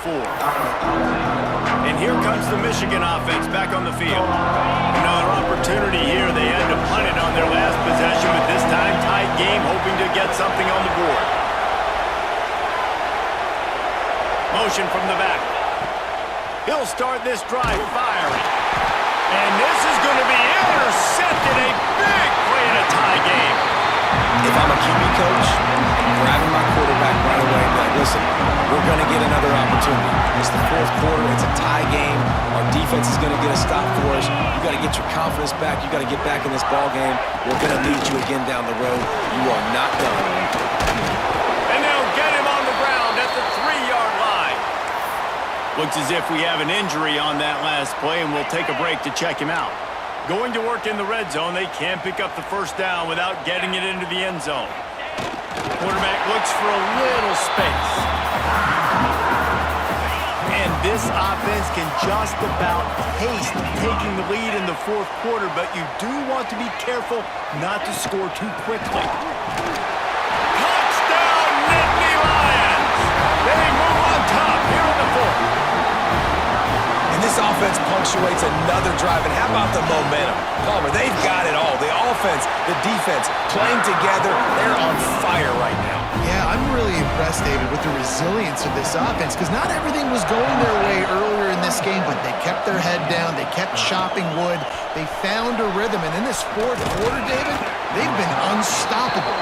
And here comes the Michigan offense back on the field. Another opportunity here. They had to punt it on their last possession, but this time tied game, hoping to get something on the board. Motion from the back. He'll start this drive firing. And this is going to be intercepted. A big play in a tie game. If I'm a QB coach, I'm grabbing my quarterback right away and be like, listen, we're going to get another opportunity. It's the 4th quarter. It's a tie game. Our defense is going to get a stop for us. You got to get your confidence back. You got to get back in this ball game. We're going to need you again down the road. You are not done. And they'll get him on the ground at the 3-yard line. Looks as if we have an injury on that last play, and we'll take a break to check him out. Going to work in the red zone, they can't pick up the first down without getting it into the end zone. Quarterback looks for a little space. And this offense can just about taste taking the lead in the 4th quarter, but you do want to be careful not to score too quickly. Touchdown, Nittany Lions! They move on top here in the 4th. This offense punctuates another drive, and how about the momentum? Palmer, they've got it all. The offense, the defense, playing together. They're on fire right now. Yeah, I'm really impressed, David, with the resilience of this offense, because not everything was going their way earlier in this game, but they kept their head down. They kept chopping wood. They found a rhythm, and in this 4th quarter, David, they've been unstoppable.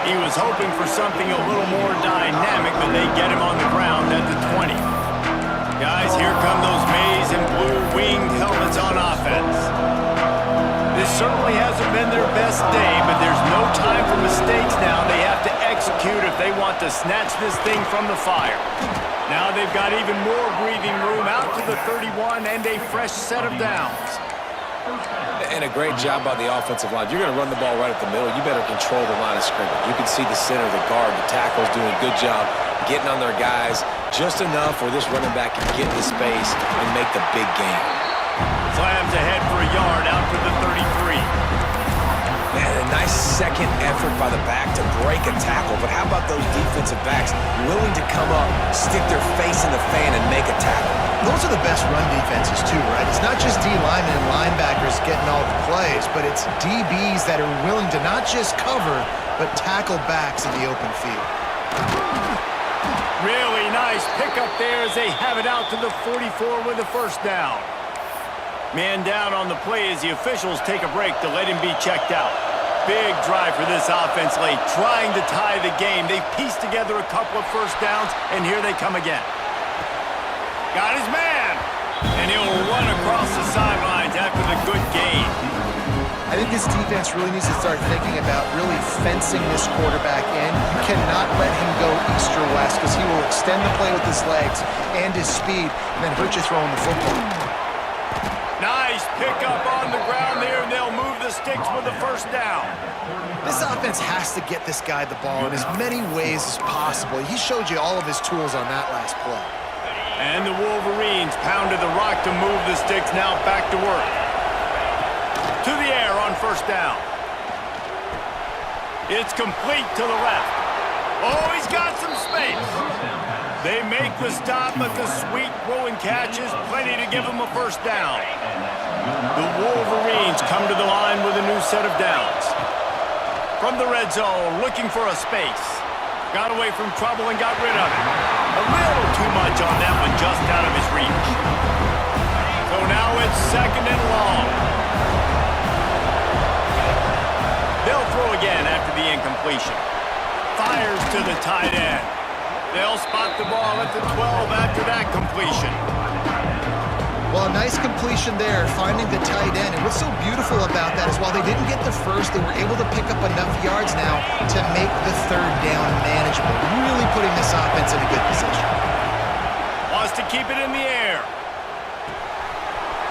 He was hoping for something a little more dynamic, but they get him on the ground at the 20. Guys, here come those maize and blue winged helmets on offense. This certainly hasn't been their best day, but there's no time for mistakes now. They have to execute execute if they want to snatch this thing from the fire. Now they've got even more breathing room out to the 31 and a fresh set of downs. And a great job by the offensive line. You're going to run the ball right at the middle. You better control the line of scrimmage. You can see the center, the guard, the tackles doing a good job getting on their guys just enough where this running back can get the space and make the big game. Slams ahead for a yard out to the 33. Man, a nice second effort by the back to break a tackle. But how about those defensive backs willing to come up, stick their face in the fan, and make a tackle? Those are the best run defenses too, right? It's not just D linemen and linebackers getting all the plays, but it's DBs that are willing to not just cover, but tackle backs in the open field. Really nice pickup there as they have it out to the 44 with a first down. Man down on the play as the officials take a break to let him be checked out. Big drive for this offense late, trying to tie the game. They've pieced together a couple of first downs, and here they come again. Got his man, and he'll run across the sidelines after the good gain. I think this defense really needs to start thinking about really fencing this quarterback in. You cannot let him go east or west because he will extend the play with his legs and his speed and then hurt you throwing the football. Nice pickup on the ground there, and they'll move the sticks with the first down. This offense has to get this guy the ball in as many ways as possible. He showed you all of his tools on that last play. And the Wolverines pounded the rock to move the sticks, now back to work. To the air on first down. It's complete to the left. Oh, he's got some space. They make the stop, but the sweet throwing catch is plenty to give them a first down. The Wolverines come to the line with a new set of downs. From the red zone, looking for a space. Got away from trouble and got rid of it. A little too much on that one, just out of his reach. So now it's second and long. They'll throw again after the incompletion. Fires to the tight end. They'll spot the ball at the 12 after that completion. Well, a nice completion there, finding the tight end. And what's so beautiful about that is while they didn't get the first, they were able to pick up enough yards now to make the third down manageable, really putting this offense in a good position. Wants to keep it in the air.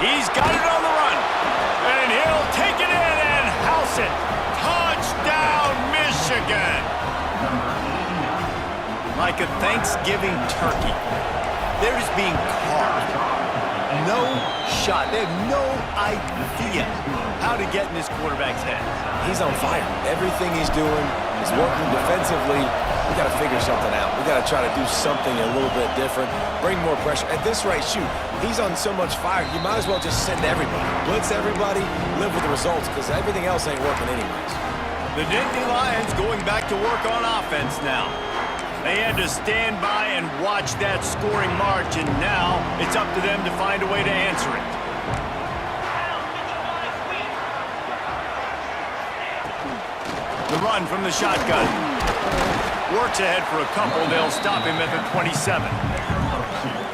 He's got it on the run. And he'll take it in and house it. Touchdown, Michigan. Like a Thanksgiving turkey, they're just being carved. No shot. They have no idea how to get in this quarterback's head. He's on fire. Everything he's doing is working defensively. We got to figure something out. We got to try to do something a little bit different, bring more pressure. At this rate, shoot, he's on so much fire, you might as well just send everybody. Blitz everybody, live with the results, because everything else ain't working anyways. The Nittany Lions going back to work on offense now. They had to stand by and watch that scoring march, and now it's up to them to find a way to answer it. The run from the shotgun. Works ahead for a couple. They'll stop him at the 27.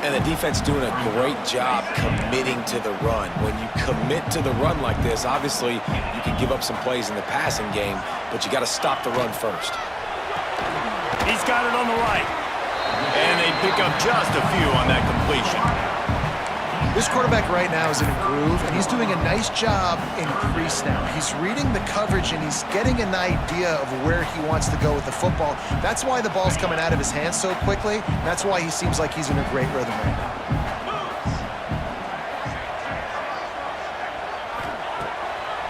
And the defense doing a great job committing to the run. When you commit to the run like this, obviously you can give up some plays in the passing game, but you got to stop the run first. He's got it on the right. And they pick up just a few on that completion. This quarterback right now is in a groove, and he's doing a nice job in pre-snap. He's reading the coverage, and he's getting an idea of where he wants to go with the football. That's why the ball's coming out of his hands so quickly. That's why he seems like he's in a great rhythm right now.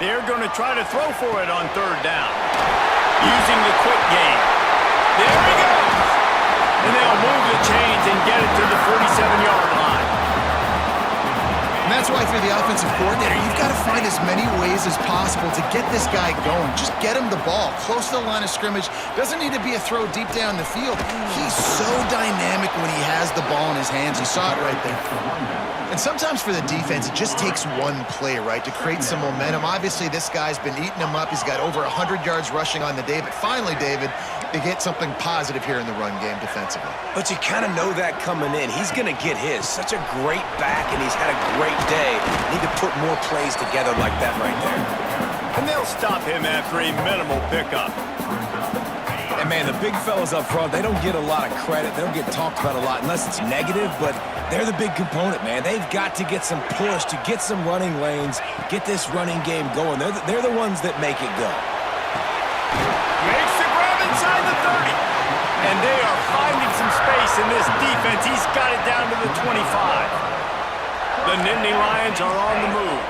They're going to try to throw for it on third down. Using the quick game. There he goes! And they'll move the chains and get it to the 47-yard line. And that's why for the offensive coordinator, you've got to find as many ways as possible to get this guy going. Just get him the ball close to the line of scrimmage. Doesn't need to be a throw deep down the field. He's so dynamic when he has the ball in his hands. You saw it right there. And sometimes for the defense, it just takes one play, right, to create some momentum. Obviously, this guy's been eating him up. He's got over 100 yards rushing on the day. But finally, David, they get something positive here in the run game defensively. But you kind of know that coming in. He's going to get his. Such a great back, and he's had a great day. Need to put more plays together like that right there. And they'll stop him after a minimal pickup. And Man, the big fellas up front, they don't get a lot of credit. They don't get talked about a lot unless it's negative, but they're the big component, man. They've got to get some push, to get some running lanes, get this running game going. They're the ones that make it go. Makes the grab inside the 30. And they are finding some space in this defense. He's got it down to the 25. The Nittany Lions are on the move.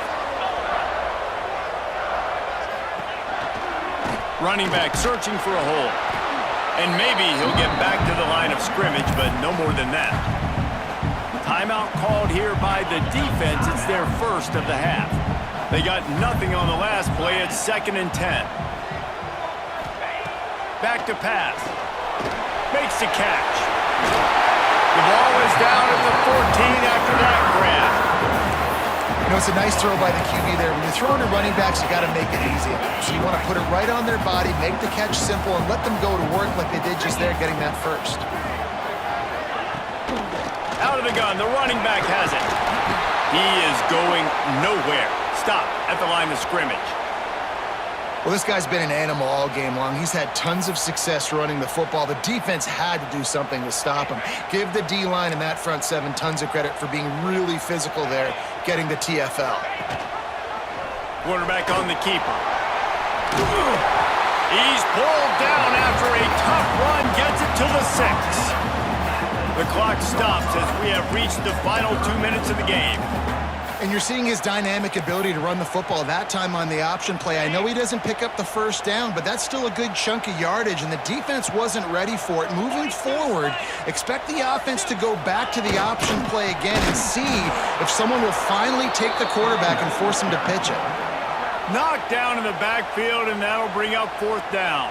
Running back searching for a hole. And maybe he'll get back to the line of scrimmage, but no more than that. Timeout called here by the defense. It's their first of the half. They got nothing on the last play. It's 2nd and 10. Back to pass. Makes the catch. The ball is down at the 14 after that grab. You know, it's a nice throw by the QB there. When you're throwing to running backs, you got to make it easy. So you want to put it right on their body, make the catch simple, and let them go to work like they did just there, getting that first. Out of the gun, the running back has it. He is going nowhere. Stop at the line of scrimmage. Well, this guy's been an animal all game long. He's had tons of success running the football. The defense had to do something to stop him. Give the D-line and that front seven tons of credit for being really physical there, getting the TFL. Quarterback on the keeper. He's pulled down after a tough run, gets it to the 6. The clock stops as we have reached the final 2 minutes of the game. And you're seeing his dynamic ability to run the football, that time on the option play. I know he doesn't pick up the first down, but that's still a good chunk of yardage, and the defense wasn't ready for it. Moving forward, expect the offense to go back to the option play again and see if someone will finally take the quarterback and force him to pitch it. Knocked down in the backfield, and that'll bring up 4th down.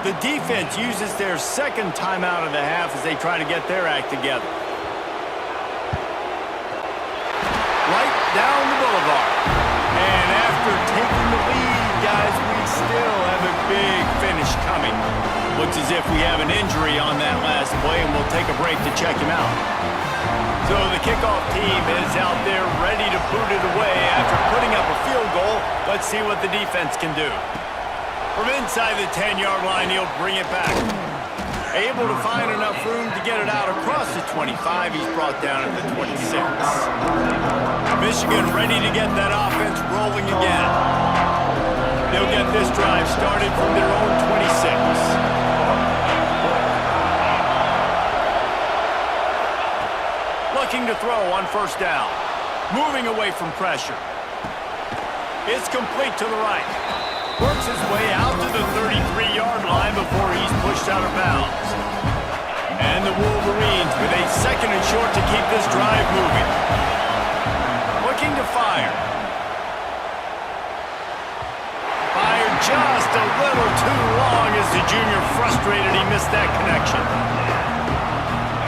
The defense uses their 2nd timeout of the half as they try to get their act together. Right down the boulevard. And after taking the lead, guys, we still have a big finish coming. Looks as if we have an injury on that last play, and we'll take a break to check him out. So the kickoff team is out there ready to boot it away after putting up a field goal. Let's see what the defense can do. From inside the 10-yard line, he'll bring it back. Able to find enough room to get it out across the 25. He's brought down at the 26. Michigan ready to get that offense rolling again. They'll get this drive started from their own 26. Looking to throw on 1st down. Moving away from pressure. It's complete to the right. Works his way out to the 33-yard line before he's pushed out of bounds. And the Wolverines with a 2nd and short to keep this drive moving. Looking to fire. Fired just a little too long as the junior frustrated he missed that connection.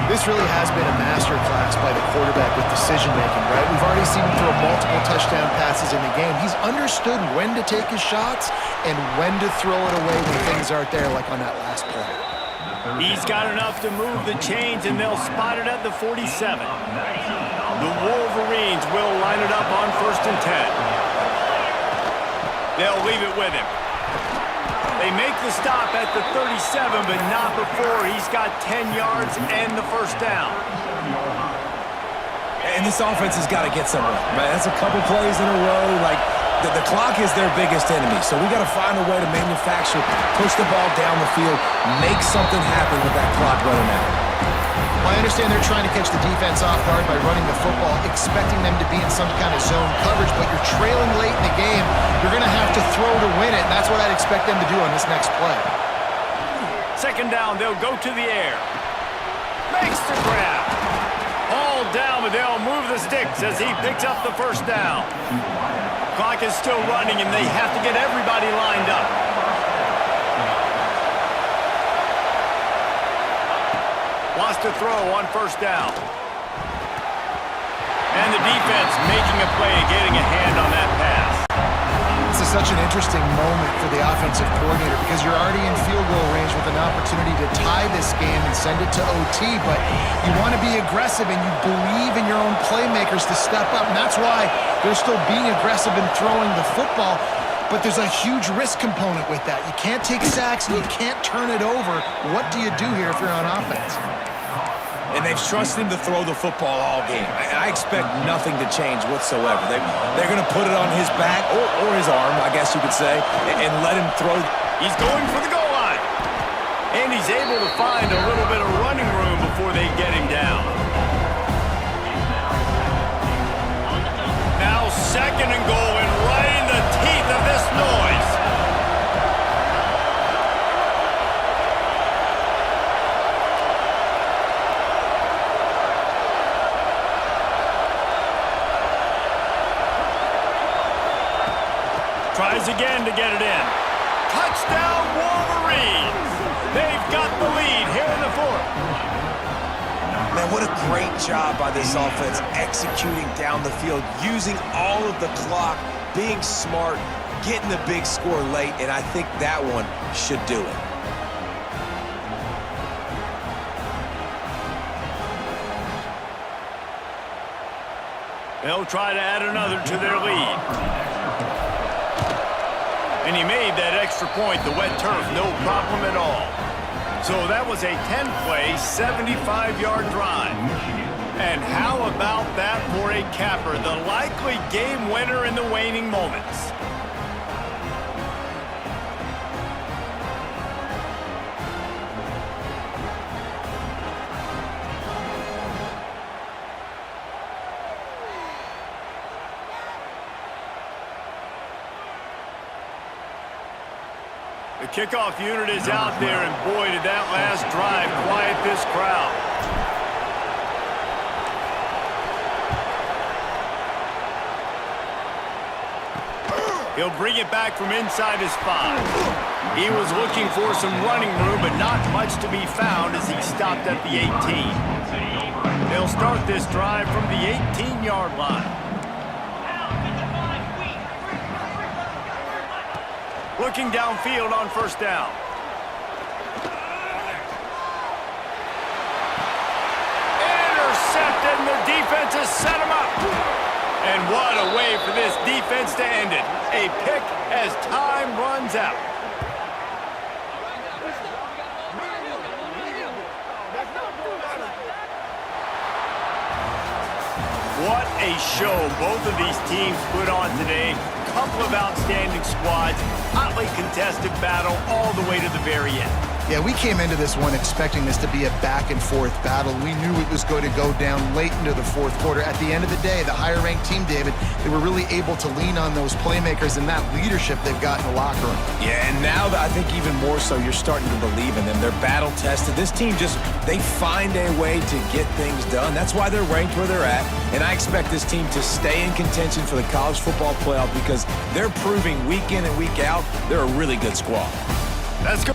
This really has been a masterclass by the quarterback with decision-making, right? We've already seen him throw multiple touchdown passes in the game. He's understood when to take his shots and when to throw it away when things aren't there, like on that last play. He's got enough to move the chains, and they'll spot it at the 47. The Wolverines will line it up on 1st and 10. They'll leave it with him. They make the stop at the 37, but not before he's got 10 yards and the 1st down. And this offense has got to get somewhere, right? That's a couple plays in a row. Like, the clock is their biggest enemy, so we got to find a way to manufacture, push the ball down the field, make something happen with that clock running out. I understand they're trying to catch the defense off guard by running the football, expecting them to be in some kind of zone coverage, but you're trailing late in the game. You're going to have to throw to win it, and that's what I'd expect them to do on this next play. 2nd down, they'll go to the air. Makes the grab. Hauled down, but they'll move the sticks as he picks up the 1st down. Clock is still running, and they have to get everybody lined up. Wants to throw on 1st down. And the defense making a play, getting a hand on that pass. This is such an interesting moment for the offensive coordinator because you're already in field goal range with an opportunity to tie this game and send it to OT, but you want to be aggressive and you believe in your own playmakers to step up, and that's why they're still being aggressive in throwing the football. but there's a huge risk component with that. You can't take sacks and you can't turn it over. What do you do here if you're on offense? And they've trusted him to throw the football all game. I expect nothing to change whatsoever. They're going to put it on his back, or his arm, I guess you could say, and let him throw. He's going for the goal line. And he's able to find a little bit of running room before they get him down. Now 2nd and goal, and right in the teeth of this noise. Tries again to get it in. Touchdown, Wolverines! They've got the lead here in the 4th. Man, what a great job by this offense executing down the field, using all of the clock, being smart, getting the big score late, and I think that one should do it. They'll try to add another to their lead. And he made that extra point, the wet turf, no problem at all. So that was a 10-play, 75-yard drive. And how about that for a capper, the likely game winner in the waning moments? The kickoff unit is out there, and boy, did that last drive quiet this crowd. He'll bring it back from inside his 5. He was looking for some running room, but not much to be found as he stopped at the 18. They'll start this drive from the 18-yard line. Looking downfield on 1st down. Intercepted, and the defense has set him up. And what a way for this defense to end it. A pick as time runs out. What a show both of these teams put on today. Couple of outstanding squads, hotly contested battle all the way to the very end. Yeah, we came into this one expecting this to be a back-and-forth battle. We knew it was going to go down late into the 4th quarter. At the end of the day, the higher-ranked team, David, they were really able to lean on those playmakers and that leadership they've got in the locker room. Yeah, and now I think even more so, you're starting to believe in them. They're battle-tested. This team they find a way to get things done. That's why they're ranked where they're at. And I expect this team to stay in contention for the college football playoff because they're proving week in and week out they're a really good squad. Let's go.